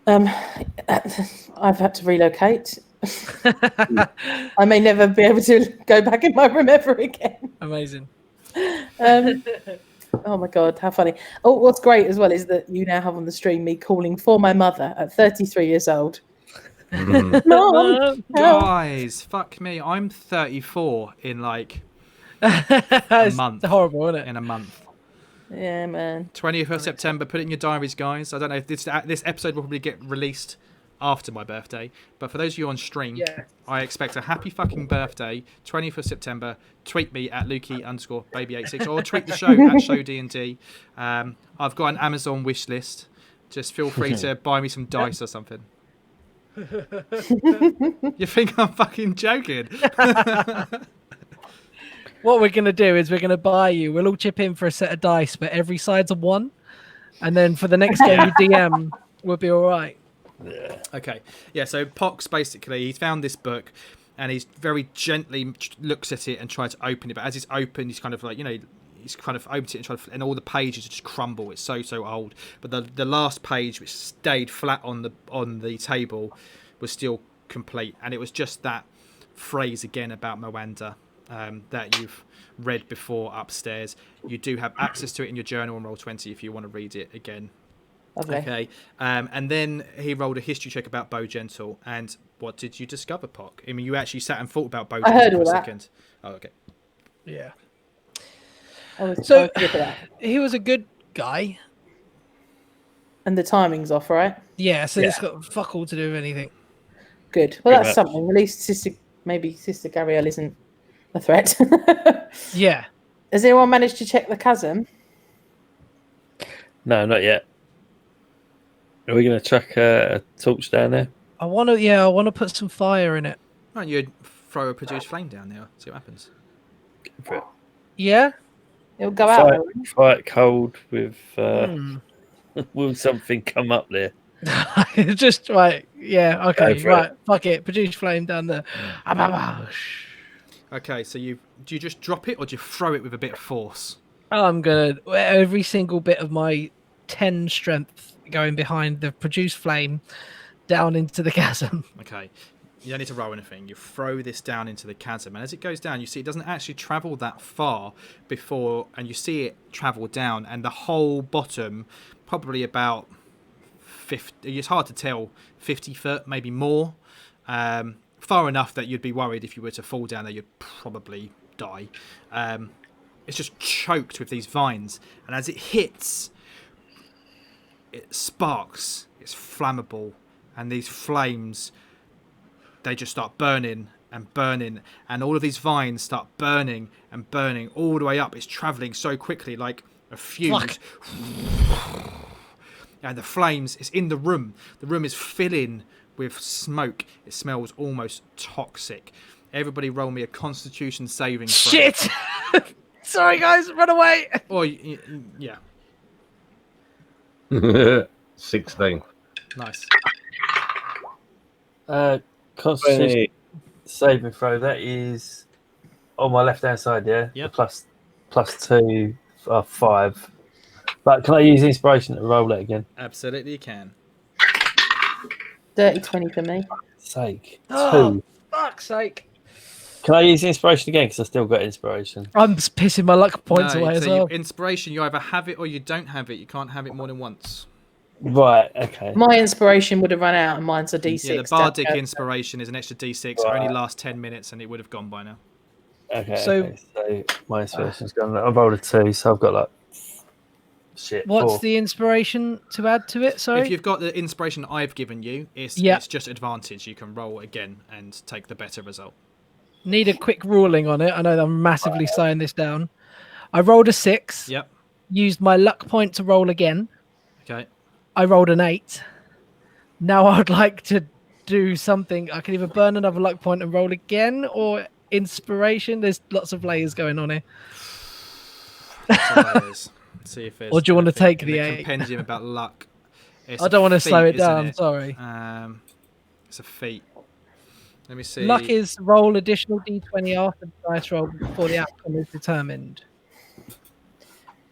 I've had to relocate. I may never be able to go back in my room ever again. Amazing. Oh my God, how funny. Oh, what's great as well is that you now have on the stream me calling for my mother at 33 years old. Mom, guys, fuck me. I'm 34 in like a month. It's horrible, isn't it? In a month. Yeah, man. 20th of September. Put it in your diaries, guys. I don't know if this episode will probably get released after my birthday, but for those of you on stream, I expect a happy fucking birthday. 20th of September. Tweet me at Lukey_baby86 or tweet the show at Show D&D. I've got an Amazon wish list. Just feel free to buy me some dice or something. You think I'm fucking joking? What we're going to do is we're going to buy you. We'll all chip in for a set of dice, but every side's a 1. And then for the next game you DM, we'll be all right. Yeah. Okay. Yeah, so Pox, basically, he's found this book and he's very gently looks at it and tries to open it. But as it's open, he's kind of like, he's kind of opened it and and all the pages just crumble. It's so old. But the last page, which stayed flat on the table, was still complete. And it was just that phrase again about Moanda that you've read before upstairs. You do have access to it in your journal on Roll20 if you want to read it again. Okay. And then he rolled a history check about Bowgentle. And what did you discover, Pock? I mean, you actually sat and thought about Bowgentle for a second. Oh, okay. Yeah. So he was a good guy. And the timing's off, right? Yeah, so it's got fuck all to do with anything. Good. Well, that's something. At least Sister Gariel isn't a threat. Yeah. Has anyone managed to check the chasm? No, not yet. Are we going to chuck a torch down there? I want to put some fire in it. Why don't you throw a produced flame down there? See what happens. Yeah? It'll go out. Fight cold with... Will something come up there? Just right. Yeah, okay, right. Fuck it. Produce flame down there. Okay, so do you just drop it or do you throw it with a bit of force? I'm gonna every single bit of my 10 strength going behind the produced flame down into the chasm. Okay. You don't need to roll anything. You throw this down into the chasm, and as it goes down, you see it doesn't actually travel that far before, and you see it travel down, and the whole bottom, probably about 50. It's hard to tell, 50 foot, maybe more. Far enough that you'd be worried if you were to fall down there, you'd probably die. It's just choked with these vines, and as it hits, it sparks. It's flammable, and these flames, they just start burning and burning, and all of these vines start burning and burning all the way up. It's traveling so quickly, like a fuse. And the flames, it's in the room. The room is filling with smoke. It smells almost toxic. Everybody roll me a Constitution saving throw. Shit! Sorry, guys, run away! Or, yeah. 16. Nice. Constitution saving throw. That is on my left-hand side, yeah? Yep. The plus 2, 5. But can I use inspiration to roll it again? Absolutely you can. Dirty 20 for me. Sake. Oh, 2. fuck's sake. Can I use inspiration again? Because I still got inspiration. I'm just pissing my luck points away as well. Inspiration, you either have it or you don't have it. You can't have it more than once. Right, okay. My inspiration would have run out, and mine's a D6. Yeah, the bardic inspiration is an extra D6. Right. Only lasts 10 minutes, and it would have gone by now. Okay, So my inspiration's gone. I rolled a 2, so I've got like shit. What's 4. the inspiration to add to it? Sorry. If you've got the inspiration I've given you, it's just advantage. You can roll again and take the better result. Need a quick ruling on it. I know that I'm massively slowing this down. I rolled a 6. Yep. Used my luck point to roll again. Okay. I rolled an 8. Now I would like to do something. I can either burn another luck point and roll again, or inspiration. There's lots of layers going on here. See if or do you want to take the 8? Compendium about luck. I don't want to slow it down. Sorry. It's a feat. Let me see. Luck is roll additional d20 after the dice roll before the outcome is determined.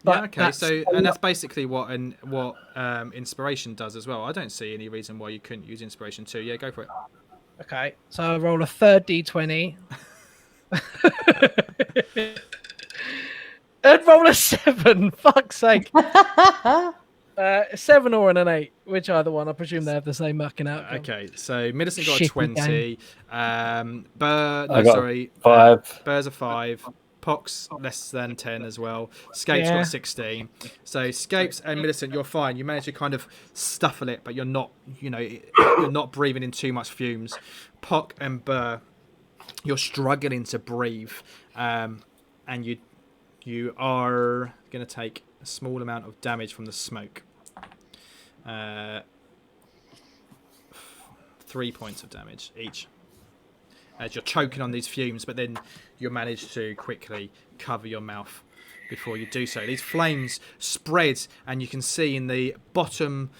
But yeah, okay. And that's basically what inspiration does as well. I don't see any reason why you couldn't use inspiration too. Yeah, go for it. Okay, so I roll a third d20. And roll a 7. Fuck's sake. 7 or an 8. Which either one? I presume they have the same mucking outcome. Okay, so Millicent got a Shitty 20. Sorry. 5. Burr's a 5. Pox less than 10 as well. Scape's got 16. So Scapes and Millicent, you're fine. You manage to kind of stuffle it, but you're not, you're not breathing in too much fumes. Pock and Burr, you're struggling to breathe, and you are going to take a small amount of damage from the smoke. 3 points of damage each. As you're choking on these fumes, but then you manage to quickly cover your mouth before you do so. These flames spread, and you can see in the bottom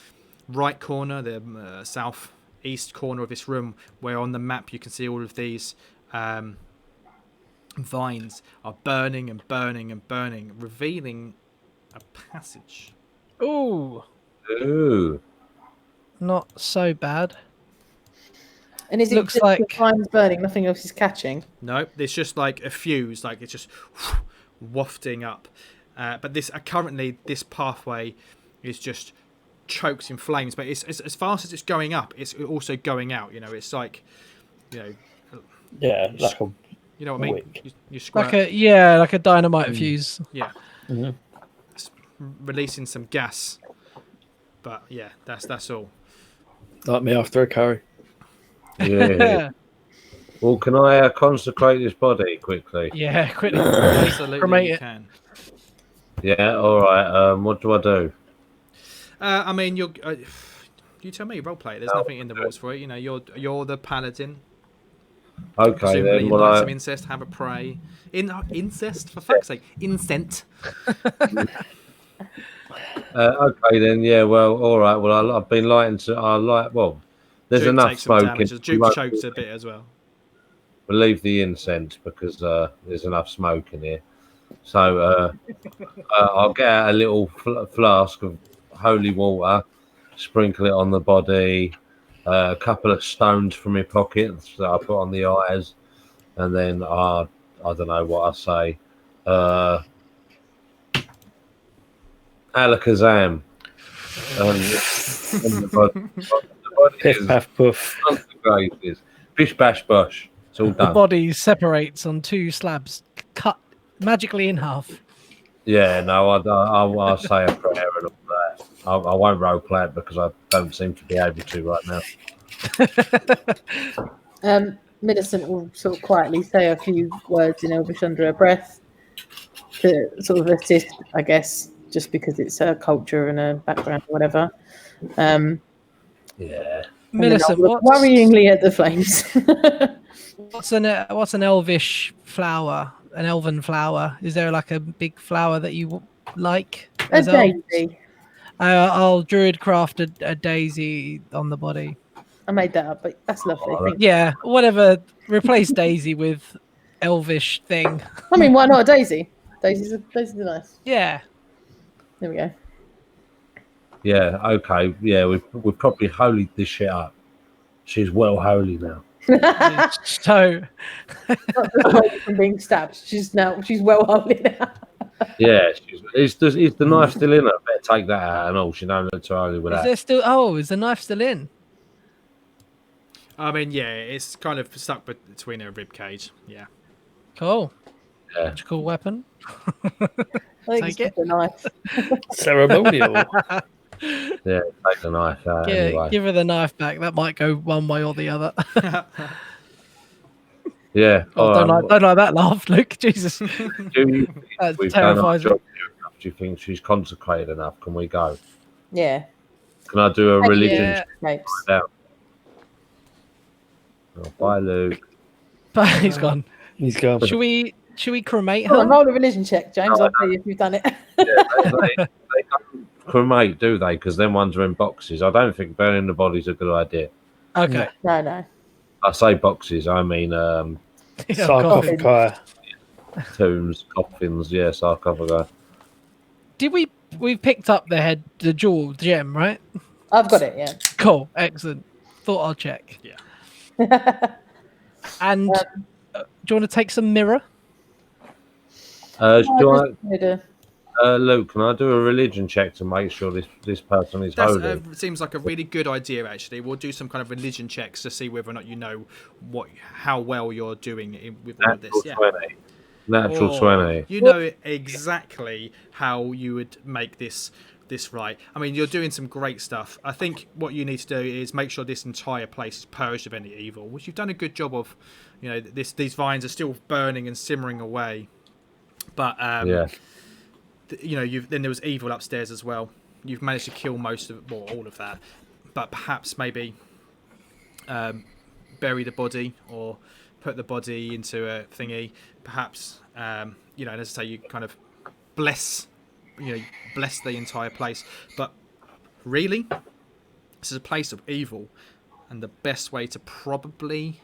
right corner, the southeast corner of this room, where on the map you can see all of these vines are burning and burning and burning, revealing a passage. Ooh. Not so bad. And is it Looks just like the flames burning, nothing else is catching? No, it's just like a fuse, like it's just wafting up. But this currently, this pathway is just choked in flames. But it's as fast as it's going up, it's also going out. It's like, like a, you know what I mean? wick. You squirt, like a dynamite fuse. yeah, Mhm. it's releasing some gas. But yeah, that's all. Like me after a curry. Yeah. Well, can I consecrate this body quickly? Yeah, quickly. Absolutely, Cremate you it. can. Yeah, all right. What do I do? I mean, you tell me. Roleplay. There's nothing in the rules for it. You're the paladin. Okay, Presumably then. you'd Well, like some incest, have a pray. Incest, for fuck's sake. Incent. okay, then. Yeah. Well, all right. Well, I've been lighting to. Well, there's Duke enough takes some smoke. damage. Duke chokes a bit as well. We'll leave the incense because there's enough smoke in here. So I'll get out a little flask of holy water, sprinkle it on the body, a couple of stones from my pockets that I put on the eyes, and then I don't know what I say. Alakazam. And the body Piff, is paff, puff. consecrated. Bish, bash, bush. It's all The done. body separates on two slabs, cut magically in half. Yeah, no, I'll say a prayer and all that. I won't role play it because I don't seem to be able to right now. Millicent will sort of quietly say a few words in Elvish under her breath to sort of assist, I guess, just because it's her culture and her background or whatever. Yeah. And then Millicent, I'll look worryingly at the flames. what's an elvish flower? An elven flower? Is there like a big flower that you like? A as elves? daisy. I'll druid craft a daisy on the body. I made that up, but that's lovely. Oh, Thank Yeah, whatever. Replace daisy with elvish thing. you. I mean, why not a daisy? Daisies are nice. Yeah. There we go. Yeah, okay. Yeah, we probably holied this shit up. She's well holy now. So Not just holy from being stabbed. She's well holy now. Yeah, is the knife still in her? Better take that out and all. She don't look too holy with is that. there still? Oh, is the knife still in? I mean, yeah, it's kind of stuck between her rib cage. Yeah. Cool. Yeah. Magical weapon. I think Take it's just a knife. Ceremonial. Yeah, take the knife out anyway. Give her the knife back. That might go one way or the other. Yeah. Oh, don't like that laugh, Luke. Jesus. Do you think That we've done our terrifies me. job here enough? Do you think she's consecrated enough? Can we go? Yeah. Can I do a Thank you. religion Yeah. check Capes. down? Oh, bye, Luke. But he's gone. He's gone. Should we cremate Come on, her? roll a religion check, James. I'll tell you if you've done it. Yeah, they don't cremate, do they? Because them ones are in boxes. I don't think burning the body's a good idea. Okay. No. I say boxes, I mean Yeah, coffin. Sarcophagi. tombs, coffins, yeah, sarcophagi. Did we picked up the jewel gem, right? I've got it, yeah. Cool. Excellent. Thought I'll check. Yeah. And do you want to take some mirror? Luke, can I do a religion check to make sure this person is That holy? seems like a really good idea. Actually, we'll do some kind of religion checks to see whether or not you know how well you're doing with all of this. Natural 20. Natural Oh, 20. You know exactly how you would make this right. I mean, you're doing some great stuff. I think what you need to do is make sure this entire place is purged of any evil, which you've done a good job of. You know, these vines are still burning and simmering away, but Yeah. then there was evil upstairs as well. You've managed to kill most of all of that, but perhaps maybe bury the body or put the body into a thingy. Perhaps and as I say, you kind of bless the entire place. But really, this is a place of evil, and the best way to probably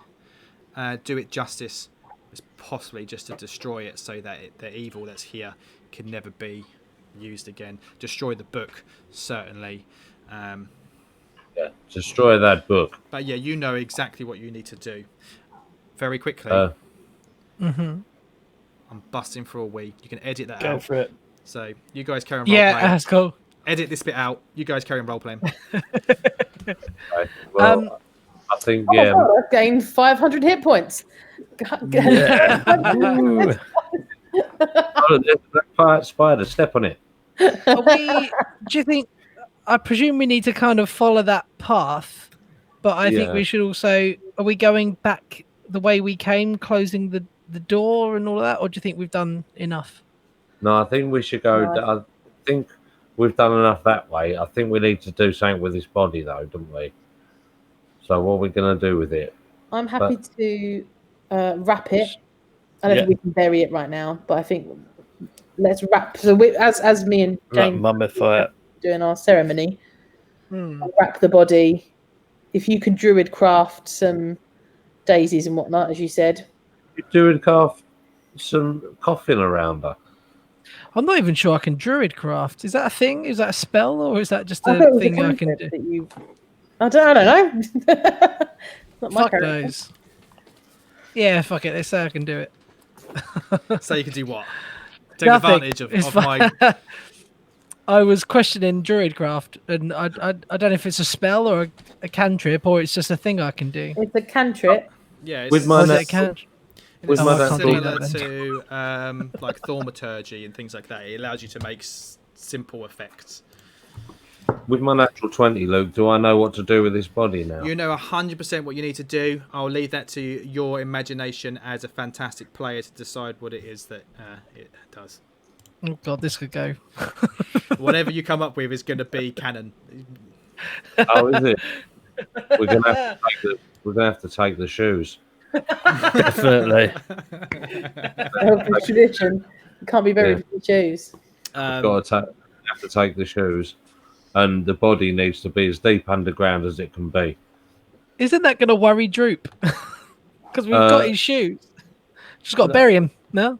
do it justice is possibly just to destroy it, so that the evil that's here can never be used again. Destroy the book, certainly. Yeah. Destroy that book. But yeah, you know exactly what you need to do. Very quickly. I'm busting for a wee. You can edit that Go out. for it. So you guys carry on role Yeah, playing. that's cool. Edit this bit out. You guys carry on role playing. Okay. Well, I think, yeah. Oh, I've gained 500 hit points. Yeah. Ooh. Oh, there's a black spider. Step on it. Do you think? I presume we need to kind of follow that path, but I think Yeah. we should also. Are we going back the way we came, closing the door and all that, or do you think we've done enough? No, I think we should go. I think we've done enough that way. I think we need to do something with his body, though, don't we? So what are we going to do with it? I'm happy to wrap it. I don't think we can bury it right now, but I think let's wrap. So as me and James Mummify it. doing our ceremony, I'll wrap the body. If you can druid craft some daisies and whatnot, as you said. You doing some coffin around her. I'm not even sure I can druid craft. Is that a thing? Is that a spell, or is that just I a thought it was a thing I can concept do? that you. I don't know. Not my Fuck character. those. Yeah, fuck it. They say I can do it. So you can do what? Take Nothing. advantage of It's my. fine. I was questioning druidcraft, and I don't know if it's a spell or a cantrip, or it's just a thing I can do. It's a cantrip. Yeah, With it's, my Or is it a next- cantrip? with Oh, my I can't do similar that then. to like thaumaturgy and things like that. It allows you to make simple effects. With my natural 20, Luke, do I know what to do with this body now? You know 100% what you need to do. I'll leave that to your imagination as a fantastic player to decide what it is that it does. Oh god, this could go. Whatever you come up with is going to be canon. Oh, is it? We're gonna have to take the shoes. Definitely. Healthy tradition. You can't be buried with your shoes. Have to take the shoes, and the body needs to be as deep underground as it can be. Isn't that going to worry Droop? Because we've got his shoes. Just got to bury him. No.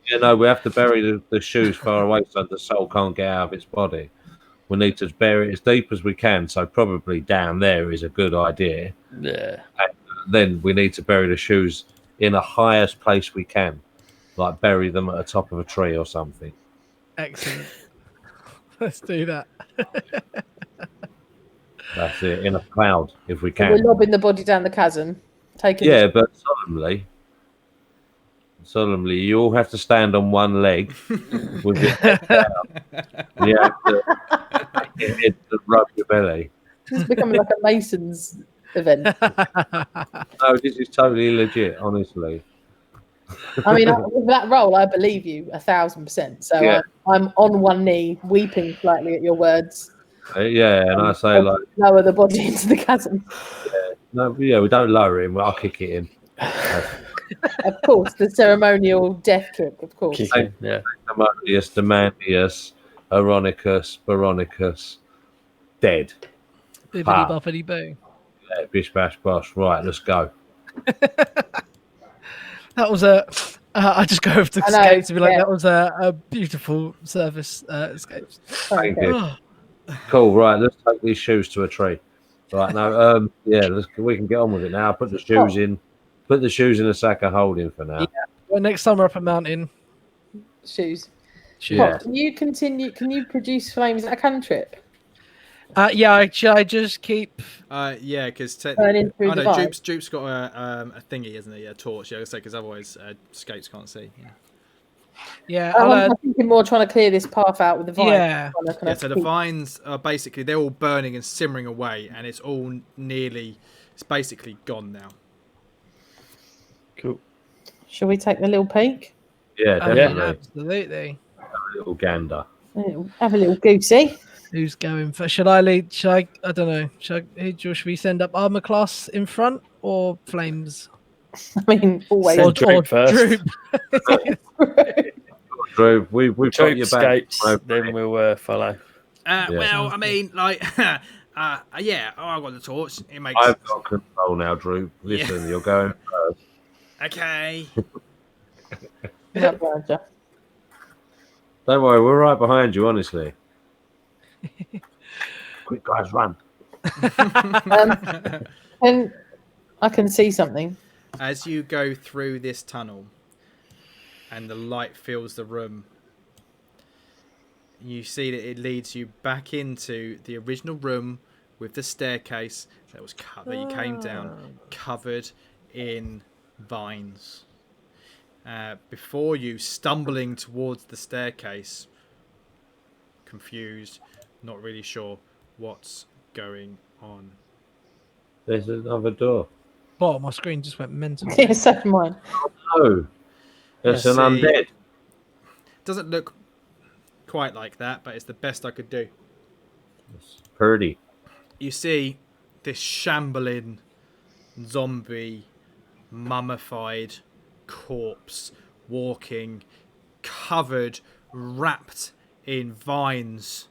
You know, we have to bury the shoes far away so the soul can't get out of its body. We need to bury it as deep as we can, so probably down there is a good idea. Yeah. And then we need to bury the shoes in the highest place we can, like bury them at the top of a tree or something. Excellent. Let's do that. That's it, in a cloud if we So can. we're lobbing the body down the chasm. Taking Yeah, but solemnly, you all have to stand on one leg with your head down. You have to hit to rub your belly. This is becoming like a Mason's event. No, this is totally legit, honestly. I mean, with that role, I believe you 1,000%. So Yeah. I'm on one knee, weeping slightly at your words. Yeah, and I say like, Lower the body into the chasm. no, yeah, we don't lower him. I'll kick it in. Of course, the ceremonial death kick. Of course. Kicking. Yeah. Ammonius, Demandius, Aronicus, Baronicus, dead. Bibbidi Ah. boppity boo. Yeah, bish bash bosh. Right, let's go. That was a. I just go over to I know, Escapes and be like, yeah. that was a beautiful service, Escapes. Thank you. Cool. Right, let's take these shoes to a tree. Right now, yeah, we can get on with it now. Put the shoes in. Put the shoes in a sack of holding for now. Yeah. Well, next time we're up a mountain. Shoes. Yeah. What, can you continue? Can you produce flames at a cantrip? Yeah, should I just keep? Yeah, because Burning through the vibe? Droop's got a thingy, isn't he? A torch. Yeah, I say because otherwise Scapes can't see. Yeah. Yeah, I'm thinking more trying to clear this path out with the vine. Yeah. Trying to kind Yeah, of so the keep- vines are basically they're all burning and simmering away, and it's all it's basically gone now. Cool. Shall we take the little peek? Yeah, I mean, definitely. absolutely. A little gander. Have a little goosey. Who's going for? Should I lead? Should I? I don't know. Should we send up armor class in front or flames? I mean, always. Send Droop first. Droop? Drew, we've got Troop your back. escapes, then we'll follow. Well, I mean, like, yeah, I've got the torch. It makes I've got control now, Drew. Listen, you're going first. okay. Yeah, Roger. Don't worry, we're right behind you, honestly. Quick, guys, run. And I can see something. As you go through this tunnel, and the light fills the room, you see that it leads you back into the original room with the staircase that was that you came down, covered in vines. Before you, stumbling towards the staircase, confused, not really sure what's going on. There's another door. Oh, my screen just went mental. Yeah, so did mine. No, it's an See. undead. Doesn't look quite like that, but it's the best I could do. It's pretty. You see this shambling zombie mummified corpse walking, covered, wrapped in vines.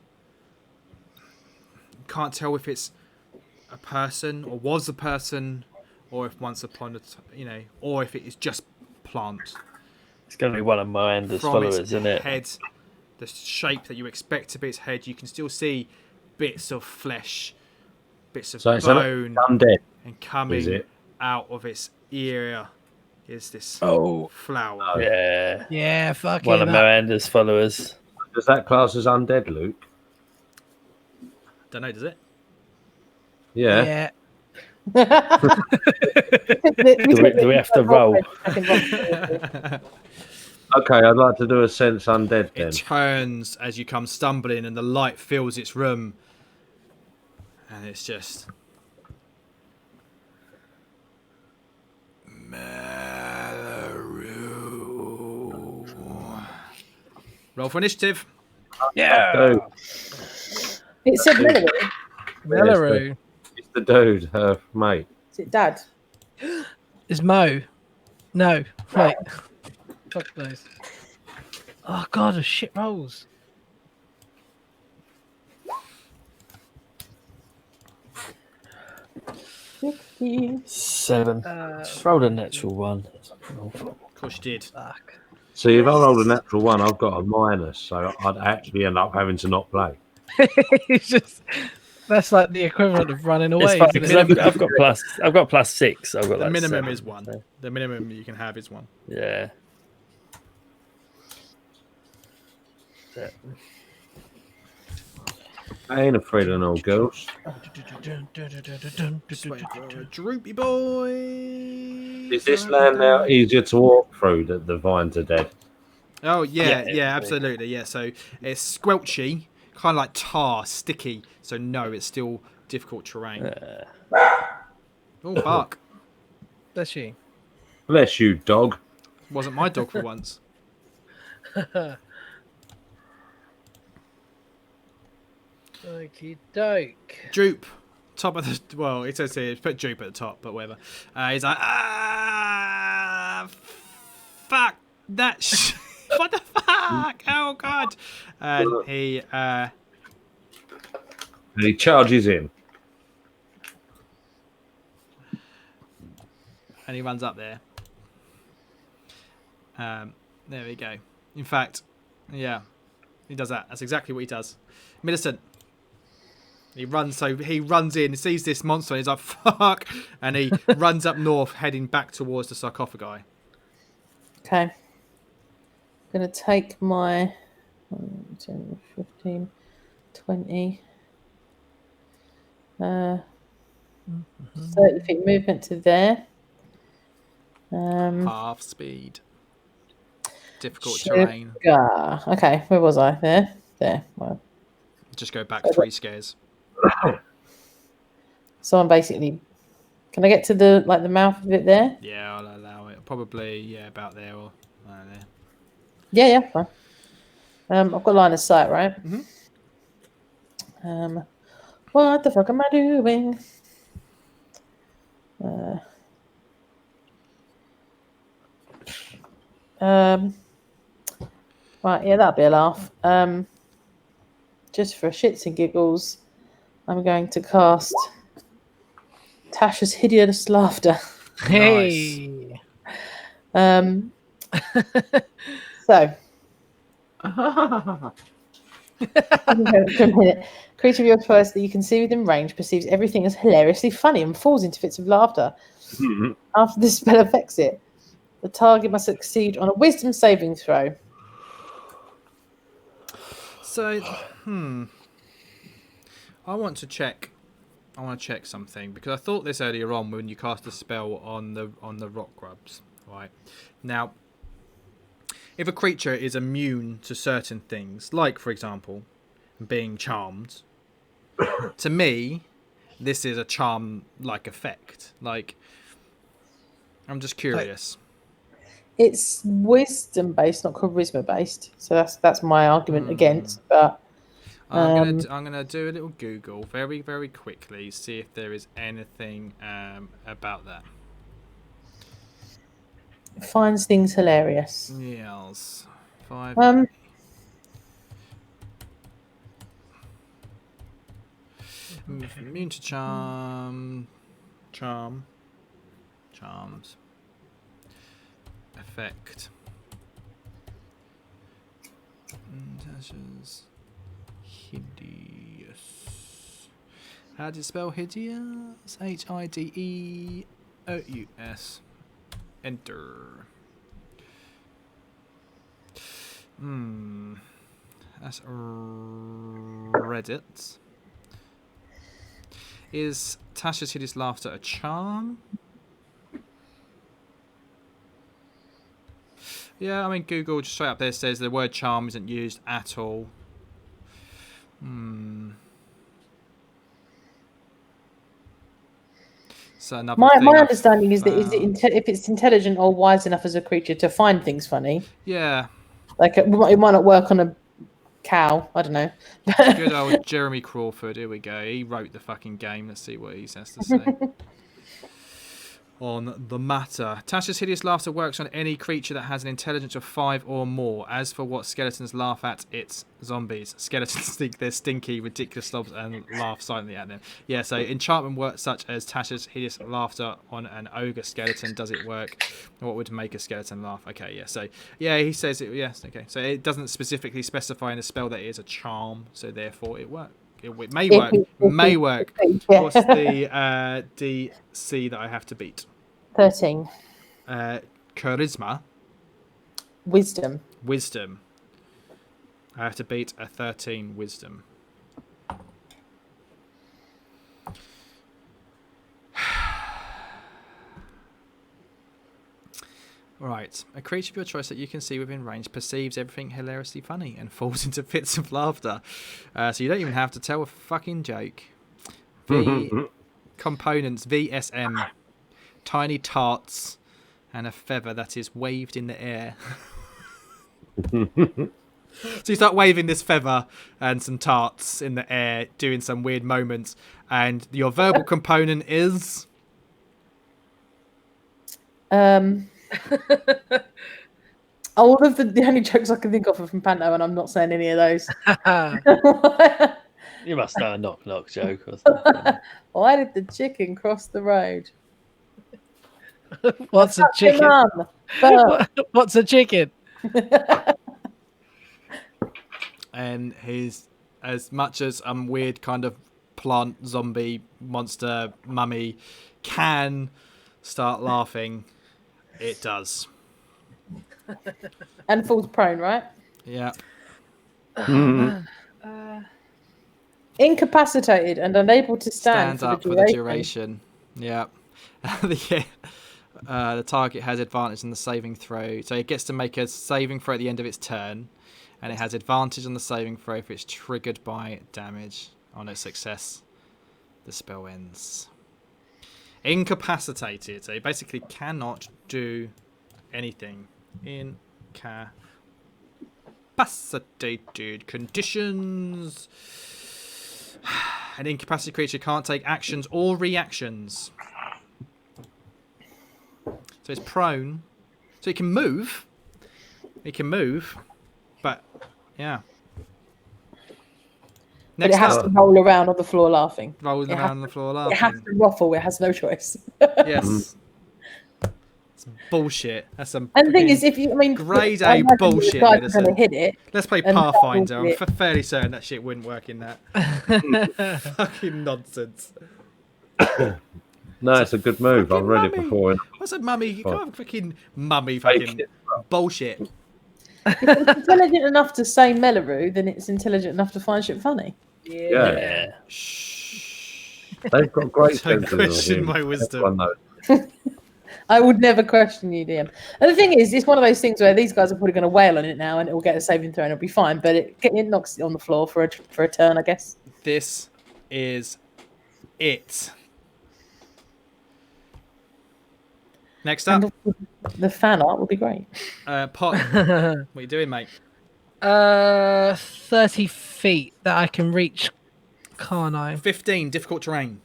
Can't tell if it's a person or was a person, or if once upon a or if it is just plant. It's going to be one of my Anders From followers, its isn't it? head the shape that you expect to be its head. You can still see bits of flesh, bits of So it's bone, undead. and Is coming it? out of its ear is this Oh, flower. yeah. Yeah, fucking One of that. Miranda's followers. Does that class as undead, Luke? Don't know, does it? Yeah. Yeah. Do we have to roll? Okay, I'd like to do a sense undead then. It turns as you come stumbling, and the light fills its room, and it's just Meralue. Roll for initiative. Yeah. Dude, It said Millicent. Millaroo. it's the dude, her mate. Is it Dad? Is Mo. No. Wait. Fuck those. Oh, God, the shit rolls. Seven. Just rolled a natural one. Of course you did. Fuck. See, if I rolled a natural one, I've got a minus, so I'd actually end up having to not play. It's just... That's like the equivalent of running It's away. fine Isn't because it? I've got plus. I've got +6. I've got The like minimum 7, is 1. so, The minimum you can have is 1. yeah. I ain't afraid of no ghosts. Just wait for a droopy boy. Is this land now easier to walk through that the vines are dead? Oh yeah, Yeah, yeah, absolutely, yeah. So it's squelchy, kind of like tar, sticky. So no, it's still difficult terrain. Oh, bark! Bless you. Bless you, dog. Wasn't my dog for once. Okie doke. Droop, top of the. Well, it says here, put droop at the top, but whatever. He's like, fuck that. What the fuck? Oh god! And he And he charges in. and he runs up there. There we go. In fact, yeah, he does that. That's exactly what he does. Millicent. He runs, so he runs in, sees this monster, and he's like, fuck! And he runs up north, heading back towards the sarcophagi. Okay. I'm going to take my 10, 15, 20, 30 feet movement to there. Half speed. Difficult terrain. Sugar. Okay, where was I? There. There. Well, Just go back 3 scares. so I'm basically. Can I get to the the mouth of it there? Yeah, I'll allow it. Probably, yeah, about there or there. Yeah, fine. I've got line of sight, right? Mhm. What the fuck am I doing? Right, yeah, that'll be a laugh. Just for shits and giggles, I'm going to cast Tasha's Hideous Laughter. Hey. So. For a minute. Creature of your choice that you can see within range perceives everything as hilariously funny and falls into fits of laughter. After the spell affects it, the target must succeed on a wisdom saving throw. So, I want to check something because I thought this earlier on when you cast a spell on the rock grubs, right? Now, if a creature is immune to certain things, like for example, being charmed, to me, this is a charm-like effect. Like, I'm just curious. It's wisdom based, not charisma based. So that's my argument against. But I'm gonna do a little Google very, very quickly, see if there is anything about that. finds things hilarious. Yes. 5. Immune to charms. Effect. Tasha's hideous. How do you spell hideous? Hideous. Enter. That's Reddit. Is Tasha's hideous laughter a charm? Yeah, I mean, Google just straight up there says the word charm isn't used at all. So another My thing I've understanding is that found- if it's intelligent or wise enough as a creature to find things funny, Yeah, like it might not work on a cow. I don't know. good old Jeremy Crawford. Here we go. He wrote the fucking game. Let's see what he has to say. On the matter. Tasha's hideous laughter works on any creature that has an intelligence of 5 or more. As for what skeletons laugh at, it's zombies. Skeletons think they're stinky, ridiculous slobs and laugh silently at them. Yeah, so enchantment works such as Tasha's hideous laughter on an ogre skeleton. Does it work? What would make a skeleton laugh? Okay, yeah. So, yeah, he says it. Yes, okay. So it doesn't specifically specify in the spell that it is a charm, so therefore it works. It may work. May work. Yeah. What's the DC that I have to beat? 13. Charisma. Wisdom. Wisdom. I have to beat a 13 wisdom. Right. A creature of your choice that you can see within range perceives everything hilariously funny and falls into fits of laughter. So you don't even have to tell a fucking joke. The components VSM. Tiny tarts and a feather that is waved in the air. So you start waving this feather and some tarts in the air, doing some weird moments, and your verbal component is... All of the only jokes I can think of are from Panto, and I'm not saying any of those. You must know a knock joke or something. Why did the chicken cross the road? What's a chicken? Mum, but What's a chicken? And he's, as much as weird kind of plant, zombie, monster, mummy can start laughing, it does. and falls prone, right? Yeah. Incapacitated and unable to stand Up for the duration. Yeah. The target has advantage in the saving throw. So it gets to make a saving throw at the end of its turn. And it has advantage on the saving throw if it's triggered by damage. On a success, the spell ends. Incapacitated. So it basically cannot do anything. Incapacitated conditions. An incapacitated creature can't take actions or reactions. So it's prone. So it can move. But, yeah. But it has to roll around on the floor laughing. Rolling around on the floor laughing. It has to ruffle. It has no choice. Yes. It's bullshit. That's some. And the thing is, grade I A imagine bullshit the guys are medicine. going to hit it. Let's play and Pathfinder. I'm it. fairly certain that shit wouldn't work in that. Fucking nonsense. No, it's a good move. I've read it mummy. before. What's a mummy? You can't have fucking mummy fucking bullshit. If it's intelligent enough to say Mellaroo, then it's intelligent enough to find shit funny. Yeah. Shh. They've got great Don't senses of question humour. my wisdom. Everyone knows. I would never question you, DM. And the thing is, it's one of those things where these guys are probably going to wail on it now, and it will get a saving throw, and it'll be fine. But it knocks it on the floor for a turn, I guess. This is it. Next up, And the fan art would be great. Pot. What are you doing, mate? 30 feet that I can reach, can't I? 15, difficult terrain.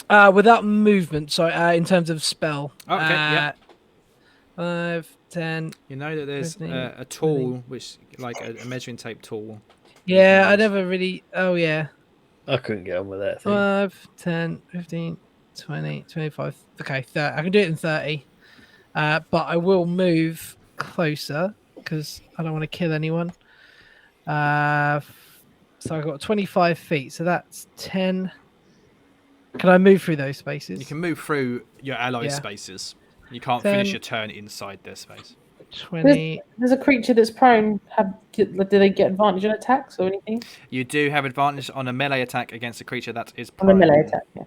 Without movement, sorry, in terms of spell. Okay, yeah. 5, 10. You know that there's 15, a tool, which like a measuring tape tool. Yeah, I never really. Oh, yeah. I couldn't get on with that thing. 5, 10, 15, 20, 25. Okay, 30. I can do it in 30. But I will move closer because I don't want to kill anyone. So I've got 25 feet. So that's 10. Can I move through those spaces? You can move through your allies' Yeah. spaces. You can't 10. finish your turn inside their space. 20. There's a creature that's prone. Do they get advantage on attacks or anything? You do have advantage on a melee attack against a creature that is On a prone. melee attack, yeah.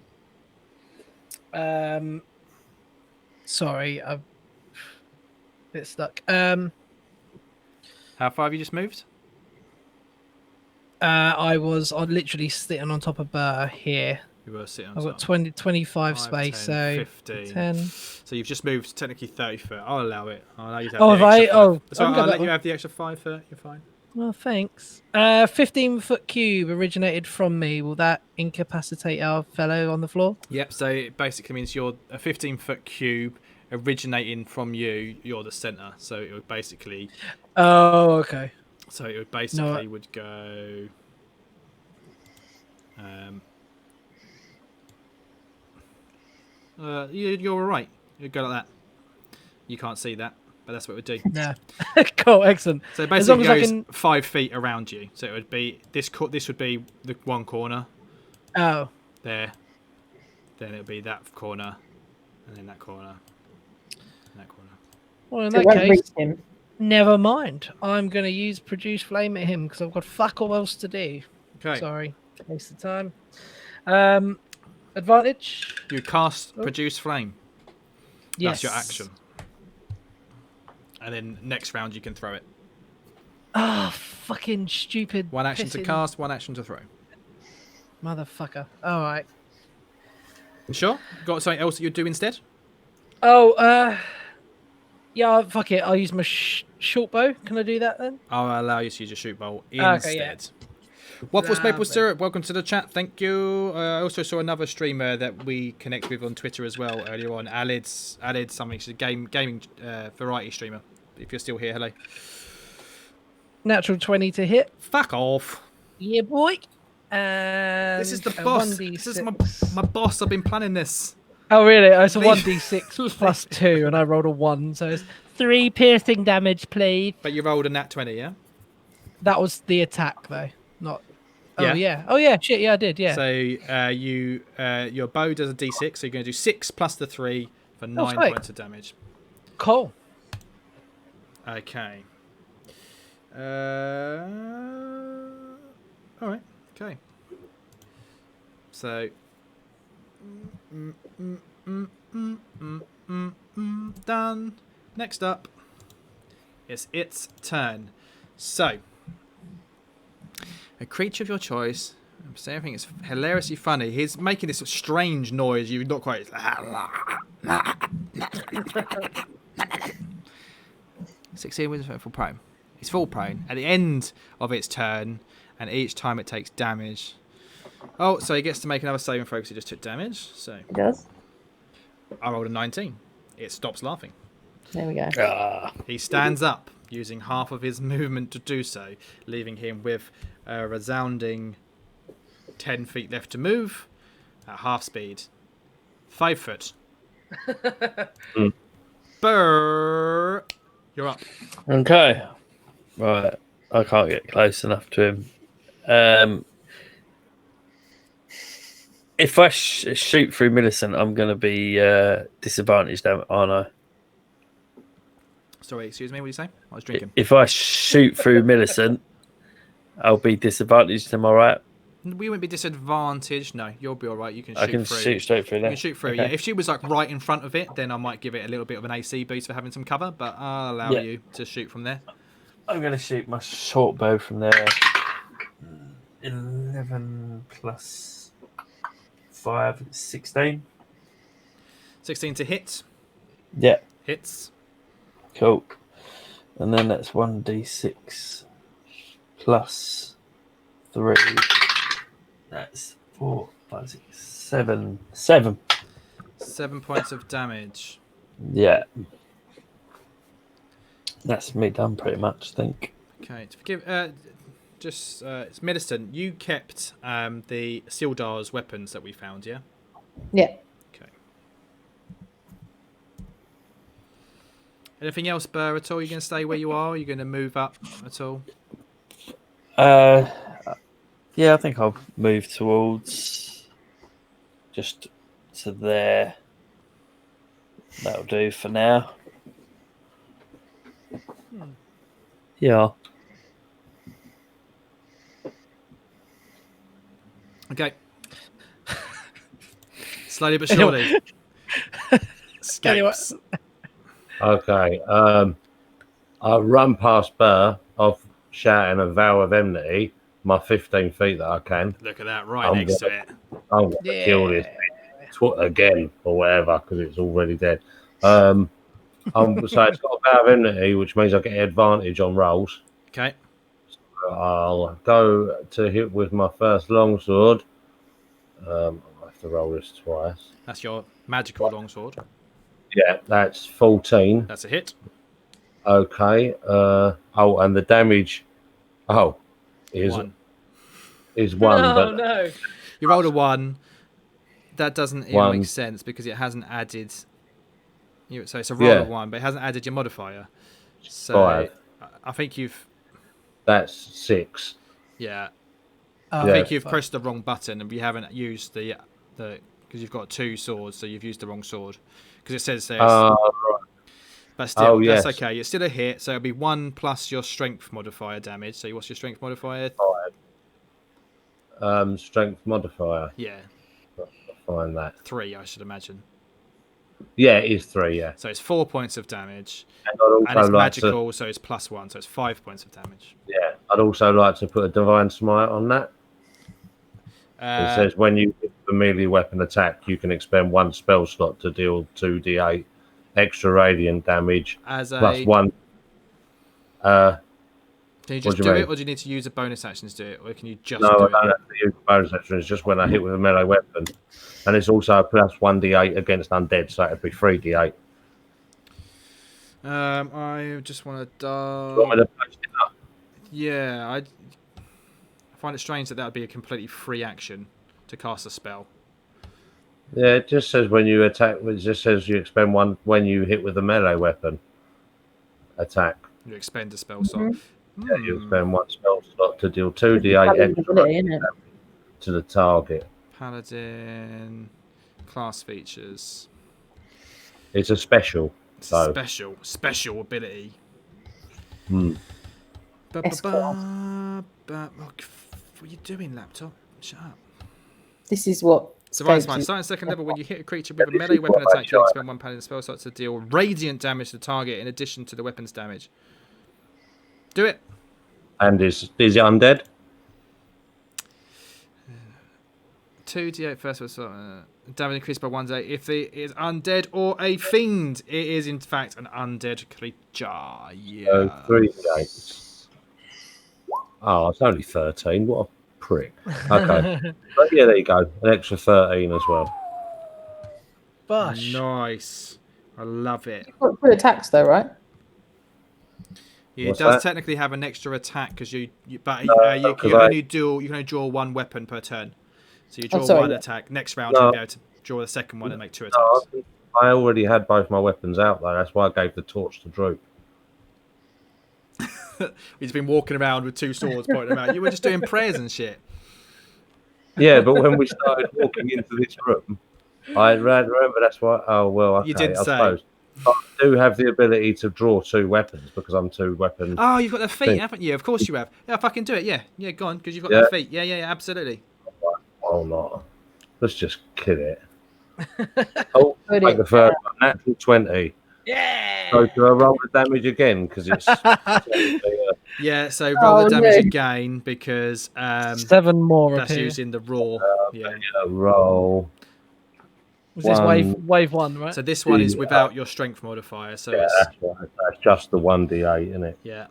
Sorry, I'm a bit stuck. How far have you just moved? I was literally sitting on top of Burr here. You were sitting on I've top. got 25 5, space, 10, so 15. 10. So you've just moved technically 30 foot. I'll allow it. I'll allow you to have Oh, the have I? extra 5. Oh, So I can go I'll that let you one. have the extra 5 foot. You're fine. Well, thanks. 15-foot cube originated from me. Will that incapacitate our fellow on the floor? Yep. So it basically means you're a 15-foot cube originating from you. You're the center. So it would basically. Oh, okay. So it would basically would go. You're all right. You'd go like that. You can't see that, but that's what it would do. Yeah. Cool. Excellent. So it As long basically as I goes 5 feet around you. So it would be this. This would be the one corner Oh. there. Then it would be that corner, and then that corner, and that corner. Well, in So it that won't reach case, him. never mind. I'm going to use produce flame at him because I've got fuck all else to do. Okay. Sorry. Waste of time. Advantage? You cast produce flame. Yes. That's your action. And then next round you can throw it. Ah, fucking stupid. One action to pissing cast, one action to throw. Motherfucker. All right. You sure? Got something else that you'd do instead? Oh, yeah, fuck it. I'll use my short bow. Can I do that then? I'll allow you to use your shoot bolt Okay, instead. yeah. Waffles Maple Lovely. Syrup, welcome to the chat. Thank you. I also saw another streamer that we connect with on Twitter as well earlier on. Alid's something. She's a gaming variety streamer. If you're still here, hello. Natural 20 to hit. Fuck off. Yeah, boy. And This is the a boss. 1d6. This is my boss. I've been planning this. Oh, really? Oh, it's a Leave- 1d6 plus 2, and I rolled a 1, so it's 3 piercing damage, please. But you rolled a nat 20, yeah? That was the attack, though. Not. Oh, Yeah. yeah. Oh, yeah. Shit, yeah, I did, yeah. So your bow does a d6, so you're going to do 6 plus the 3 for 9 sweet. points of damage. Cool. Okay. All right. Okay. So. Done. Next up, it's its turn. So, a creature of your choice. I'm saying everything is hilariously funny. He's making this strange noise. You're not quite. Succeed with full prone. It's full prone at the end of its turn, and each time it takes damage. Oh, so he gets to make another saving throw because he just took damage. So It does. I rolled a 19. It stops laughing. There we go. He stands up, using half of his movement to do so, leaving him with a resounding 10 feet left to move at half speed. 5 foot. Burr. You're up. Okay. Right. I can't get close enough to him. If I shoot through Millicent, I'm going to be disadvantaged, aren't I? Sorry, excuse me, what did you say? I was drinking. If I shoot through Millicent, I'll be disadvantaged. Am I right? We wouldn't be disadvantaged. No, you'll be all right. You can shoot I can through. shoot straight through You there. can shoot through, Okay. yeah. If she was like right in front of it, then I might give it a little bit of an AC boost for having some cover, but I'll allow Yeah. you to shoot from there. I'm going to shoot my short bow from there. 11 plus 5, 16. 16 to hit. Yeah, Hits. cool. And then that's 1d6 plus 3. That's 4, 5, 6, 7. 7. 7 points of damage. Yeah. That's me done pretty much, I think. Okay, to forgive, it's Millicent. You kept the Sildar's weapons that we found, yeah? Yeah. Okay. Anything else, Burr, at all? You going to stay where you are? Are you going to move up at all? Yeah, I think I'll move towards just to there. That'll do for now. Yeah. Okay. Slowly but surely. Escapes. Okay. I run past Burr of shouting a vow of enmity, my 15 feet that I can. Look at that, right next to it. I'm going to kill this again or whatever because it's already dead. So it's got a vow of enmity, which means I get advantage on rolls. Okay. I'll go to hit with my first longsword. I have to roll this twice. That's your magical longsword. Yeah, that's 14. That's a hit. Okay. And the damage. Is One. one. Oh but no! You rolled a 1. That doesn't even One. make sense because it hasn't added. So it's a roll of 1, but it hasn't added your modifier. So 5. I think you've. That's 6. Yeah. Oh, I think you've pressed the wrong button and we haven't used the because you've got 2 swords, so you've used the wrong sword because it says there's. Right. But still, yes. that's okay. It's still a hit, so it'll be 1 plus your strength modifier damage. So what's your strength modifier? 5. Strength modifier. Yeah, I'll find that. 3, I should imagine. Yeah, it is 3. Yeah. So it's 4 points of damage, And I'd also and it's like magical, so it's +1, so it's 5 points of damage. Yeah, I'd also like to put a divine smite on that. It says when you hit the melee weapon attack, you can expend 1 spell slot to deal 2d8 extra radiant damage as a plus 1. Can you just What do do you it, mean? or do you need to use a bonus action to do it, or can you just No, do I it? don't have to use bonus action. It's just when I hit with a melee weapon, and it's also a plus 1d8 against undead, so it'd be 3d8. I just want to. You want me to post it up? Yeah, I find it strange that would be a completely free action to cast a spell. Yeah, it just says when you attack. It just says you expend 1 when you hit with a melee weapon attack. You expend a spell slot. Yeah, you expend 1 spell slot to deal 2d8 extra damage to the target. Paladin class features. It's a special. It's So. a special ability. What are you doing, laptop? Shut up. This is what. Divine Smite. Starting second level, when you hit a creature with a melee weapon attack, you expend 1 paladin spell slot to deal radiant damage to the target in addition to the weapon's damage. Do it. And is it undead? 2d8 first damage increased by 1d8 if it is undead or a fiend. It is in fact an undead creature. Yeah. 3d8. Oh, it's only 13. What a prick. Okay. But yeah, there you go. An extra 13 as well. Bush. Nice. I love it. You've got 2 attacks though, right? Yeah, it What's does that? technically have an extra attack because you can 'cause only draw 1 weapon per turn. So you draw sorry, 1 yeah. attack. Next round No. you'll be able to draw the second one and make 2 No, attacks. I already had both my weapons out though. That's why I gave the torch to Droop. He's been walking around with 2 swords pointing them out. You were just doing prayers and shit. Yeah, but when we started walking into this room, I remember that's why. Oh well, okay, You did I say. suppose. But I do have the ability to draw 2 weapons because I'm 2 weapons. Oh, you've got the feet, Thing. haven't you? Of course you have. Yeah, fucking do it. Yeah, go on, because you've got Yeah. the feet. Yeah, absolutely. Oh no, let's just kill it. Oh, Put make it the first one, natural 20. Yeah. So do I roll the damage again? Because it's Yeah, so roll the Oh, damage no. again because 7 more that's appear. using the raw. Yeah. roll. Was this one. wave 1, right? So this one is without your strength modifier. So Yeah, it's that's right. That's just the 1d8, isn't it? yeah.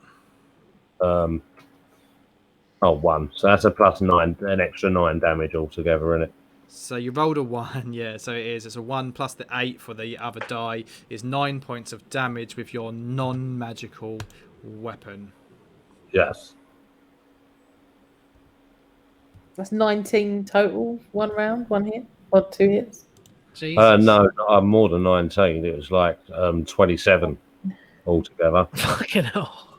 1. So that's a plus 9, an extra 9 damage altogether, isn't it? So you rolled a 1, yeah. So it is. It's a 1 plus the 8 for the other die is 9 points of damage with your non-magical weapon. Yes. That's 19 total. 1 round, 1 hit, or 2 hits. Jesus. No, more than 19. It was like 27 altogether. Fucking hell.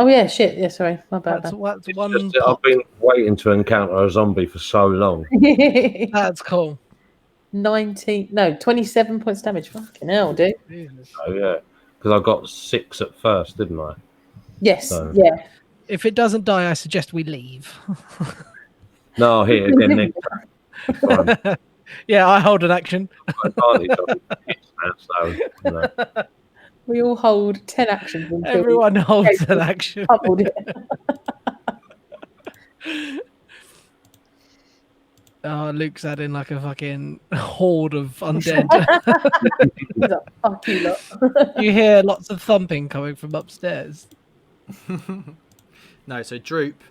Oh yeah, shit. Yeah, sorry, my bad. That's one Just that I've pop. been waiting to encounter a zombie for so long. 27 points damage. Fucking hell, dude. Jesus. So yeah, because I got 6 at first, didn't I? Yes, So- yeah. If it doesn't die, I suggest we leave. No, I'll hit it again next time. It's fine. Yeah, I hold an action. Advantage on hits now, so you know. We all hold 10 actions until Everyone holds Okay. an action. doubled it. Oh, Luke's adding like a fucking horde of undead. He's like, fuck you lot. You hear lots of thumping coming from upstairs. No, so Droop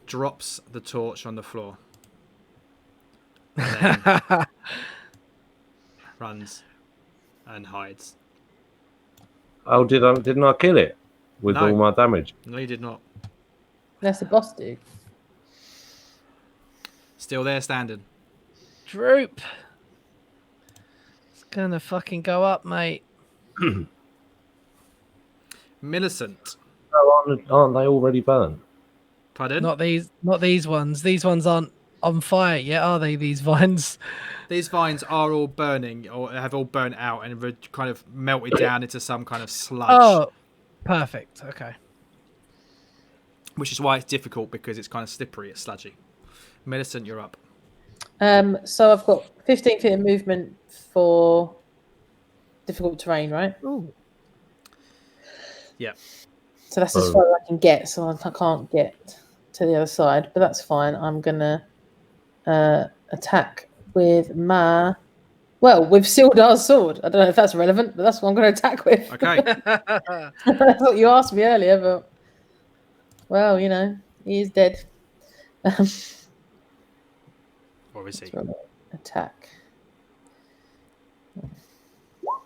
drops the torch on the floor. And then runs and hides. Oh, didn't I kill it with No. all my damage? No, you did not. That's the boss dude. Still there standing. Droop. It's gonna fucking go up, mate. Millicent. Oh, aren't they already burnt? Pardon? Not these ones. These ones aren't on fire yet, are they? These vines. These vines are all burning or have all burnt out and kind of melted down into some kind of sludge. Oh, perfect. Okay. Which is why it's difficult, because it's kind of slippery, it's sludgy. Millicent, you're up. So I've got 15 feet of movement for difficult terrain, right? Ooh. Yeah. So that's as far as I can get. So I can't get to the other side, but that's fine. I'm gonna attack with with Sildar's sword. I don't know if that's relevant, but that's what I'm going to attack with. Okay. That's what you asked me earlier, but well, you know, he is dead. Or is he? Attack. You What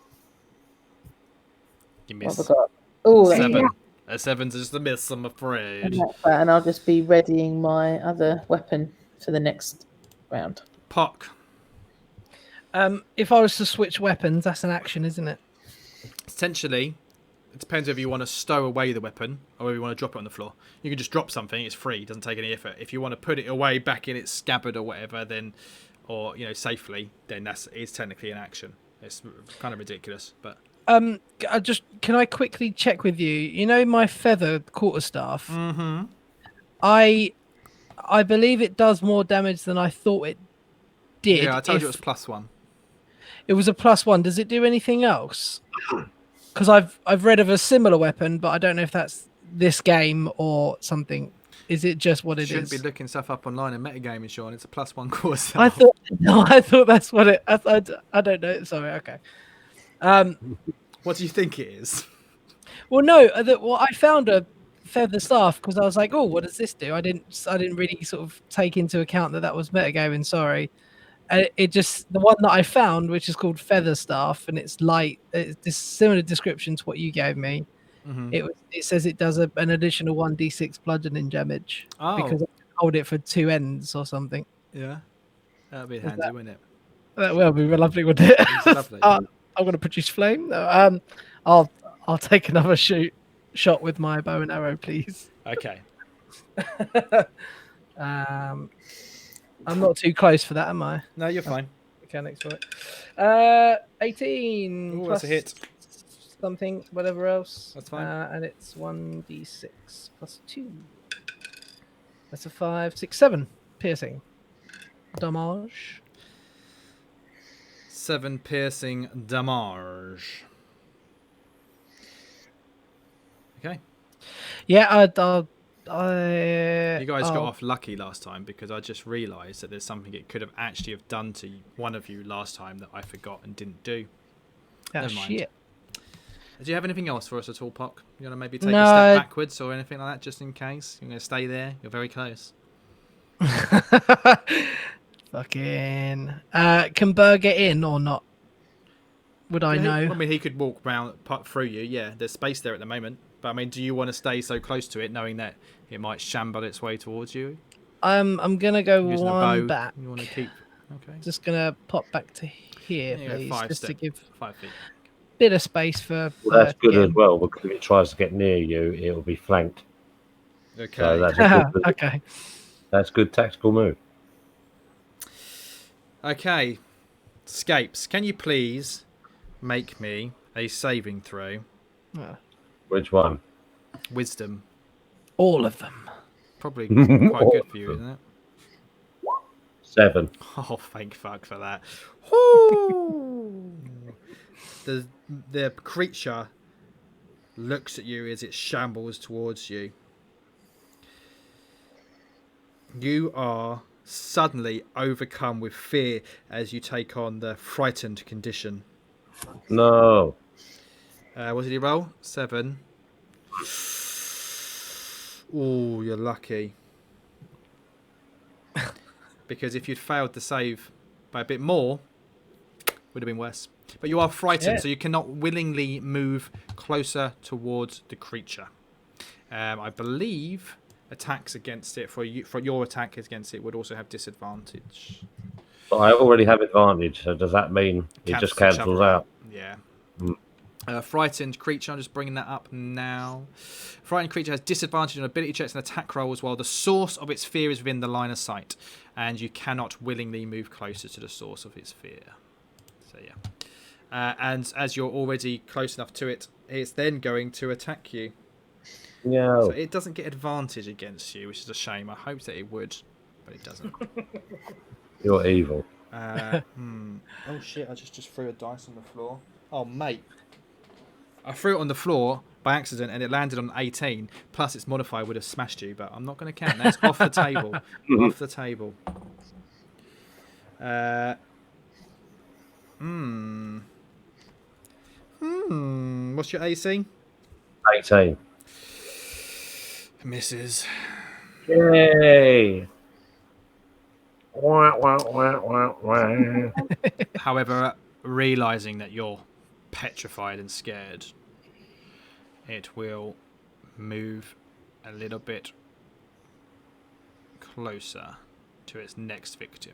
have I miss. got? Oh, that's 7. A 7's just a miss, I'm afraid. and I'll just be readying my other weapon for the next round. Pock. If I was to switch weapons, that's an action, isn't it? Essentially, it depends whether you want to stow away the weapon or whether you want to drop it on the floor. You can just drop something, it's free, it doesn't take any effort. If you want to put it away back in its scabbard or whatever, then, or, you know, safely, then it's technically an action. It's kind of ridiculous, but... Can I quickly check with you? You know my feather quarterstaff? Mm-hmm. I believe it does more damage than I thought it did. Yeah, I told you it was +1. It was a +1. Does it do anything else? Because I've read of a similar weapon, but I don't know if that's this game or something. Is it just what it is? Shouldn't be looking stuff up online in metagaming, Sean. It's a +1 course. I thought that's what it. I don't know. Sorry. Okay. What do you think it is? Well, no. I found a feather staff because I was like, oh, what does this do? I didn't really sort of take into account that was metagaming. Sorry. And it just, the one that I found, which is called feather staff, and it's light. It's this similar description to what you gave me. Mm-hmm. It says it does an additional 1d6 bludgeoning damage because I hold it for 2 ends or something. Yeah, that'd be handy, wouldn't it? That will be lovely, wouldn't it? It's lovely. I'm going to produce flame. No, I'll take another shot with my bow and arrow, please. Okay. I'm not too close for that, am I? No, you're fine. Mechanics for it. 18. Ooh, that's a hit. Something, whatever else. That's fine. And it's 1d6 plus 2. That's a 5, 6, 7 piercing damage. 7 piercing damage. Okay. Yeah, You guys got off lucky last time because I just realised that there's something it could have actually have done to one of you last time that I forgot and didn't do. Never mind. Shit. Do you have anything else for us at all, Pock? You want to maybe take No. a step backwards or anything like that, just in case? You're going to stay there? You're very close. Fucking. Can Burr get in or not? Would I know? I mean, he could walk round through you. Yeah, there's space there at the moment. But I mean, do you want to stay so close to it, knowing that it might shamble its way towards you? I'm gonna go Using a one bow, back. You want to keep? Okay. Just gonna pop back to here, Yeah, please, 5 just to steps. give. 5 feet. bit of space for. Well, that's good as getting- well, because if it tries to get near you, it'll be flanked. Okay. So that's a good, Okay. that's good tactical move. Okay. Scapes, can you please make me a saving throw? Which one? Wisdom. All of them. Probably quite good for you, isn't it? 7. Oh, thank fuck for that. Woo! The creature looks at you as it shambles towards you. You are suddenly overcome with fear as you take on the frightened condition. No. What did you roll? 7. Oh, you're lucky. Because if you'd failed to save by a bit more, would have been worse. But you are frightened, so you cannot willingly move closer towards the creature. I believe attacks against it for your attack against it would also have disadvantage. But I already have advantage, so does that mean it just cancels out? Yeah. Mm. Frightened creature, I'm just bringing that up now. Frightened creature has disadvantage on ability checks and attack rolls while the source of its fear is within the line of sight, and you cannot willingly move closer to the source of its fear. So yeah. And as you're already close enough to it, it's then going to attack you. No. So it doesn't get advantage against you, which is a shame. I hoped that it would, but it doesn't. You're evil. Oh shit, I just threw a dice on the floor. Oh mate. I threw it on the floor by accident and it landed on 18, plus its modifier would have smashed you, but I'm not going to count. That's off the table. Off the table. What's your AC? 18. Misses. Yay! Wah, wah, wah, wah, wah. However, realizing that you're petrified and scared, it will move a little bit closer to its next victim.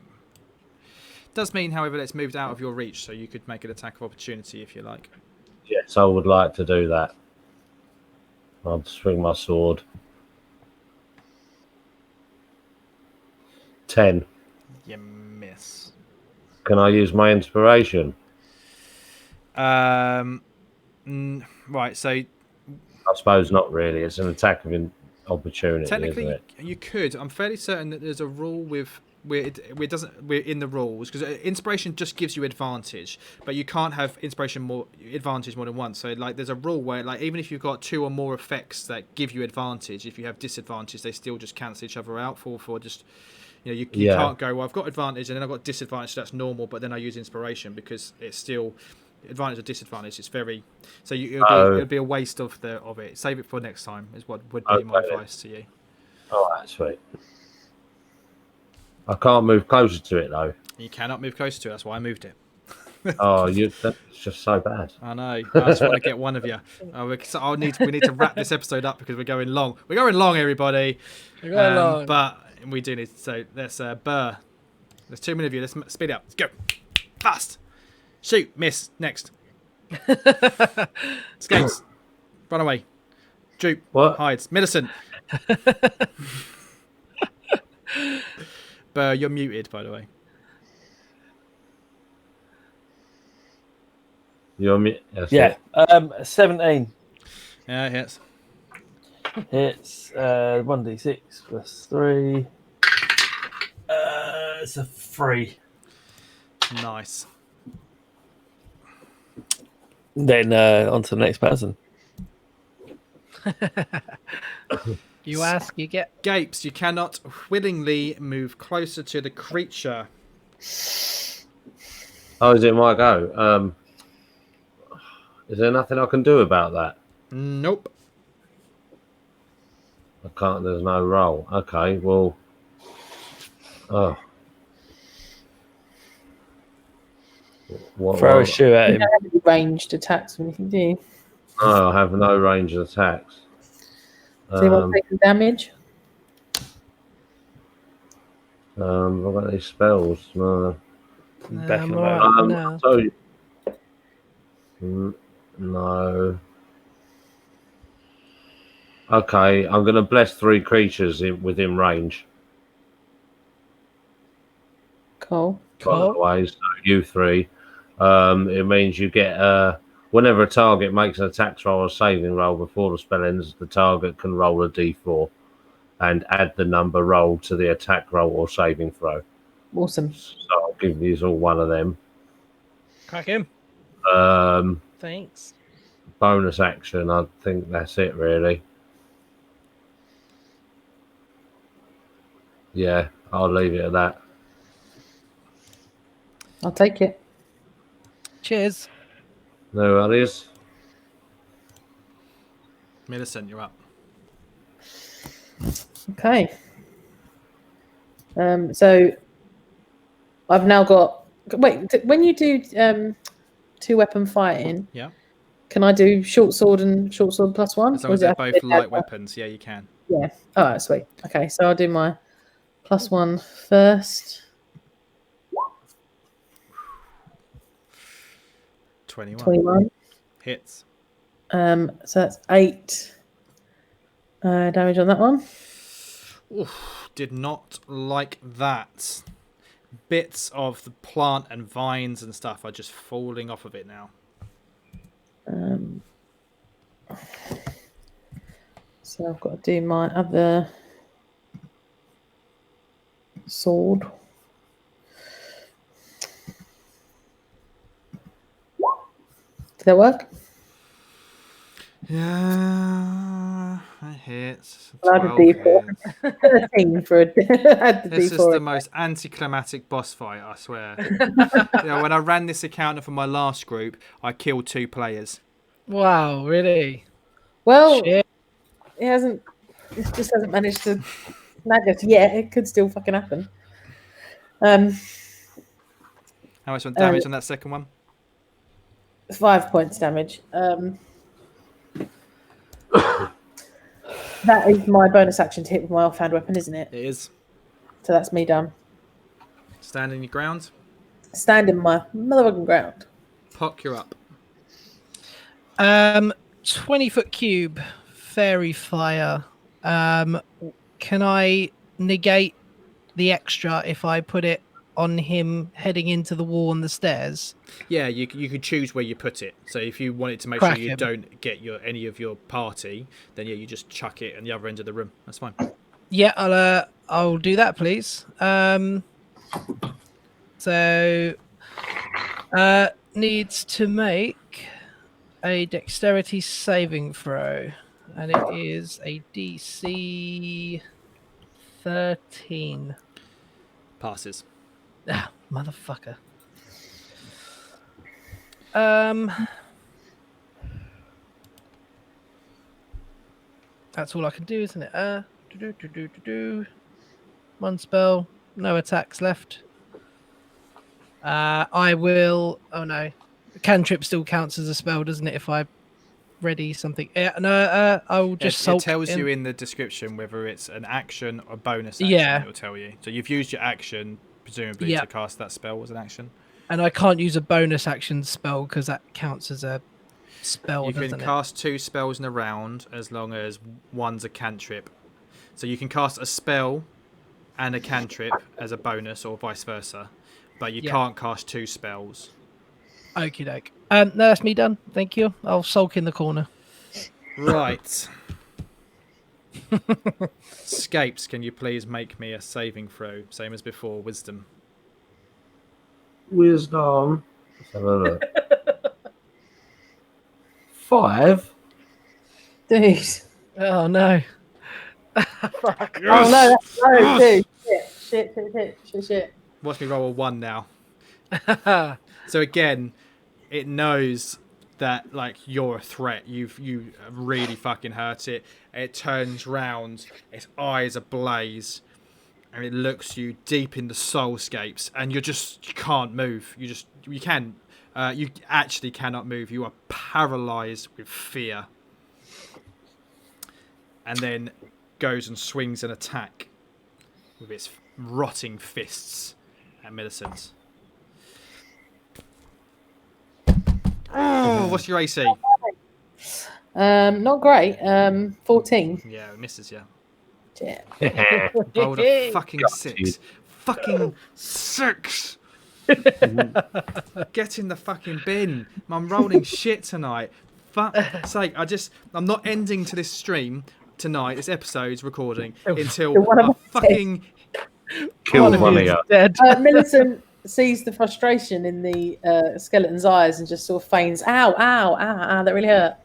Does mean, however, that it's moved out of your reach, so you could make an attack of opportunity if you like. Yes, I would like to do that. I'll swing my sword. 10. You miss. Can I use my inspiration? Right, so I suppose not really. It's an attack of opportunity, technically isn't it? you could. I'm fairly certain that there's a rule with where it doesn't. We're in the rules because inspiration just gives you advantage, but you can't have inspiration more advantage more than once. So like, there's a rule where like even if you've got 2 or more effects that give you advantage, if you have disadvantage, they still just cancel each other out for just. You know, you can't go, well, I've got advantage and then I've got disadvantage, that's normal, but then I use inspiration because it's still advantage or disadvantage. It's very so it'll be a waste of it. Save it for next time is what would be my advice to you. All right, sweet. I can't move closer to it though. You cannot move closer to it. That's why I moved it. Oh, that's just so bad. I know. I just want to get one of you. We need to wrap this episode up because we're going long. We're going long, everybody. We're going long. But we do need to. So let's Burr. There's 2 minutes of you. Let's speed it up. Let's go. Fast. Shoot. Miss. Next. Skates. Run away. Droop. What? Hides. Millicent. Burr, you're muted, by the way. You're me. Yeah. 17 Yeah, it hits. hits. 1d6 plus 3. It's a 3. Nice. Then on to the next person. You ask, you get. Gapes, you cannot willingly move closer to the creature. Oh, is it my go? Is there nothing I can do about that? Nope. I can't. There's no roll. Okay. Well. Oh. Throw a shoe at You him. don't have any ranged attacks or anything, do you? No, I have no range of attacks. Does anyone take damage? I've got any spells. No. Back in the I'm moment. alright for now. So No. Okay, I'm going to bless 3 creatures within range. Cool. By the way, so you 3. It means you get whenever a target makes an attack roll or saving roll before the spell ends, the target can roll a d4 and add the number rolled to the attack roll or saving throw. Awesome. So I'll give you all one of them. Crack him. Thanks. Bonus action, I think that's it really. Yeah, I'll leave it at that. I'll take it. Cheers. No worries. Millicent, you're up. Okay. So I've now got. Wait, when you do 2-weapon fighting, Yeah. can I do short sword and short sword +1? As long as they're both light weapons, yeah, you can. Yeah. All right, sweet. Okay, so I'll do my +1 first. 21. Hits. So that's 8 damage on that one. Oof, did not like that. Bits of the plant and vines and stuff are just falling off of it now. So I've got to do my other sword. Did that work? Yeah, that hits. Well, I had a 12 hits. 13 for a This is the most anticlimactic boss fight, I swear. When I ran this encounter for my last group, I killed 2 players. Wow, really? Well, Shit. it just hasn't managed to snag us yet. It could still fucking happen. How much damage on that second one? 5 points damage. That is my bonus action to hit with my offhand weapon, isn't it? It is. So that's me done. Standing your ground. Stand in my motherfucking ground. Pock, you're up. 20-foot cube, fairy fire. Can I negate the extra if I put it on him heading into the wall on the stairs? Yeah, you could choose where you put it. So if you wanted to make Crack sure you him. don't get any of your party, then yeah, you just chuck it at the other end of the room. That's fine. Yeah, I'll do that, please. So needs to make a dexterity saving throw, and it is a DC 13. Passes. Ah, motherfucker. That's all I can do, isn't it? One spell, no attacks left. I will. Oh no, cantrip still counts as a spell, doesn't it? If I ready something. Yeah, no. I will just. It sulk tells in. you in the description whether it's an action or bonus action. Yeah. It will tell you. So you've used your action, presumably, to cast that spell as an action. And I can't use a bonus action spell because that counts as a spell. You can doesn't it? cast 2 spells in a round as long as one's a cantrip. So you can cast a spell and a cantrip as a bonus, or vice versa, but you can't cast 2 spells. Okie doke. No, that's me done. Thank you. I'll sulk in the corner. Right. Scapes, can you please make me a saving throw, same as before? Wisdom. Wisdom. Let's have a look. 5. Dude. Oh no. Fuck. Oh no, that's no, dude. Shit. Watch me roll a 1 now. So again, it knows that like you're a threat. You really fucking hurt it. It turns round, its eyes ablaze, and it looks you deep in the soulscapes, and you can't move. You actually cannot move. You are paralyzed with fear. And then goes and swings an attack with its rotting fists at Millicent. Oh, what's your AC? Not great. 14. Yeah, it misses. Yeah. Yeah. Rolled a fucking 6. Fucking 6. Get in the fucking bin. I'm rolling shit tonight. Fuck's sake. I'm not ending to this stream tonight, this episode's recording, until one of I us fucking Kill One of one you of is you. dead. Millicent sees the frustration in the skeleton's eyes and just sort of feigns, ow, ow, ow, ow, that really hurt.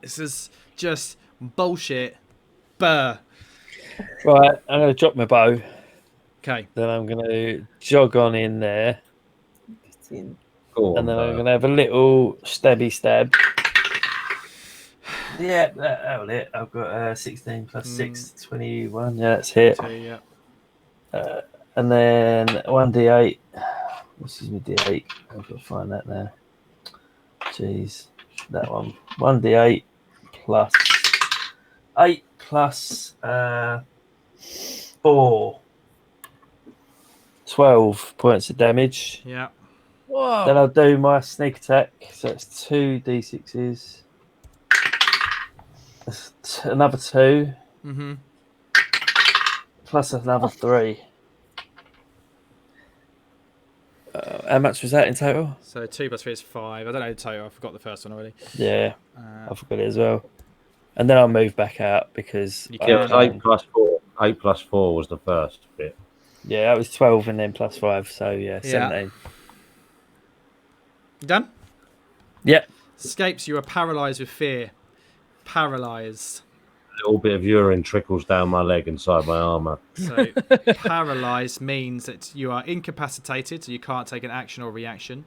this is just bullshit. Burr. Right, I'm going to drop my bow. Okay. Then I'm going to jog on in there. Go on, And then I'm Bert. going to have a little stabby stab. Yeah, that'll hit. I've got 16 plus 6, 21. Yeah, that's hit. 2, yeah. And then 1d8. This is my d8. I've got to find that now. Jeez. That one. 1d8 plus 8 plus 4. 12 points of damage. Yeah. Whoa. Then I'll do my sneak attack. So it's 2 d6s. That's another 2. Mm-hmm. Plus another 3. How much was that in total? So 2 plus 3 is 5. I don't know the total. I forgot the first one already. Yeah, I forgot it as well. And then I'll move back out because You Yeah, it was 8 plus 4. 8 plus 4 was the first bit. yeah, that was 12 and then plus 5. So yeah, 17. You done? Yep. Escapes, you are paralysed with fear. Paralysed. A little bit of urine trickles down my leg inside my armour. So paralysed means that you are incapacitated, so you can't take an action or reaction.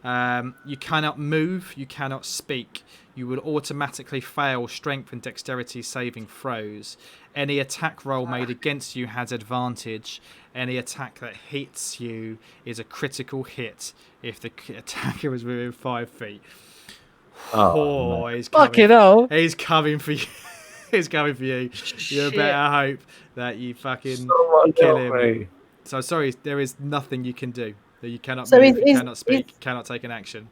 You cannot move, you cannot speak. You will automatically fail strength and dexterity saving throws. Any attack roll made against you has advantage. Any attack that hits you is a critical hit if the attacker is within 5 feet. Oh, He's Fucking coming. hell. He's coming for you. He's coming for you. You Shit. better hope that you fucking Someone kill help him. me. So sorry, there is nothing you can do. That you cannot So move, you is- cannot speak, is- cannot take an action.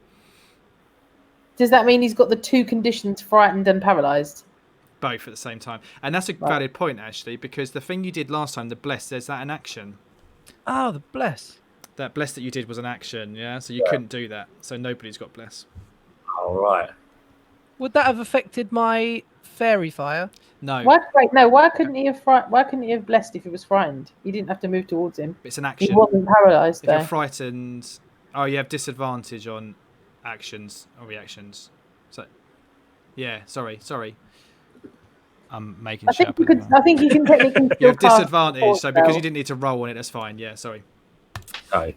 Does that mean he's got the 2 conditions, frightened and paralysed? Both at the same time. And that's a Right. valid point, actually, because the thing you did last time, the bless, there's that an action. Oh, the bless. That bless that you did was an action, yeah? So you couldn't do that. So nobody's got bless. All right. Would that have affected my fairy fire? No, Why couldn't he have Why couldn't he have blessed if he was frightened? He didn't have to move towards him. it's an He action. wasn't paralysed If you're though. frightened, you have disadvantage on actions or reactions. So, yeah, sorry. I'm making I shit think up. you could. I think you can technically. You still have cast disadvantage, Force so because Spell. you didn't need to roll on it, that's fine. Yeah, sorry. Okay.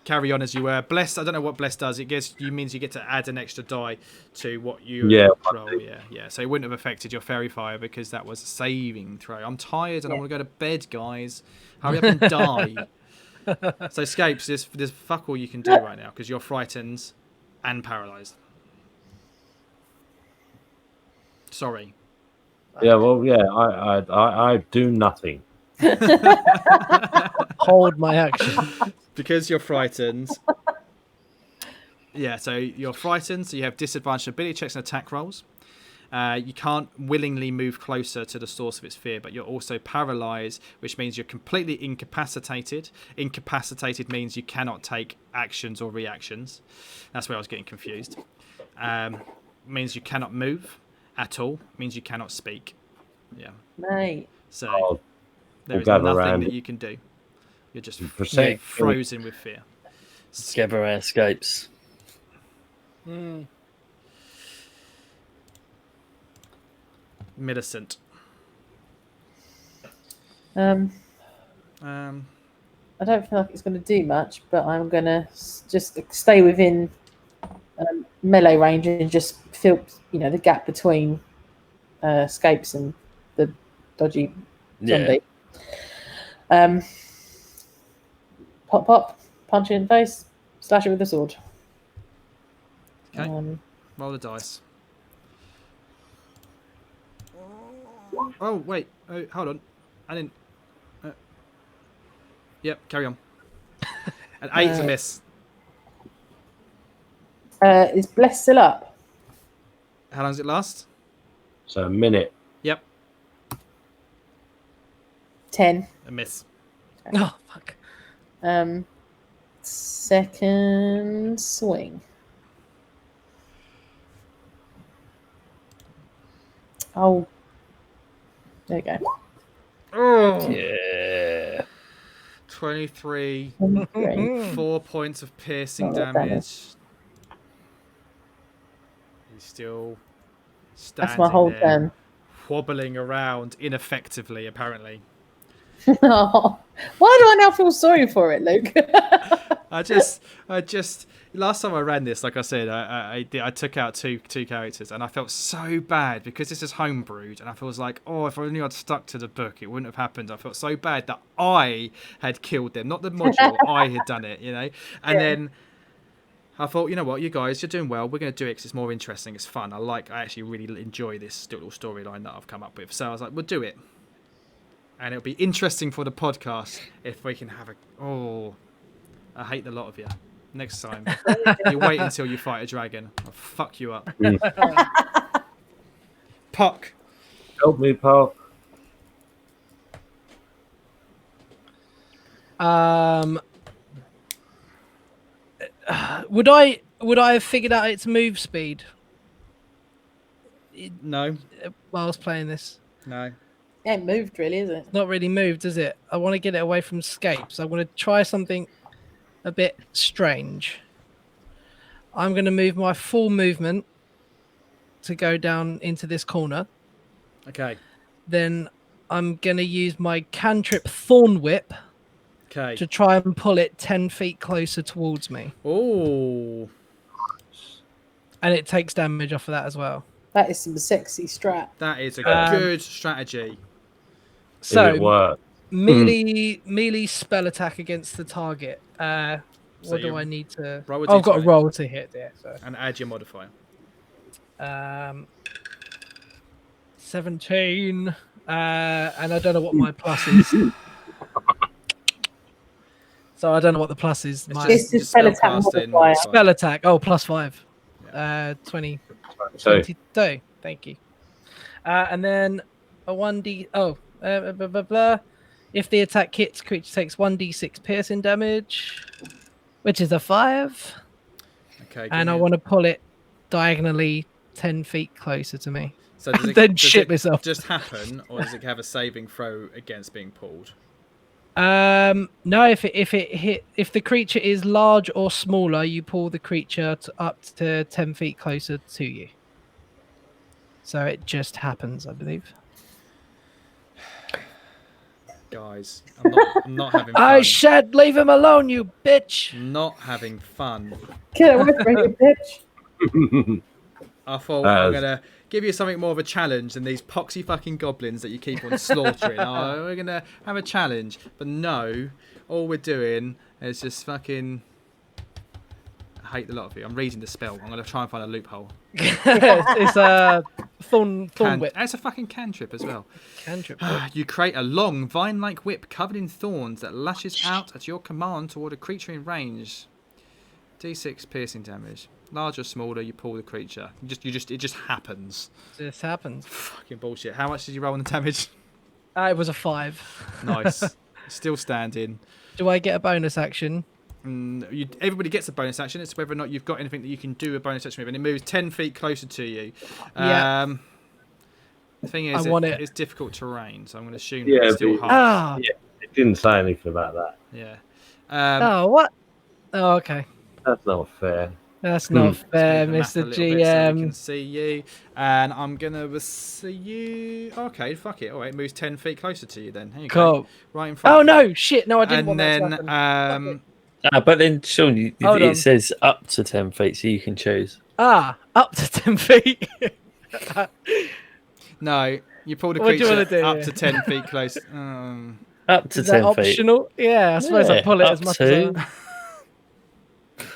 Carry on as you were. Bless, I don't know what bless does. It means you get to add an extra die to what you Yeah, roll. Yeah. So it wouldn't have affected your fairy fire because that was a saving throw. I'm tired and I want to go to bed, guys. Hurry up and die. So escapes. There's fuck all you can do right now because you're frightened and paralysed. Sorry. Yeah, well, yeah, I do nothing. Hold my action. Because you're frightened. Yeah, so you're frightened, so you have disadvantage on ability checks and attack rolls. You can't willingly move closer to the source of its fear, but you're also paralysed, which means you're completely incapacitated. Incapacitated means you cannot take actions or reactions. That's where I was getting confused. Means you cannot move at all. Means you cannot speak. Yeah. Mate. So I'll there is gather nothing around that it. you can do. You're just Percent- frozen with fear. Scabbera escapes. Millicent. I Um, don't feel like it's going to do much, but I'm going to just stay within melee range and just fill, the gap between escapes and the dodgy zombie. Pop, punch it in the face, slash it with the sword. Okay. Roll the dice. Oh, wait. Oh, hold on. I didn't... Yep, carry on. An 8's a miss. Is Bless still up? How long does it last? So a minute. Yep. 10. A miss. Oh fuck. Second swing. Oh. There you go. Oh. Yeah. 23. 23. 4 points of piercing Not that damage. He's still standing That's my whole there, turn. wobbling around ineffectively, apparently. Oh, why do I now feel sorry for it, Luke? I just, last time I ran this, like I said, I took out two characters, and I felt so bad because this is homebrewed, and I was like, oh, if I only had stuck to the book, it wouldn't have happened. I felt so bad that I had killed them, not the module. I had done it, and then I thought, you know what, you guys, you're doing well. We're going to do it because it's more interesting. It's fun. I actually really enjoy this little storyline that I've come up with. So I was like, we'll do it. And it'll be interesting for the podcast if we can have I hate the lot of you. Next time, you wait until you fight a dragon. I'll fuck you up. Puck. Help me, Puck. Would I have figured out its move speed No. while I was playing this? No. It ain't moved really, is it? It's not really moved, is it? I want to get it away from scape, so I want to try something a bit strange. I'm going to move my full movement to go down into this corner. Okay. Then I'm going to use my cantrip Thorn Whip Okay. to try and pull it 10 feet closer towards me. Oh. And it takes damage off of that as well. That is some sexy strat. That is a good strategy. So Did it work? melee spell attack against the target. So What do you I need to? roll a I've got a d20. roll to hit there. So And add your modifier. 17, and I don't know what my plus is. So I don't know what the plus is. My It's the spell attack casting modifier. spell attack. Oh, +5. 20. So 22. Thank you. And then a 1d. Blah, blah, blah. If the attack hits, creature takes 1d6 piercing damage, which is a 5. Okay. And I want to pull it diagonally 10 feet closer to me. So does it, then does shit it myself. just happen, or does it have a saving throw against being pulled? No, if the creature is large or smaller, you pull the creature up to 10 feet closer to you. So it just happens, I believe. Guys, I'm not having fun. I said leave him alone, you bitch! Not having fun. Get away from me, bitch. I thought I'm gonna give you something more of a challenge than these poxy fucking goblins that you keep on slaughtering. We're gonna have a challenge, but no, all we're doing is just fucking. I hate the lot of you. I'm reading the spell. I'm gonna try and find a loophole. It's a thorn whip. It's a fucking cantrip as well. Cantrip. You create a long vine-like whip covered in thorns that lashes out at your command toward a creature in range. D6 piercing damage. Large or smaller, you pull the creature. It just happens. This happens. Fucking bullshit. How much did you roll on the damage? It was a 5. Nice. Still standing. Do I get a bonus action? Everybody gets a bonus action. It's whether or not you've got anything that you can do a bonus action with, and it moves 10 feet closer to you. Yeah. The thing is, it's difficult terrain, so I'm going to assume it's still hard. Yeah, it didn't say anything about that. Yeah. What? Oh, okay. That's not fair. That's not fair, Move the Mr. map a little bit so GM. we can see you, and I'm gonna see you. Okay, fuck it. All right, it moves 10 feet closer to you. Then here you go, right in front. Oh of you. no, shit! No, I didn't want that to happen. But then, Sean, Hold on. it says up to 10 feet, so you can choose. Up to 10 feet. No, you pull the What do you creature wanna do? up to 10 feet close. Up to Is that 10 feet. optional? Yeah, I suppose I Yeah, pull it up as much to. as I...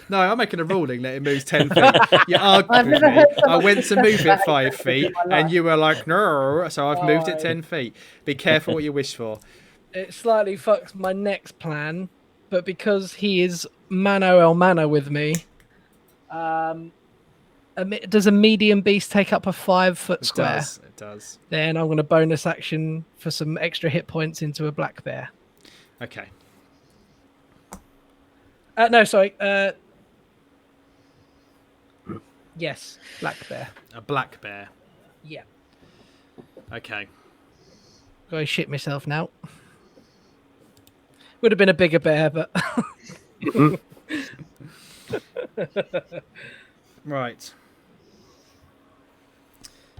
No, I'm making a ruling that it moves 10 feet. You argued I've with never me. heard I someone went to say move it that 5 feet, in my life. and you were like, no, so I've moved it Why? 10 feet. Be careful what you wish for. It slightly fucks my next plan, but because he is mano el mano with me, Does a medium beast take up a 5-foot It square? does. It does. Then I'm going to bonus action for some extra hit points into a black bear. Okay. No, sorry. Yes, black bear. A black bear. Yeah. Okay. Go shit myself now. Would have been a bigger bear, but Right.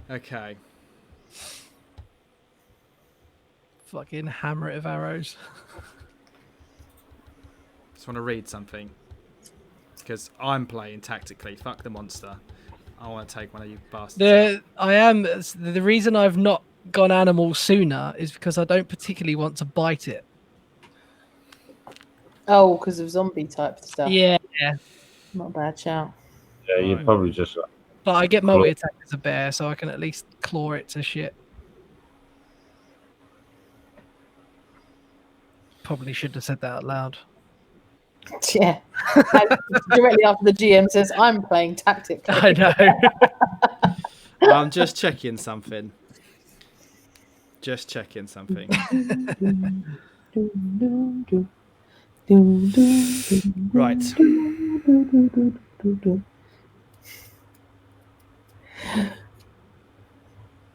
Okay. fucking hammer it with arrows. Just want to read something. Because I'm playing tactically. Fuck the monster. I want to take one of you bastards. The reason I've not gone animal sooner is because I don't particularly want to bite it. Oh, because of zombie type stuff. Yeah, Not a bad shout. Yeah, you'd probably just. but I get multi attack as a bear, so I can at least claw it to shit. Probably should have said that out loud. Yeah. And directly after the GM says, I'm playing tactically. I know. I'm just checking something. Just checking something. Right.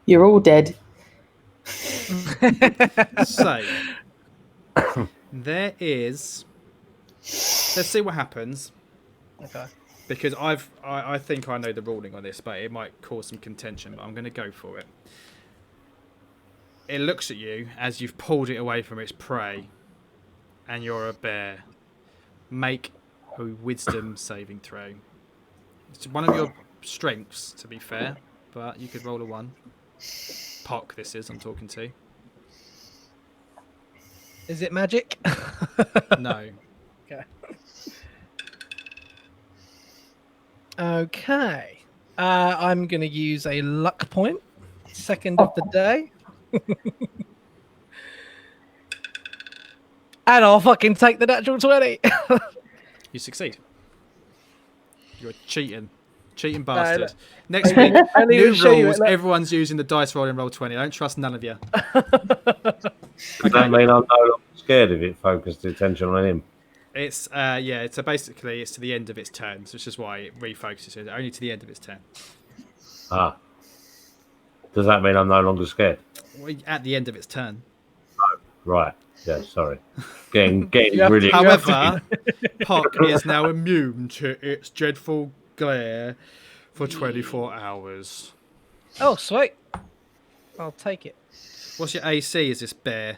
You're all dead. So, there is. Let's see what happens. Okay. Because I think I know the ruling on this, but it might cause some contention. But I'm going to go for it. It looks at you as you've pulled it away from its prey, and you're a bear. Make a wisdom saving throw. It's one of your strengths, to be fair, but you could roll a 1. Pock, this is, I'm talking to. Is it magic? No. Okay. Okay. I'm going to use a luck point. Second of the day. And I'll fucking take the natural 20. You succeed. You're cheating. Cheating bastard. No. Next week, I didn't new even show you rules. it, look. Everyone's using the dice roll in roll 20. I don't trust none of you. Does that mean I'm no longer scared if it focused the attention on him? It's so basically it's to the end of its turn, which is why it refocuses it only to the end of its turn. Ah. Does that mean I'm no longer scared? Well, at the end of its turn. Right. Yeah, sorry. Getting Yeah. really. However, Pock is now immune to its dreadful glare for 24 hours. Oh, sweet. I'll take it. What's your AC? Is this bear?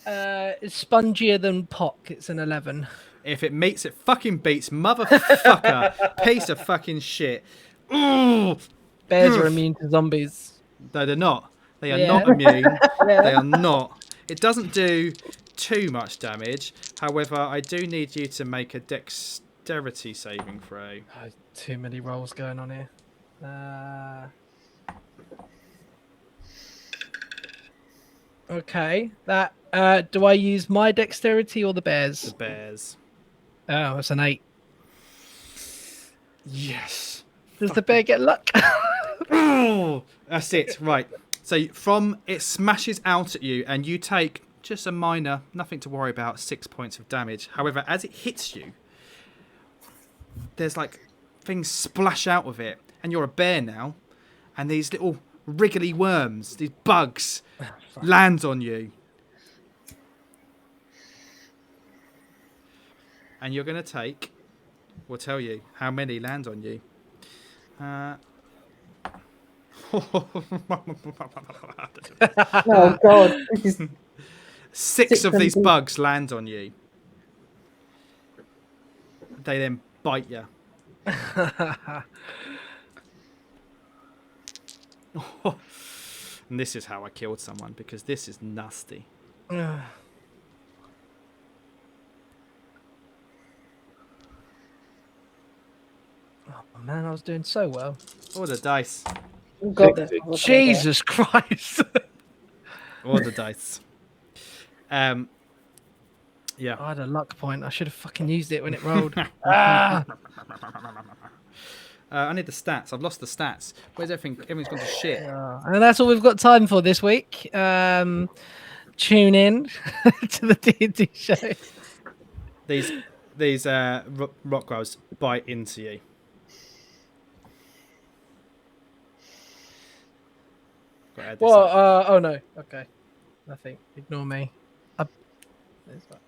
It's spongier than Pock. It's an 11. If it meets, it fucking beats, motherfucker. Piece of fucking shit. Ooh. Bears are immune to zombies. No, they're not. They are Yeah. not immune. They are not. It doesn't do too much damage. However, I do need you to make a dexterity saving throw. Oh, too many rolls going on here. Okay. That. Do I use my dexterity or the bears? The bears. Oh, it's an 8. Yes. Does the bear get luck? Oh, that's it. Right. So from it smashes out at you, and you take just a minor, nothing to worry about, 6 points of damage. However, as it hits you, there's like things splash out of it, and you're a bear now, and these little wriggly worms, these bugs, land on you. And you're going to take, we'll tell you how many land on you. Oh, God. This is 6 of these bugs land on you. They then bite you. And this is how I killed someone, because this is nasty. Oh man, I was doing so well. All the dice. God. Jesus Christ. All the dice. Yeah. I had a luck point. I should have fucking used it when it rolled. Ah! I need the stats. I've lost the stats. Where's everything? Everything's gone to shit. And that's all we've got time for this week. Tune in to the D&D show. These rock growls bite into you. Gotta add this Well, up. oh no. Okay. Nothing. Ignore me. There's that.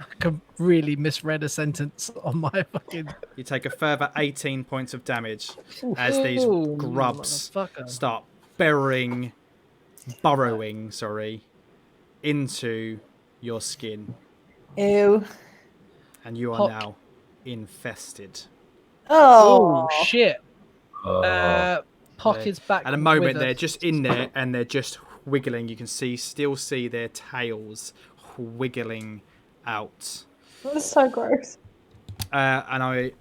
I could really misread a sentence on my fucking. You take a further 18 points of damage as these Ooh, grubs motherfucker. start burrowing, into your skin, Ew. and you are Pock. now infested. Oh Oh. shit. Oh, Pocket's back. At a moment, with they're us. just in there and they're just wiggling. You can still see their tails wiggling out. That's so gross. And I,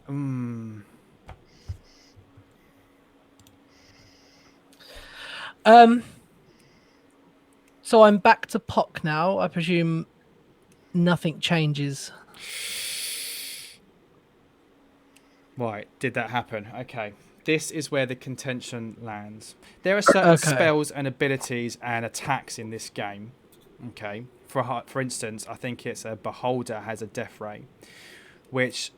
So I'm back to Pock now. I presume nothing changes. right, did that happen? Okay. This is where the contention lands. There are certain spells and abilities and attacks in this game. Okay. For instance, I think it's a Beholder has a death ray, which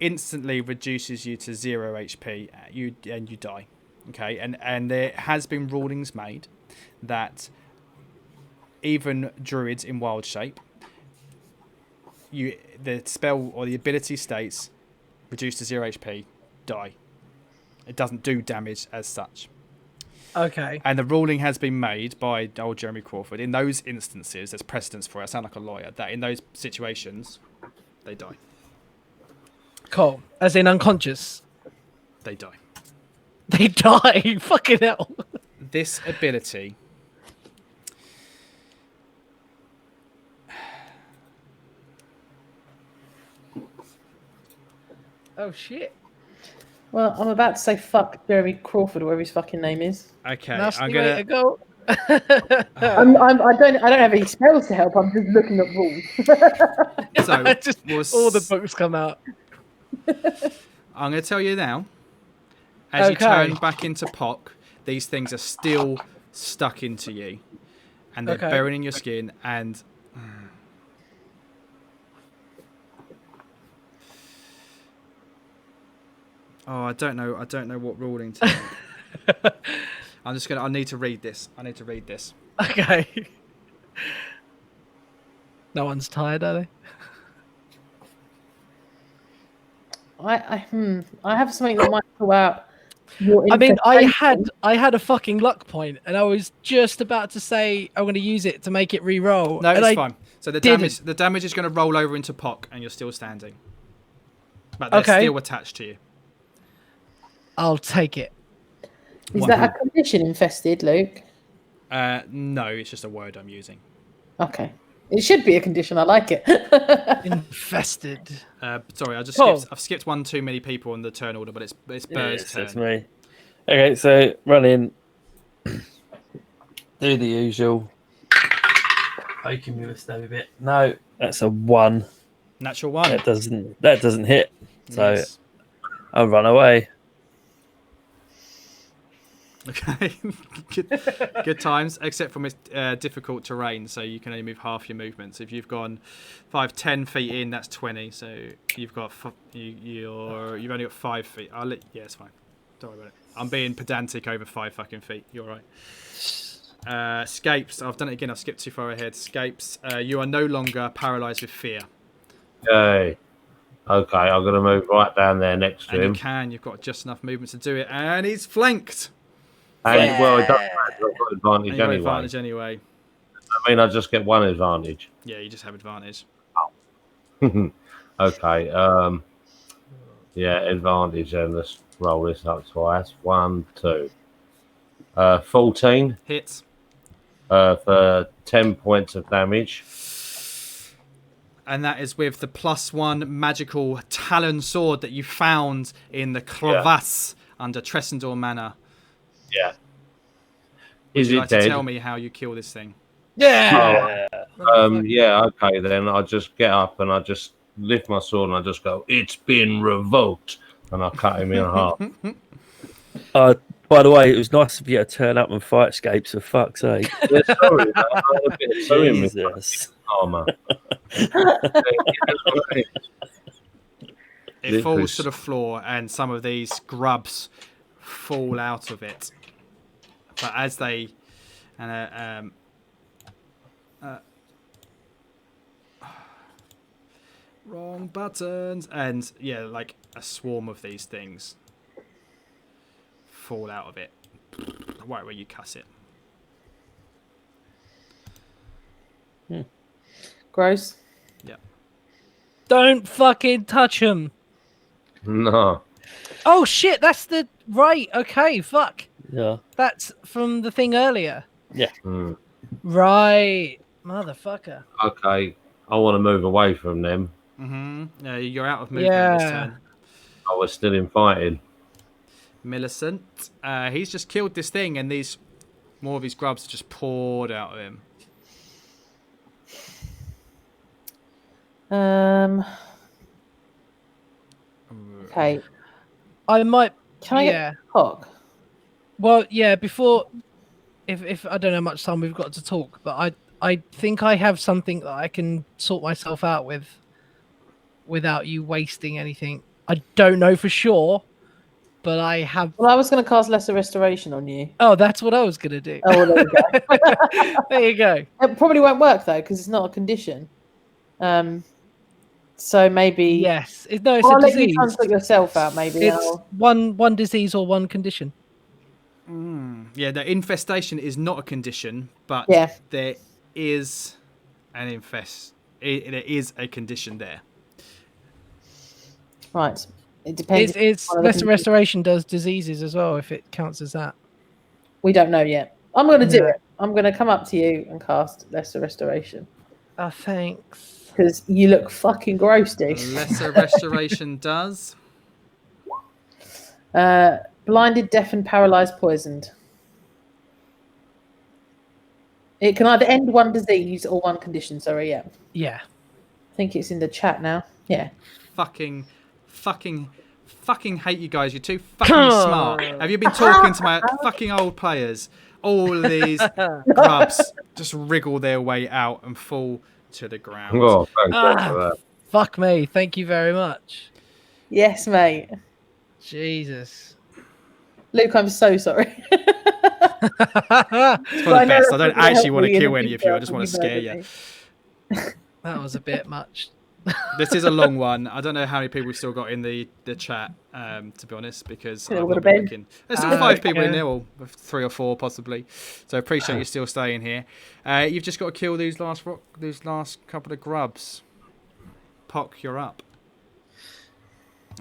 instantly reduces you to 0 HP. You die. Okay. And there has been rulings made that even druids in wild shape, the spell or the ability states reduced to 0 HP, die. It doesn't do damage as such. Okay. And the ruling has been made by old Jeremy Crawford. In those instances, there's precedence for it. I sound like a lawyer. That in those situations, they die. Cool. As in unconscious. They die. They die. Fucking hell. This ability Oh shit. Well, I'm about to say fuck Jeremy Crawford, or whatever his fucking name is. Okay, Nasty I'm way to gonna. go. I don't have any spells to help. I'm just looking at rules. So Just all the books come out. I'm gonna tell you now. As you turn back into Pock, these things are still stuck into you, and they're buried in your skin. And oh, I don't know what ruling to make. I need to read this. Okay. No one's tired, are they? I have something that might go out. I mean, I had a fucking luck point, and I was just about to say I'm going to use it to make it re-roll. No, and it's I fine. So the didn't. damage is going to roll over into Pock, and you're still standing. But they're still attached to you. I'll take it. Is that a condition infested, Luke? No, it's just a word I'm using. Okay. It should be a condition. I like it. Infested. Sorry, I've skipped one too many people on the turn order, but it's Burr's turn. It's me. Okay, so run in. Do the usual. Poking me with a stabby bit. No, that's a 1. Natural 1. That doesn't hit. So Yes. I'll run away. Okay, good times, except from its difficult terrain, so you can only move half your movements. If you've gone 10 feet in, that's 20. So you've got you've only got 5 feet. Yeah, it's fine. Don't worry about it. I'm being pedantic over 5 fucking feet. You're right. Escapes. I've done it again. I've skipped too far ahead. Escapes. You are no longer paralyzed with fear. Yay. Okay, I'm going to move right down there next to And him. you can. You've got just enough movement to do it, and he's flanked. And, well, it doesn't matter. I've got And advantage you've got anyway. advantage anyway. I mean, I just get one advantage. Yeah, you just have advantage. Okay. Yeah, advantage. And let's roll this up twice. 1, 2. 14 Hits. for 10 points of damage. And that is with the +1 magical talon sword that you found in the crevasse under Tressendor Manor. Yeah. Would Is you it like dead? to tell me how you kill this thing? Yeah. Yeah, okay, then I just get up and I just lift my sword and I just go, "It's been revoked," and I cut him in half. By the way, it was nice of you to turn up and fight escapes, for fuck's sake. Yeah, sorry, man, I had a bit of sewing with Jesus. armor. It falls to the floor, and some of these grubs fall out of it. But as they, wrong buttons, and yeah, like a swarm of these things fall out of it, right where you cuss it. Gross. Yeah. Don't fucking touch him. No. Oh shit, that's the right. Okay, fuck. Yeah. That's from the thing earlier. Yeah. Right, motherfucker. Okay, I want to move away from them. Yeah, you're out of movement this turn. I was still in fighting. Millicent, he's just killed this thing, and these more of his grubs are just poured out of him. Okay. I might. Can I Yeah. get cock? Well, yeah. Before, if I don't know how much time we've got to talk, but I think I have something that I can sort myself out with, without you wasting anything. I don't know for sure, but I have. Well, I was going to cast Lesser Restoration on you. Oh, that's what I was gonna do. Oh, well, there we go. There you go. It probably won't work though because it's not a condition. So maybe Yes. No, it's I'll a let you disease. transport yourself out. Maybe It's one disease or one condition. Yeah, the infestation is not a condition, but Yeah. there is an there is a condition there. Right. It depends. It's on the Lesser condition. Restoration does diseases as well, if it counts as that. We don't know yet. I'm going to do Yeah. it. I'm going to come up to you and cast Lesser Restoration Oh, thanks. because you look fucking gross, dude. Lesser restoration does. Blinded, deafened, paralyzed, poisoned. It can either end one disease or one condition. Sorry, yeah. Yeah. I think it's in the chat now. Yeah. Fucking hate you guys. You're too fucking smart. Have you been talking to my fucking old players? All these grubs just wriggle their way out and fall to the ground. Oh, thank God for that. Fuck me. Thank you very much. Yes, mate. Jesus. Luke, I'm so sorry. It's for the best. I don't actually want to kill any of you. I just want to scare you. That was a bit much. This is a long one. I don't know how many people we've still got in the chat, to be honest, because Yeah, I've what not been about- looking. There's still 5 people in okay. there, or 3 or 4 possibly. So appreciate you still staying here. You've just got to kill these last couple of grubs. Pock, you're up.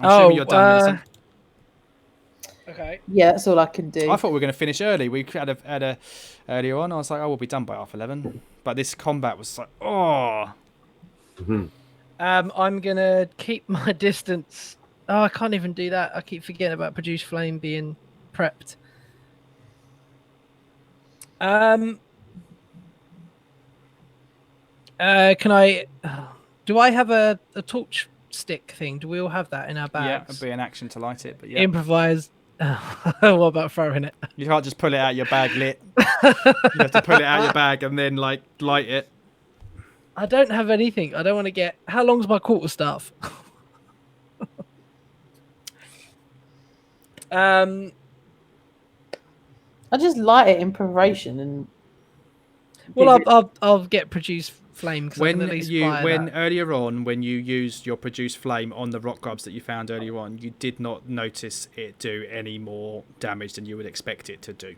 I'm assuming you're done, Millicent. Okay. Yeah, that's all I can do. I thought we were going to finish early. We had a earlier on. I was like, oh, we'll be done by 11:30. But this combat was like, oh. I'm gonna keep my distance. Oh, I can't even do that. I keep forgetting about Produce Flame being prepped. Can I? Do I have a torch stick thing? Do we all have that in our Yeah, bags? it'd be an action to light it, but yeah. Improvise. What about throwing it? You can't just pull it out of your bag lit. You have to pull it out of your bag and then like light it. I don't have anything. I don't want to get. How long's my quarterstaff? I just light it in preparation and. Well, I'll get Produce Flame. 'Cause I can at When least fire that. earlier on, when you used your produce flame on the rock grubs that you found earlier on, you did not notice it do any more damage than you would expect it to do.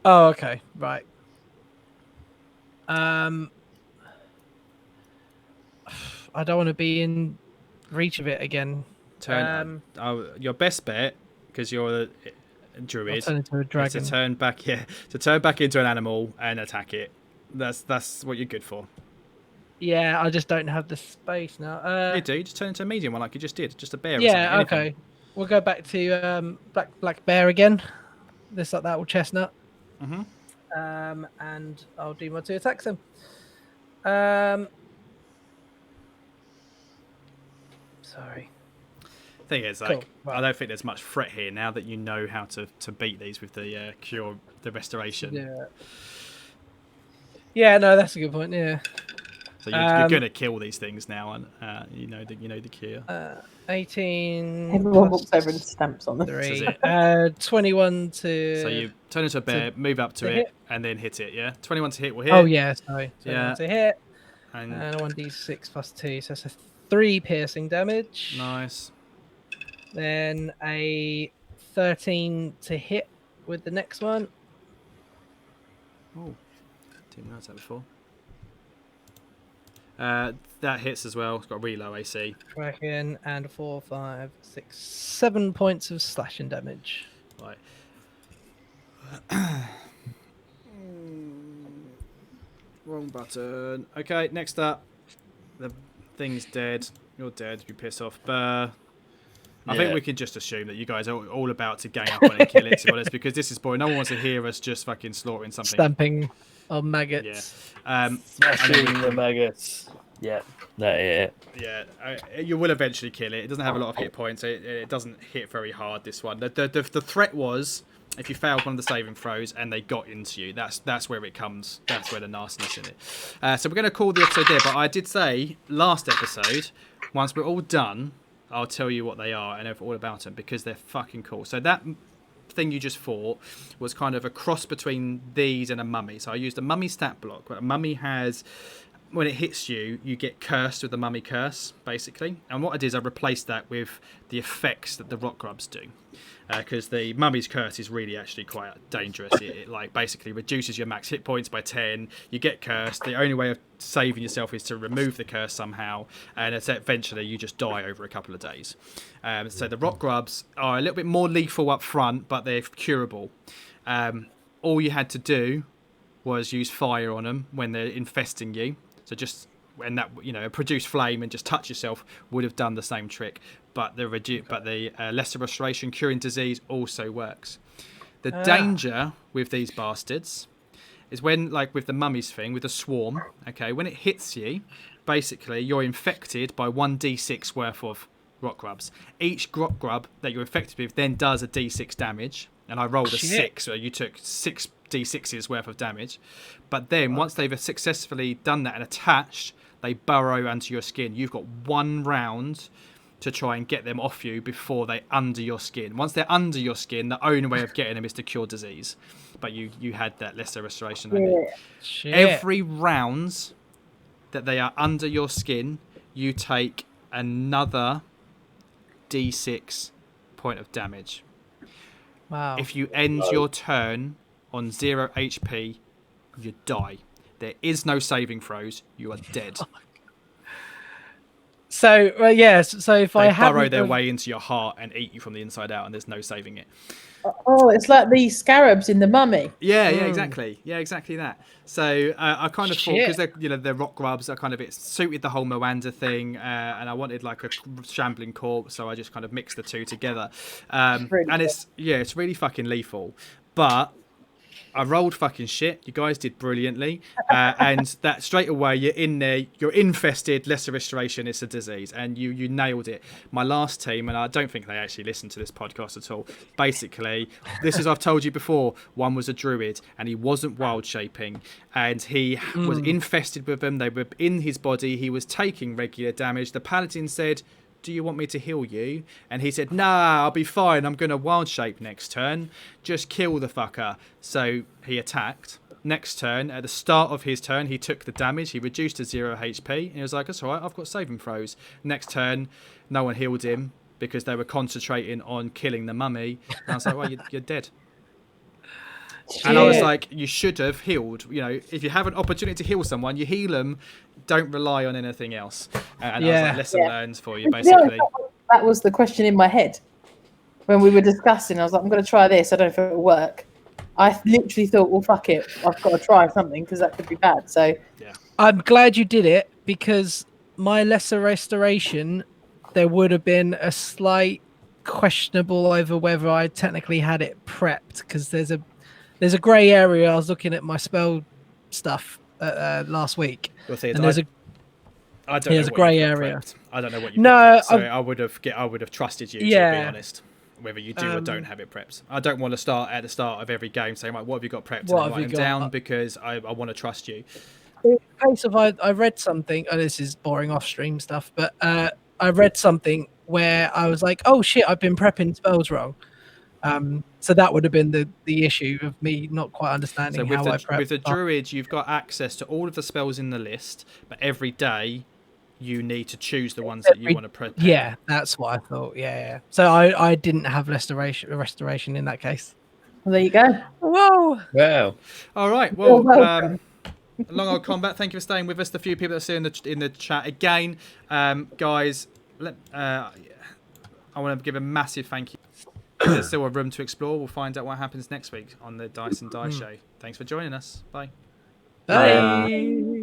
Oh, okay, right. I don't want to be in reach of it again. Your best bet, because you're a I'll druid, turn into a is dragon. to turn back into an animal and attack it. That's what you're good for. Yeah, I just don't have the space now. You do just turn into a medium one like you just did, just a bear. Or Yeah, something, okay. We'll go back to black bear again. This like that old chestnut. And I'll do my 2 attacks then. Sorry. Thing is, like, Cool, right. I don't think there's much threat here now that you know how to beat these with the cure, the restoration. Yeah. Yeah, no, that's a good point. Yeah. So you're gonna kill these things now, and you know the cure. 18. Everyone plus walks over and stamps on them. 3. 21 to. So you turn into a bear, move up to it, hit. and then hit it. Yeah, 21 to hit will hit. Oh yeah, sorry. 21 Yeah. to hit. And And 1d6 plus 2, so that's a 3 piercing damage. nice. Then a 13 to hit with the next one. Oh, didn't notice that before. That hits as well. It's got really low AC. Cracking, and 4, 5, 6, 7 points of slashing damage. Right. Wrong button. Okay, next up. The thing's dead. You're dead. You piss off Burr. I think we can just assume that you guys are all about to gang up on it and kill it, to be honest, because this is boring. No one wants to hear us just fucking slaughtering something. Stamping on maggots. Yeah. Smashing the maggots. Yeah, that it. Yeah, you will eventually kill it. It doesn't have a lot of hit points. It doesn't hit very hard, this one. The threat was, if you failed one of the saving throws and they got into you, that's where it comes. That's where the nastiness in it. So we're going to call the episode there, but I did say last episode, once we're all done, I'll tell you what they are and all about them, because they're fucking cool. So that thing you just fought was kind of a cross between these and a mummy. So I used a mummy stat block. But a mummy has, when it hits you, you get cursed with the mummy curse, basically. And what I did is I replaced that with the effects that the rock grubs do. Because the mummy's curse is really actually quite dangerous. It like basically reduces your max hit points by 10. You get cursed. The only way of saving yourself is to remove the curse somehow, and it's eventually you just die over a couple of days. So the rock grubs are a little bit more lethal up front, but they're curable. All you had to do was use fire on them when they're infesting you. So just when that, produce flame and just touch yourself would have done the same trick. But the lesser restoration, curing disease also works. The danger with these bastards is when, like with the mummies thing, with the swarm, okay, when it hits you, basically you're infected by 1d6 worth of rock grubs. Each rock grub that you're infected with then does a d6 damage, and I rolled a 6, so you took 6 d6s worth of damage. But then once they've successfully done that and attached, they burrow into your skin. You've got 1 round to try and get them off you before they're under your skin. Once they're under your skin, the only way of getting them is to cure disease. But you had that lesser restoration. Every round that they are under your skin, you take another d6 point of damage. Wow. If you end your turn on 0 HP, you die. There is no saving throws. You are dead. So so if they I burrow their way into your heart and eat you from the inside out, and there's no saving it. Oh, it's like the scarabs in the mummy. Yeah, exactly. Yeah, exactly that. So I kind of thought, because they're rock grubs, I kind of it suited the whole Moanda thing, and I wanted like a shambling corpse, so I just kind of mixed the two together. And it's really fucking lethal, but I rolled fucking shit. You guys did brilliantly. And that straight away, you're in there, you're infested, lesser restoration, it's a disease. And you nailed it. My last team, and I don't think they actually listen to this podcast at all. Basically, this is, I've told you before, one was a druid and he wasn't wild shaping. And he was infested with them. They were in his body. He was taking regular damage. The paladin said, "Do you want me to heal you?" And he said, "Nah, I'll be fine. I'm going to wild shape next turn. Just kill the fucker." So he attacked. Next turn, at the start of his turn, he took the damage. He reduced to 0 HP. And he was like, "That's all right. I've got saving throws." Next turn, no one healed him because they were concentrating on killing the mummy. And I was like, "Well, you're dead." And I was like, you should have healed. If you have an opportunity to heal someone, you heal them. Don't rely on anything else. And I was like, lesson learned for you, basically. That was the question in my head when we were discussing. I was like, I'm going to try this. I don't know if it will work. I literally thought, well, fuck it. I've got to try something because that could be bad. So yeah, I'm glad you did it, because my lesser restoration, there would have been a slight questionable over whether I technically had it prepped, because there's there's a grey area. I was looking at my spell stuff last week, and there's I don't know there's a what grey you've got area. prepped. I don't know what you've No, got prepped, so I would have trusted you, to be honest. Whether you do or don't have it prepped. I don't want to start at the start of every game saying, right, what have you got prepped? What and have you write them got? down because I want to trust you. In case of I read something, and this is boring off stream stuff, but I read something where I was like, oh shit, I've been prepping spells wrong. So that would have been the issue of me not quite understanding how I prep. With the druid, you've got access to all of the spells in the list, but every day you need to choose the ones that you want to prep. Yeah, that's what I thought. Yeah. So I didn't have restoration in that case. Well, there you go. Whoa. Wow. All right. You're Well, welcome. Long Old Combat, thank you for staying with us. The few people that are still in the chat again, guys. I want to give a massive thank you. There's still a room to explore. We'll find out what happens next week on the Dice and Die Show. Thanks for joining us. Bye. Bye.